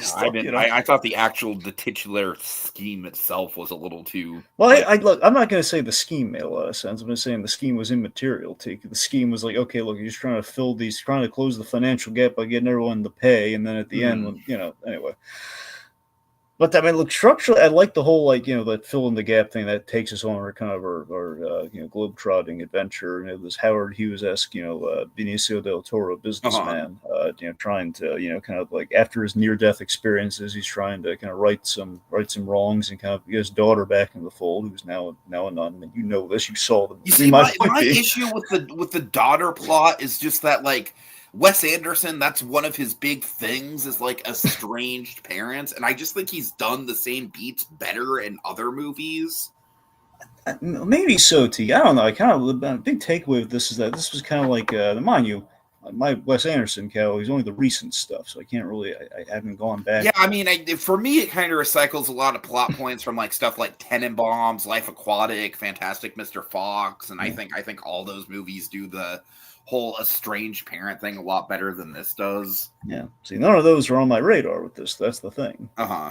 I thought the titular scheme itself was a little too. Well, look, I'm not going to say the scheme made a lot of sense. I'm just saying the scheme was immaterial. The scheme was like, okay, look, you're just trying to close the financial gap by getting everyone to pay, and then at the end, anyway. But I mean, look, structurally, I like the whole that fill in the gap thing that takes us on our kind of our globe-trotting adventure. This Howard Hughes-esque, Benicio del Toro businessman, trying to kind of like after his near-death experiences, he's trying to kind of right some wrongs and kind of get his daughter back in the fold, who's now a nun. And you know this, you saw them. You see, my issue with the daughter plot is just that like. Wes Anderson, that's one of his big things is like estranged parents, and I just think he's done the same beats better in other movies. Maybe so, T. I don't know. The big takeaway of this is that this was kind of like, mind you, my Wes Anderson catalog is only the recent stuff, so I can't really, I haven't gone back. Yeah, I mean, for me, it kind of recycles a lot of plot points from like stuff like Tenenbaums, Life Aquatic, Fantastic Mr. Fox, and I think all those movies do the whole estranged parent thing a lot better than this does. Yeah. See, none of those are on my radar with this. That's the thing. Uh-huh.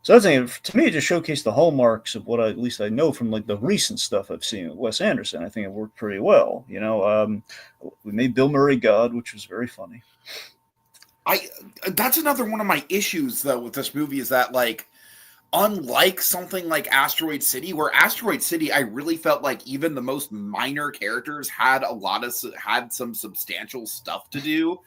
So that's the thing. To me, it just showcased the hallmarks of what at least I know from like the recent stuff I've seen with Wes Anderson. I think it worked pretty well. We made Bill Murray God, which was very funny. That's another one of my issues though with this movie is that like unlike something like Asteroid City, where Asteroid City, I really felt like even the most minor characters had some substantial stuff to do.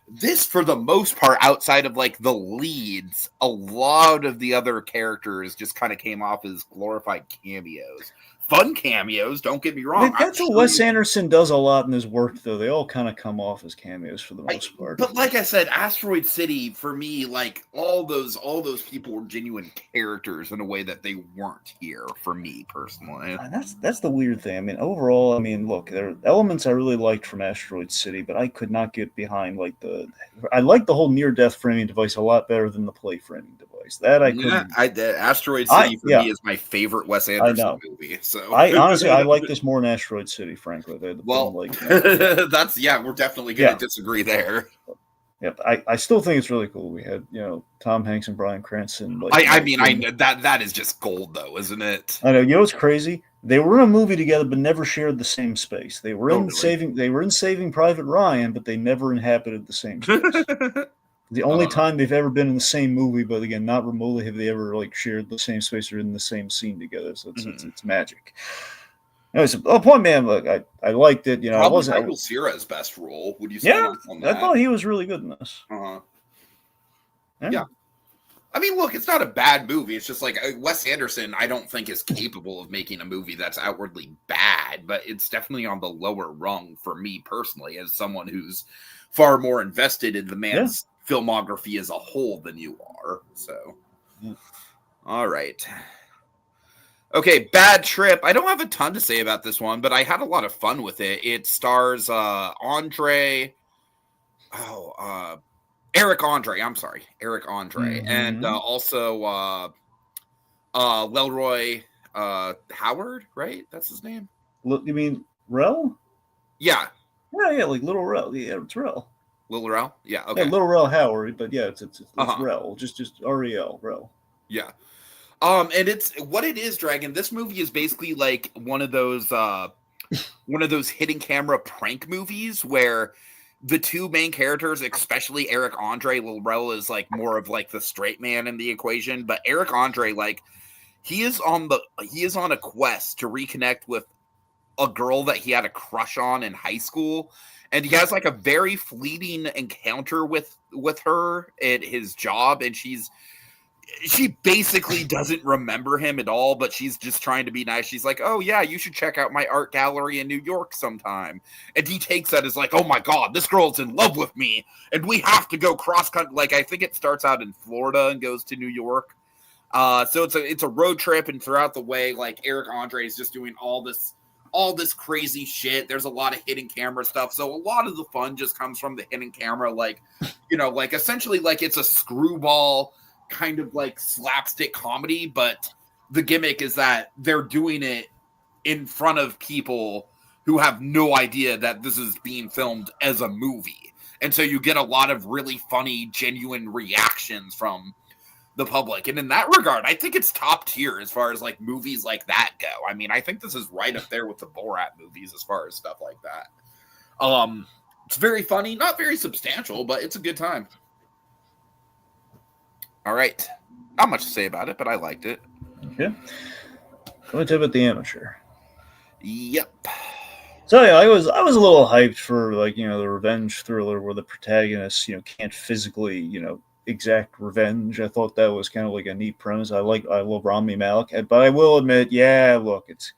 This, for the most part, outside of like the leads, a lot of the other characters just kind of came off as glorified cameos. Fun cameos, don't get me wrong. That's what Wes Anderson does a lot in his work, though. They all kind of come off as cameos for the most part. But like I said, Asteroid City, for me, like all those people were genuine characters in a way that they weren't here for me personally. That's the weird thing. I mean, overall, look, there are elements I really liked from Asteroid City, but I could not get behind I like the whole near-death framing device a lot better than the play framing device. That I couldn't. Asteroid City for me is my favorite Wes Anderson movie. So I honestly like this more than Asteroid City, frankly. That's we're definitely going to disagree there. Yep, I still think it's really cool. We had Tom Hanks and Bryan Cranston. That is just gold, though, isn't it? I know. You know what's crazy? They were in a movie together, but never shared the same space. They were in Really? Saving Private Ryan, but they never inhabited the same space. The only time they've ever been in the same movie, but again, not remotely have they ever shared the same space or in the same scene together. So it's magic. Anyways, point man, look, I liked it. Probably Michael Cera's best role. Would you say? Yeah, on that? I thought he was really good in this. Yeah. I mean, look, it's not a bad movie. It's just like Wes Anderson, I don't think is capable of making a movie that's outwardly bad, but it's definitely on the lower rung for me personally, as someone who's far more invested in the man's filmography as a whole than you are. So, all right. Okay, Bad Trip. I don't have a ton to say about this one, but I had a lot of fun with it. It stars Eric Andre. I'm sorry, Eric Andre, and also Leroy Howard, right? That's his name. You mean Rel? Yeah. Yeah, like Little Rel. Yeah, it's Rel. Little Rel? Yeah, okay. Yeah, Little Rel Howard, but yeah, it's Rel. Just R-E-L, Rel. Yeah. And it's what it is, Dragon. This movie is basically like one of those hidden camera prank movies where the two main characters, especially Eric Andre, Lil Rel is like more of like the straight man in the equation, but Eric Andre, like he is on a quest to reconnect with a girl that he had a crush on in high school, and he has like a very fleeting encounter with her at his job, and she basically doesn't remember him at all, but she's just trying to be nice. She's like, oh yeah, you should check out my art gallery in New York sometime. And he takes that as like, oh my God, this girl's in love with me. And we have to go cross country. Like, I think it starts out in Florida and goes to New York. So it's a road trip. And throughout the way, like Eric Andre is just doing all this crazy shit. There's a lot of hidden camera stuff. So a lot of the fun just comes from the hidden camera. Like, like essentially like it's a screwball kind of like slapstick comedy, but the gimmick is that they're doing it in front of people who have no idea that this is being filmed as a movie. And so you get a lot of really funny, genuine reactions from the public. And in that regard, I think it's top tier as far as like movies like that go. I mean, I think this is right up there with the Borat movies as far as stuff like that. It's very funny, not very substantial, but it's a good time. All right. Not much to say about it, but I liked it. Okay. Let me tell you about The Amateur. Yep. So yeah, I was a little hyped for the revenge thriller where the protagonist, can't physically, exact revenge. I thought that was kind of like a neat premise. I love Rami Malek, but I will admit, it's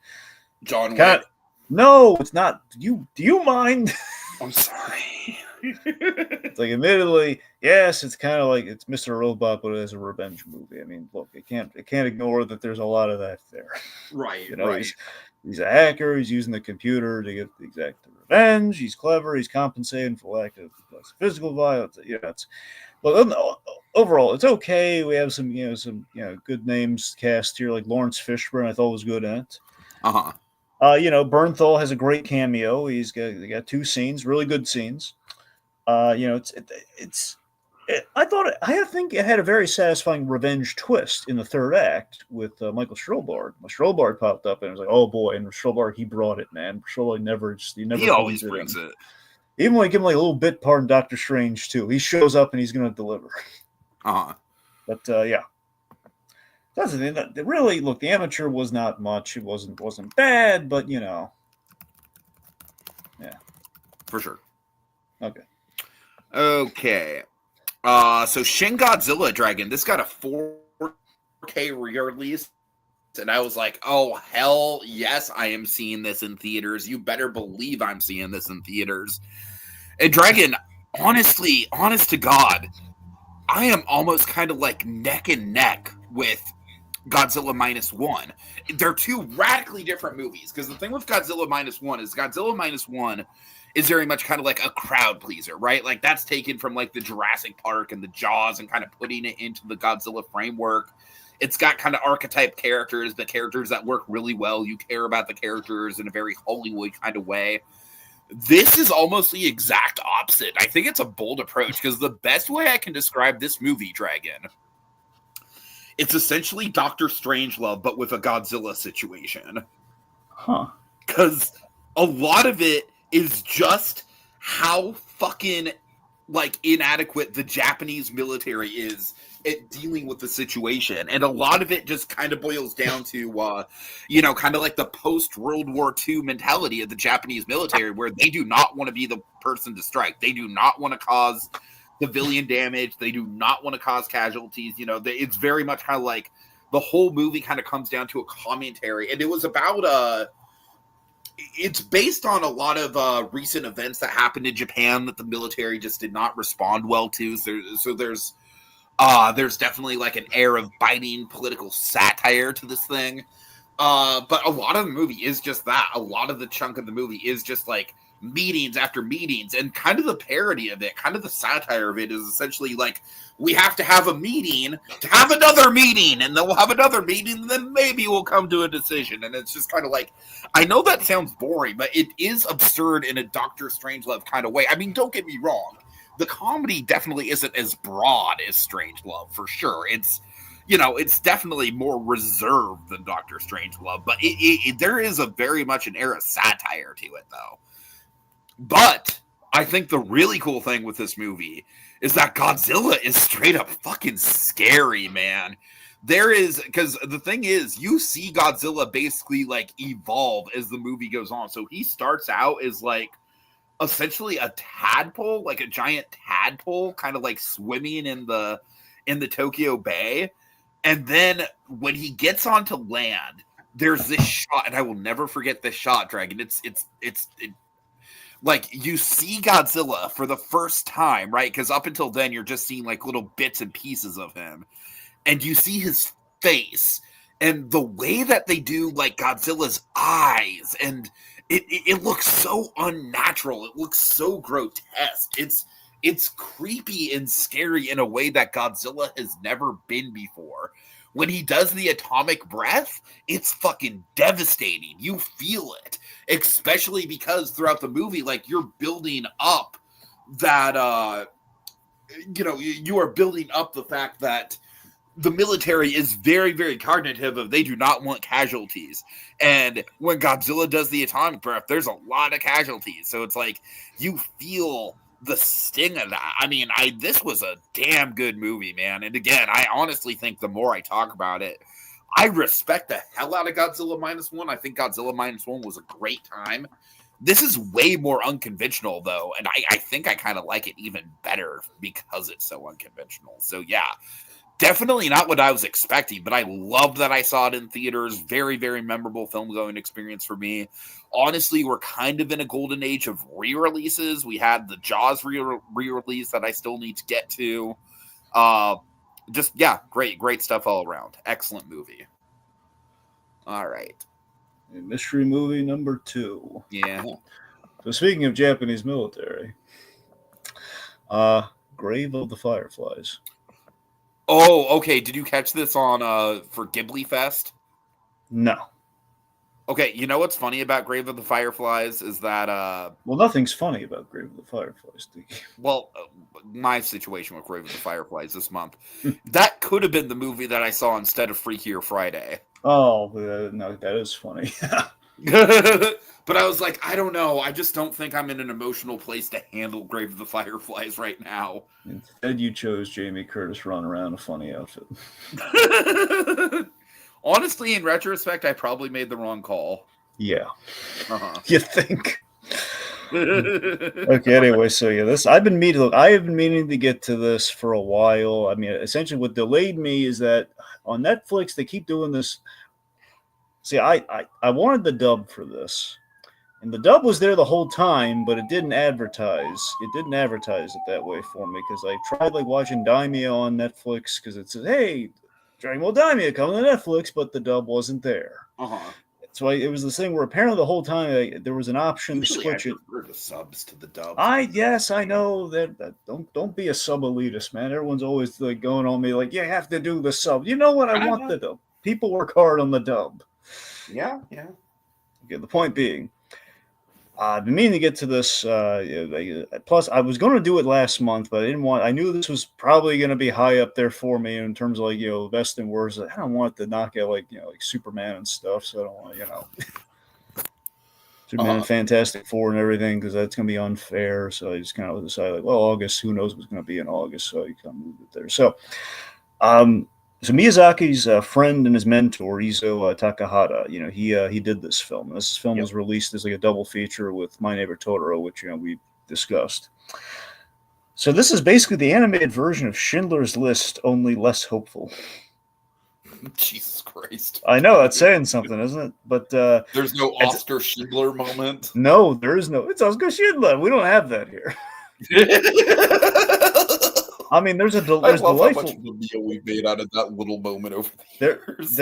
John Wick. No, it's not. Do you mind? I'm sorry. It's like, admittedly, yes, it's kind of like it's Mr. Robot, but as a revenge movie. I mean, look, it can't ignore that there's a lot of that there. Right. Right. He's a hacker. He's using the computer to get the exact revenge. He's clever. He's compensating for lack of physical violence. Overall, it's okay. We have some good names cast here, like Lawrence Fishburne. I thought was good in it. Bernthal has a great cameo. They got two scenes, really good scenes. I think it had a very satisfying revenge twist in the third act with Michael Strohlbard. Strohlbard popped up and was like, oh boy, and Strohlbard, he brought it, man. Strohlbard he always brings it. Even when I give him like a little bit part in Doctor Strange too, he shows up and he's going to deliver. But yeah, that's the thing. That really, look, The Amateur was not much. It wasn't bad, but yeah, for sure. Okay. So Shin Godzilla Dragon, this got a 4K re-release, and I was like, oh, hell yes, I am seeing this in theaters. You better believe I'm seeing this in theaters. And Dragon, honest to God, I am almost kind of like neck and neck with Godzilla Minus One. They're two radically different movies, because the thing with Godzilla Minus One is very much kind of like a crowd pleaser, right? Like that's taken from like the Jurassic Park and the Jaws and kind of putting it into the Godzilla framework. It's got kind of archetype characters, the characters that work really well. You care about the characters in a very Hollywood kind of way. This is almost the exact opposite. I think it's a bold approach because the best way I can describe this movie, Dragon, it's essentially Doctor Strangelove, but with a Godzilla situation. Huh. Because a lot of it is just how fucking, like, inadequate the Japanese military is at dealing with the situation. And a lot of it just kind of boils down to, kind of like the post-World War II mentality of the Japanese military, where they do not want to be the person to strike. They do not want to cause civilian damage. They do not want to cause casualties. It's very much kind of like the whole movie kind of comes down to a commentary. And it was about, it's based on a lot of recent events that happened in Japan that the military just did not respond well to. So there's definitely like an air of biting political satire to this thing. But a lot of the movie is just that. A lot of the chunk of the movie is just like meetings after meetings, and kind of the parody of it, kind of the satire of it is essentially like, we have to have a meeting to have another meeting, and then we'll have another meeting, and then maybe we'll come to a decision. And it's just kind of like, I know that sounds boring, but it is absurd in a Doctor Strangelove kind of way. I mean, don't get me wrong. The comedy definitely isn't as broad as Strangelove, for sure. It's definitely more reserved than Doctor Strangelove, but there is a very much an air of satire to it, though. But I think the really cool thing with this movie is that Godzilla is straight up fucking scary, man. Because the thing is, you see Godzilla basically like evolve as the movie goes on. So he starts out as like essentially a tadpole, like a giant tadpole, kind of like swimming in the Tokyo Bay. And then when he gets onto land, there's this shot, and I will never forget this shot, Dragon. It's like, you see Godzilla for the first time, right? Because up until then, you're just seeing like little bits and pieces of him. And you see his face and the way that they do like Godzilla's eyes. And it looks so unnatural. It looks so grotesque. It's creepy and scary in a way that Godzilla has never been before. When he does the atomic breath, it's fucking devastating. You feel it, especially because throughout the movie, like, you're building up that, you are building up the fact that the military is very, very cognitive of they do not want casualties. And when Godzilla does the atomic breath, there's a lot of casualties. So it's like, you feel the sting of that. I mean, this was a damn good movie, man. And again, I honestly think the more I talk about it, I respect the hell out of Godzilla -1. I think Godzilla -1 was a great time. This is way more unconventional, though, and I think I kind of like it even better because it's so unconventional. So, yeah, definitely not what I was expecting, but I loved that I saw it in theaters. Very, very memorable film-going experience for me. Honestly, we're kind of in a golden age of re-releases. We had the Jaws re-release that I still need to get to. Great stuff all around. Excellent movie. All right. Mystery movie number 2. Yeah. So speaking of Japanese military, Grave of the Fireflies. Oh, okay. Did you catch this on for Ghibli Fest? No. Okay, you know what's funny about Grave of the Fireflies is that well, nothing's funny about Grave of the Fireflies. Well, my situation with Grave of the Fireflies this month, that could have been the movie that I saw instead of Freakier Friday. Oh, no, that is funny. But I was like, I don't know. I just don't think I'm in an emotional place to handle Grave of the Fireflies right now. Instead, you chose Jamie Curtis run around a funny outfit. Honestly, in retrospect, I probably made the wrong call. Yeah. Uh-huh. You think? Okay. Anyway, so yeah, I have been meaning to get to this for a while. I mean, essentially, what delayed me is that on Netflix they keep doing this. See, I wanted the dub for this, and the dub was there the whole time, but it didn't advertise. It didn't advertise it that way for me because I tried like watching Daimyo on Netflix because it said, "Hey, Dragon Ball Daimyo coming to Netflix," but the dub wasn't there. So it was this thing where apparently the whole time there was an option Usually to switch it. the subs to the dub. Yes, I know that don't be a sub elitist, man. Everyone's always like going on me like, you have to do the sub. You know what? I want the dub. People work hard on the dub. Yeah. Okay, the point being, I've been meaning to get to this. Plus, I was going to do it last month, but I didn't want. I knew this was probably going to be high up there for me in terms of best and worst. I don't want to knock out like Superman and stuff, so I don't want Superman and Fantastic Four and everything because that's going to be unfair. So I just kind of decided like, well, August, who knows what's going to be in August, so you kind of moved it there. So Miyazaki's friend and his mentor, Izo Takahata, he did this film. And this film was released as like a double feature with My Neighbor Totoro, which we discussed. So this is basically the animated version of Schindler's List, only less hopeful. Jesus Christ! I know that's saying something, isn't it? But there's no Oscar Schindler moment. No, there is no. It's Oscar Schindler. We don't have that here. I mean, there's delightful. How much of a meal we've made out of that little moment over the years.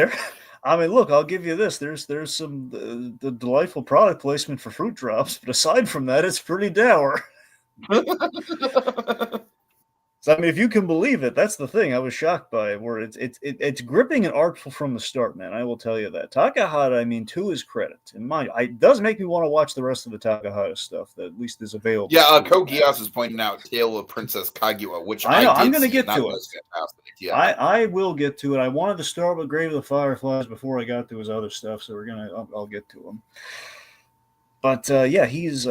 I mean, look, I'll give you this. There's some the delightful product placement for Fruit Drops, but aside from that, it's pretty dour. So, I mean, if you can believe it, that's the thing. I was shocked by it, where it's gripping and artful from the start, man. I will tell you that. Takahata, I mean, to his credit, and mind, it does make me want to watch the rest of the Takahata stuff that at least is available. Yeah, Kogias is pointing out Tale of Princess Kaguya, which I know. I'm going to get to it. Fantastic. Yeah, I will get to it. I wanted to start with Grave of the Fireflies before I got to his other stuff, so I'll get to him. But yeah, he's.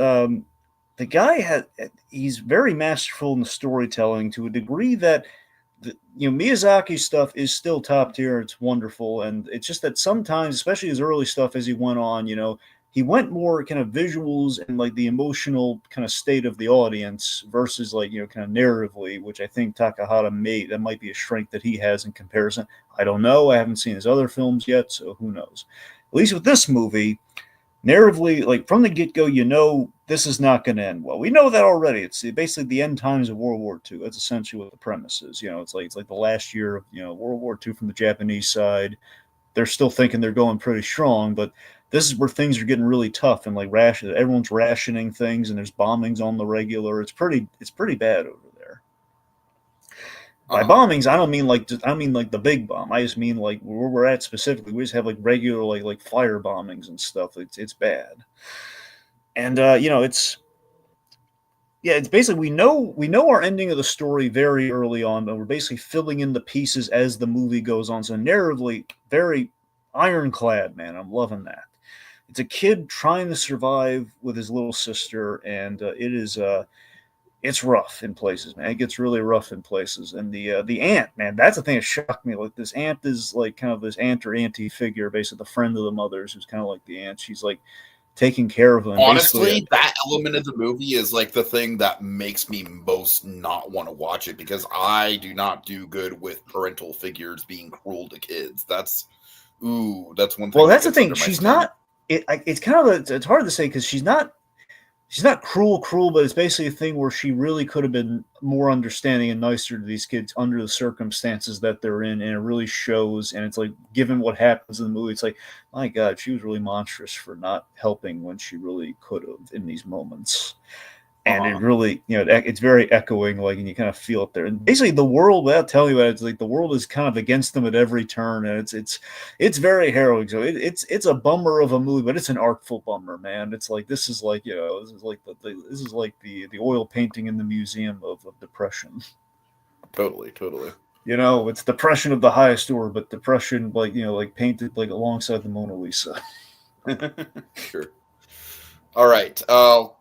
The guy he's very masterful in the storytelling to a degree that Miyazaki's stuff is still top tier. It's wonderful. And it's just that sometimes, especially his early stuff as he went on, he went more kind of visuals and like the emotional kind of state of the audience versus like, kind of narratively, which I think Takahata that might be a strength that he has in comparison. I don't know. I haven't seen his other films yet, so who knows? At least with this movie, narratively, like from the get-go, this is not going to end well. We know that already. It's basically the end times of World War II. That's essentially what the premise is. It's like the last year of World War II from the Japanese side. They're still thinking they're going pretty strong, but this is where things are getting really tough and like everyone's rationing things, and there's bombings on the regular. It's pretty bad over there. By bombings, I don't mean like the big bomb. I just mean like where we're at specifically. We just have like regular like fire bombings and stuff. It's bad, and it's basically we know our ending of the story very early on, but we're basically filling in the pieces as the movie goes on. So narratively, very ironclad, man. I'm loving that. It's a kid trying to survive with his little sister, and it is. It's rough in places, man. It gets really rough in places. And the aunt, man, that's the thing that shocked me. Like this aunt is like kind of this aunt or auntie figure, basically the friend of the mother's, who's kind of like the aunt. She's like taking care of them. Honestly, that element of the movie is like the thing that makes me most not want to watch it, because I do not do good with parental figures being cruel to kids. That's one thing. Well, that's the thing. She's not. It's kind of it's hard to say because she's not cruel, but it's basically a thing where she really could have been more understanding and nicer to these kids under the circumstances that they're in, and it really shows. And it's like, given what happens in the movie, it's like, my God, she was really monstrous for not helping when she really could have in these moments. And it really, it's very echoing, like, and you kind of feel it there. And basically, the world, without telling you that, it's like the world is kind of against them at every turn, and it's very harrowing. So it's a bummer of a movie, but it's an artful bummer, man. It's like this is like the oil painting in the museum of depression. Totally. It's depression of the highest order, but depression like painted like alongside the Mona Lisa. Sure. All right. I'll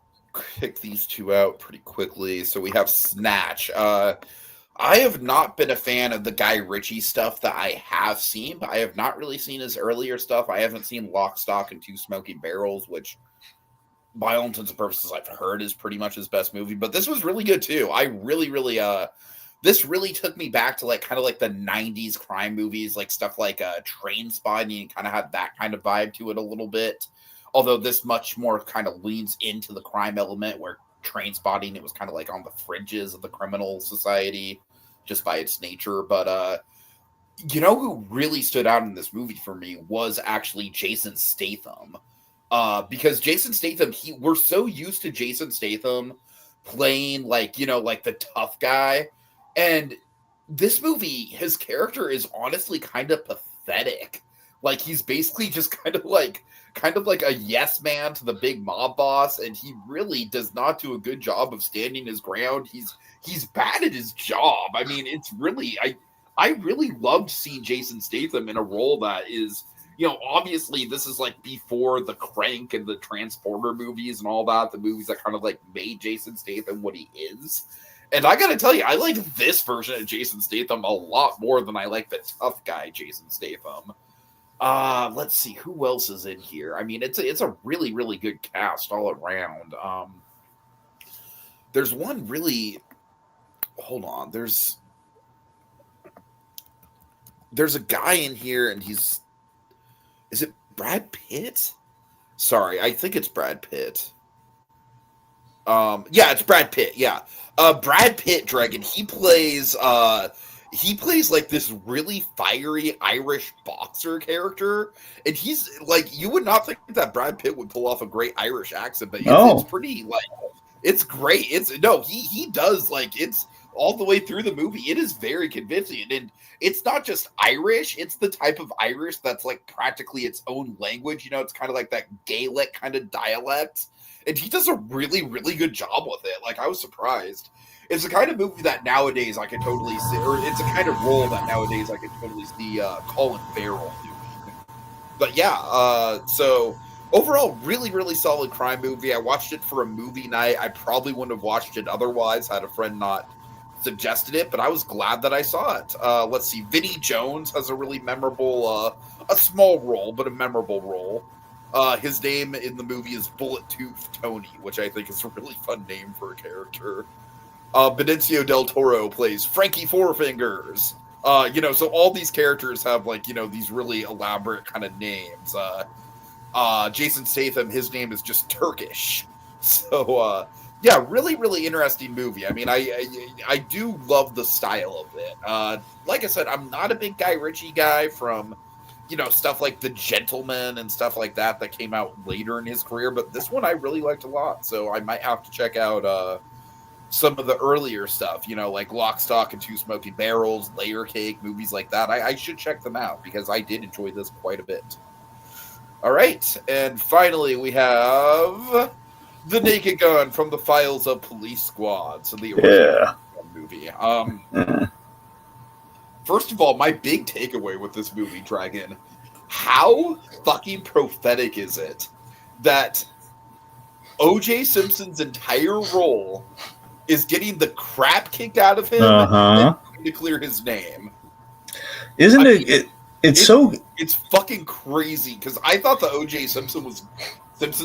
pick these two out pretty quickly. So we have Snatch. I have not been a fan of the Guy Ritchie stuff that I have seen, but I have not really seen his earlier stuff. I haven't seen Lock, Stock, and Two Smoking Barrels, which by all intents and purposes I've heard is pretty much his best movie, but this was really good too. I really, this really took me back to like kind of like the 90s crime movies, like stuff like Train Spotting, and kind of had that kind of vibe to it a little bit. Although this much more kind of leans into the crime element, where Train Spotting, it was kind of like on the fringes of the criminal society just by its nature. But who really stood out in this movie for me was actually Jason Statham. Because Jason Statham, we're so used to Jason Statham playing like the tough guy. And this movie, his character is honestly kind of pathetic. Like he's basically just kind of like a yes man to the big mob boss, and he really does not do a good job of standing his ground. He's bad at his job. I mean, it's really I really loved seeing Jason Statham in a role that is, obviously this is like before the Crank and the Transporter movies and all that, the movies that kind of like made Jason Statham what he is. And I gotta tell you, I like this version of Jason Statham a lot more than I like the tough guy Jason Statham. Let's see who else is in here. I mean, it's a really, really good cast all around. There's one really. Hold on. There's a guy in here, and is it Brad Pitt? Sorry, I think it's Brad Pitt. Yeah, it's Brad Pitt. Yeah, Brad Pitt, Dragon. He plays like this really fiery Irish boxer character, and he's like, you would not think that Brad Pitt would pull off a great Irish accent, but it's pretty like, it's great. He does, like, it's all the way through the movie. It is very convincing, and it's not just Irish, it's the type of Irish that's like practically its own language. It's kind of like that Gaelic kind of dialect, and he does a really, really good job with it. Like, I was surprised. It's the kind of movie that nowadays I could totally see, or it's a kind of role that nowadays I could totally see Colin Farrell doing. But yeah, so overall, really, really solid crime movie. I watched it for a movie night. I probably wouldn't have watched it otherwise had a friend not suggested it, but I was glad that I saw it. Let's see, Vinnie Jones has a really memorable, a small role, but a memorable role. His name in the movie is Bullet Tooth Tony, which I think is a really fun name for a character. Benicio del Toro plays Frankie Four Fingers. So all these characters have like, these really elaborate kind of names. Jason Statham, his name is just Turkish. So, yeah, really, really interesting movie. I mean, I do love the style of it. Like I said, I'm not a big Guy Ritchie guy from, stuff like The Gentleman and stuff like that came out later in his career. But this one I really liked a lot. So I might have to check out some of the earlier stuff, like Lock, Stock, and Two Smoking Barrels, Layer Cake, movies like that. I should check them out because I did enjoy this quite a bit. All right. And finally, we have The Naked Gun from the Files of Police Squad. So the original movie. First of all, my big takeaway with this movie, Dragon, how fucking prophetic is it that O.J. Simpson's entire role is getting the crap kicked out of him and trying to clear his name. Isn't it? It's fucking crazy because I thought the O.J. Simpson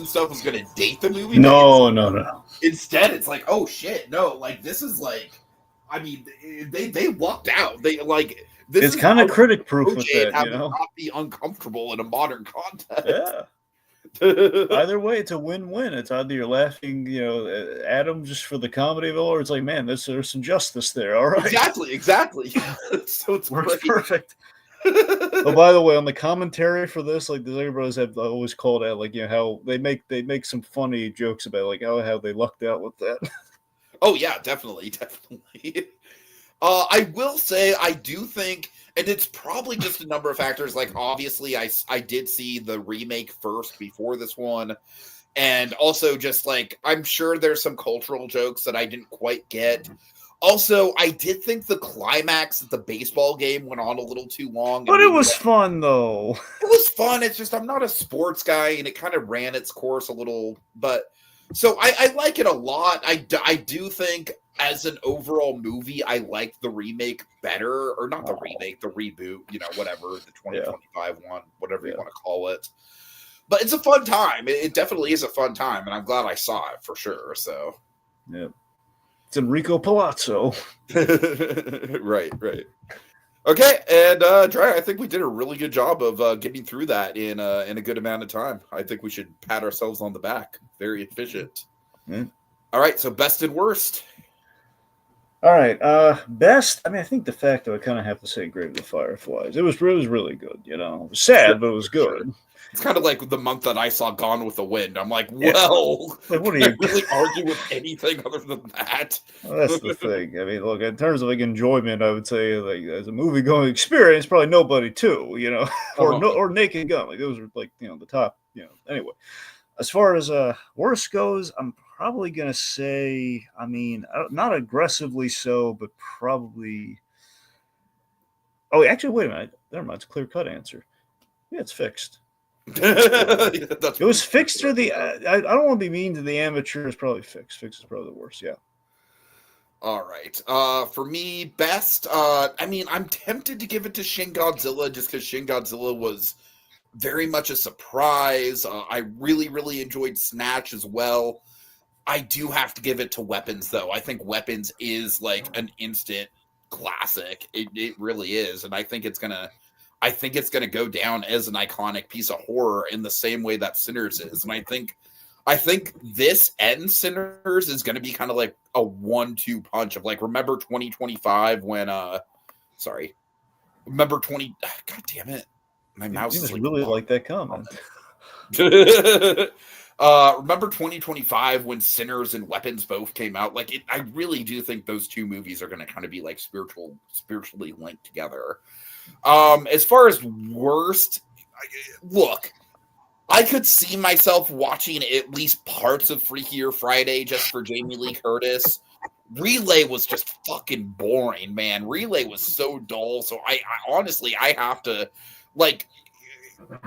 stuff was going to date the movie. No. Instead, it's like, oh shit, no, like this is like, I mean, they lucked out. They like this. It's kind of critic proof with that, not be uncomfortable in a modern context. Yeah. Either way, it's a win-win. It's either you're laughing, at him just for the comedy of it, or it's like, man, there's some justice there. All right, exactly. So it's perfect. Oh, by the way, on the commentary for this, like the Zagger Brothers have always called out, like, how they make some funny jokes about, like, how they lucked out with that. Oh yeah, definitely. I will say, I do think. And it's probably just a number of factors. Like, obviously, I did see the remake first before this one. And also just, like, I'm sure there's some cultural jokes that I didn't quite get. Also, I did think the climax at the baseball game went on a little too long. But it was fun, though. It was fun. It's just I'm not a sports guy, and it kind of ran its course a little. But so I like it a lot. I do think as an overall movie, I like the remake better, or not the remake, the reboot, whatever, the 2025 one, whatever you want to call it. But it's a fun time. It definitely is a fun time, and I'm glad I saw it for sure. So, yeah, it's Enrico Palazzo. Right. Okay, and Dry, I think we did a really good job of getting through that in a good amount of time. I think we should pat ourselves on the back. Very efficient. All right, so best and worst. All right. Best. I mean, I think de facto I kind of have to say Grave of the Fireflies. It was really good. You know, it was sad, but it was Sure. good. It's kind of like the month that I saw Gone with the Wind. I'm like, Yeah. well, Like, what are can I you? really argue with anything other than that? Well, that's the thing. I mean, look, in terms of like enjoyment, I would say like as a movie going experience, probably Nobody Too, you know, or Naked Gun. Like those are like the top. Anyway, as far as worst goes, I'm probably gonna say. I mean, not aggressively so, but probably. Oh, actually, wait a minute. Never mind. It's a clear cut answer. Yeah, it's fixed. It was fixed through the. I don't want to be mean to the amateurs. Probably fixed. Fixed is probably the worst. Yeah. All right. For me, best. I mean, I'm tempted to give it to Shin Godzilla just because Shin Godzilla was very much a surprise. I really, really enjoyed Snatch as well. I do have to give it to Weapons, though. I think Weapons is like an instant classic. It really is, and I think it's gonna go down as an iconic piece of horror in the same way that Sinners is. And I think this and Sinners is gonna be kind of like a 1-2 punch of like, remember 2025 when remember 20 God damn it. My mouse is like really like that comment. Remember 2025 when Sinners and Weapons both came out? Like, I really do think those two movies are going to kind of be like spiritually linked together. As far as worst, look, I could see myself watching at least parts of Freakier Friday just for Jamie Lee Curtis. Relay was just fucking boring, man. Relay was so dull. So I honestly, I have to, like,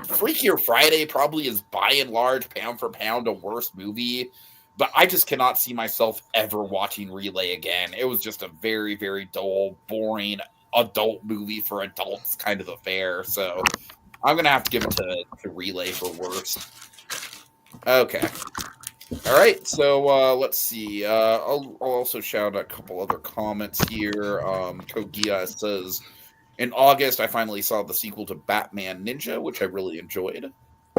Freakier Friday probably is by and large, pound for pound, a worse movie. But I just cannot see myself ever watching Relay again. It was just a very, very dull, boring adult movie for adults kind of affair. So I'm going to have to give it to Relay for worst. Okay. All right, so let's see. I'll also shout out a couple other comments here. Kogia says, in August, I finally saw the sequel to Batman Ninja, which I really enjoyed.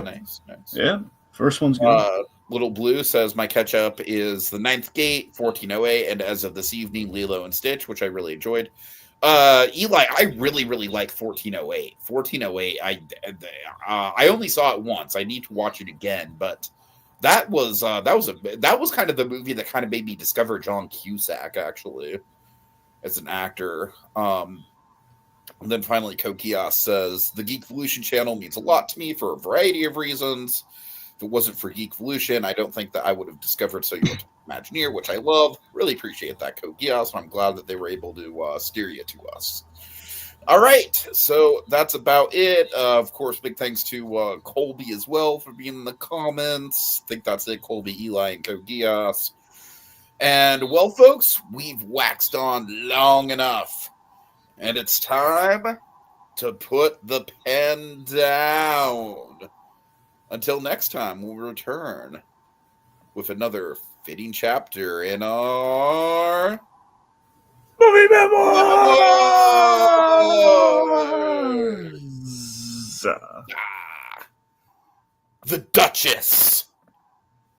Nice. Yeah, first one's good. Little Blue says, my catch-up is The Ninth Gate, 1408, and as of this evening, Lilo and Stitch, which I really enjoyed. Eli, I really, really like 1408. 1408, I only saw it once. I need to watch it again, but that was kind of the movie that kind of made me discover John Cusack, actually, as an actor. And then finally, Kokias says, the Geekvolution channel means a lot to me for a variety of reasons. If it wasn't for Geekvolution, I don't think that I would have discovered So You Want to Imagineer, which I love. Really appreciate that, Kokias. I'm glad that they were able to steer you to us. All right, so that's about it. Of course, big thanks to Colby as well for being in the comments. I think that's it, Colby, Eli, and Kogias. And, well, folks, we've waxed on long enough. And it's time to put the pen down. Until next time, we'll return with another fitting chapter in our Movie Memoirs! The Duchess.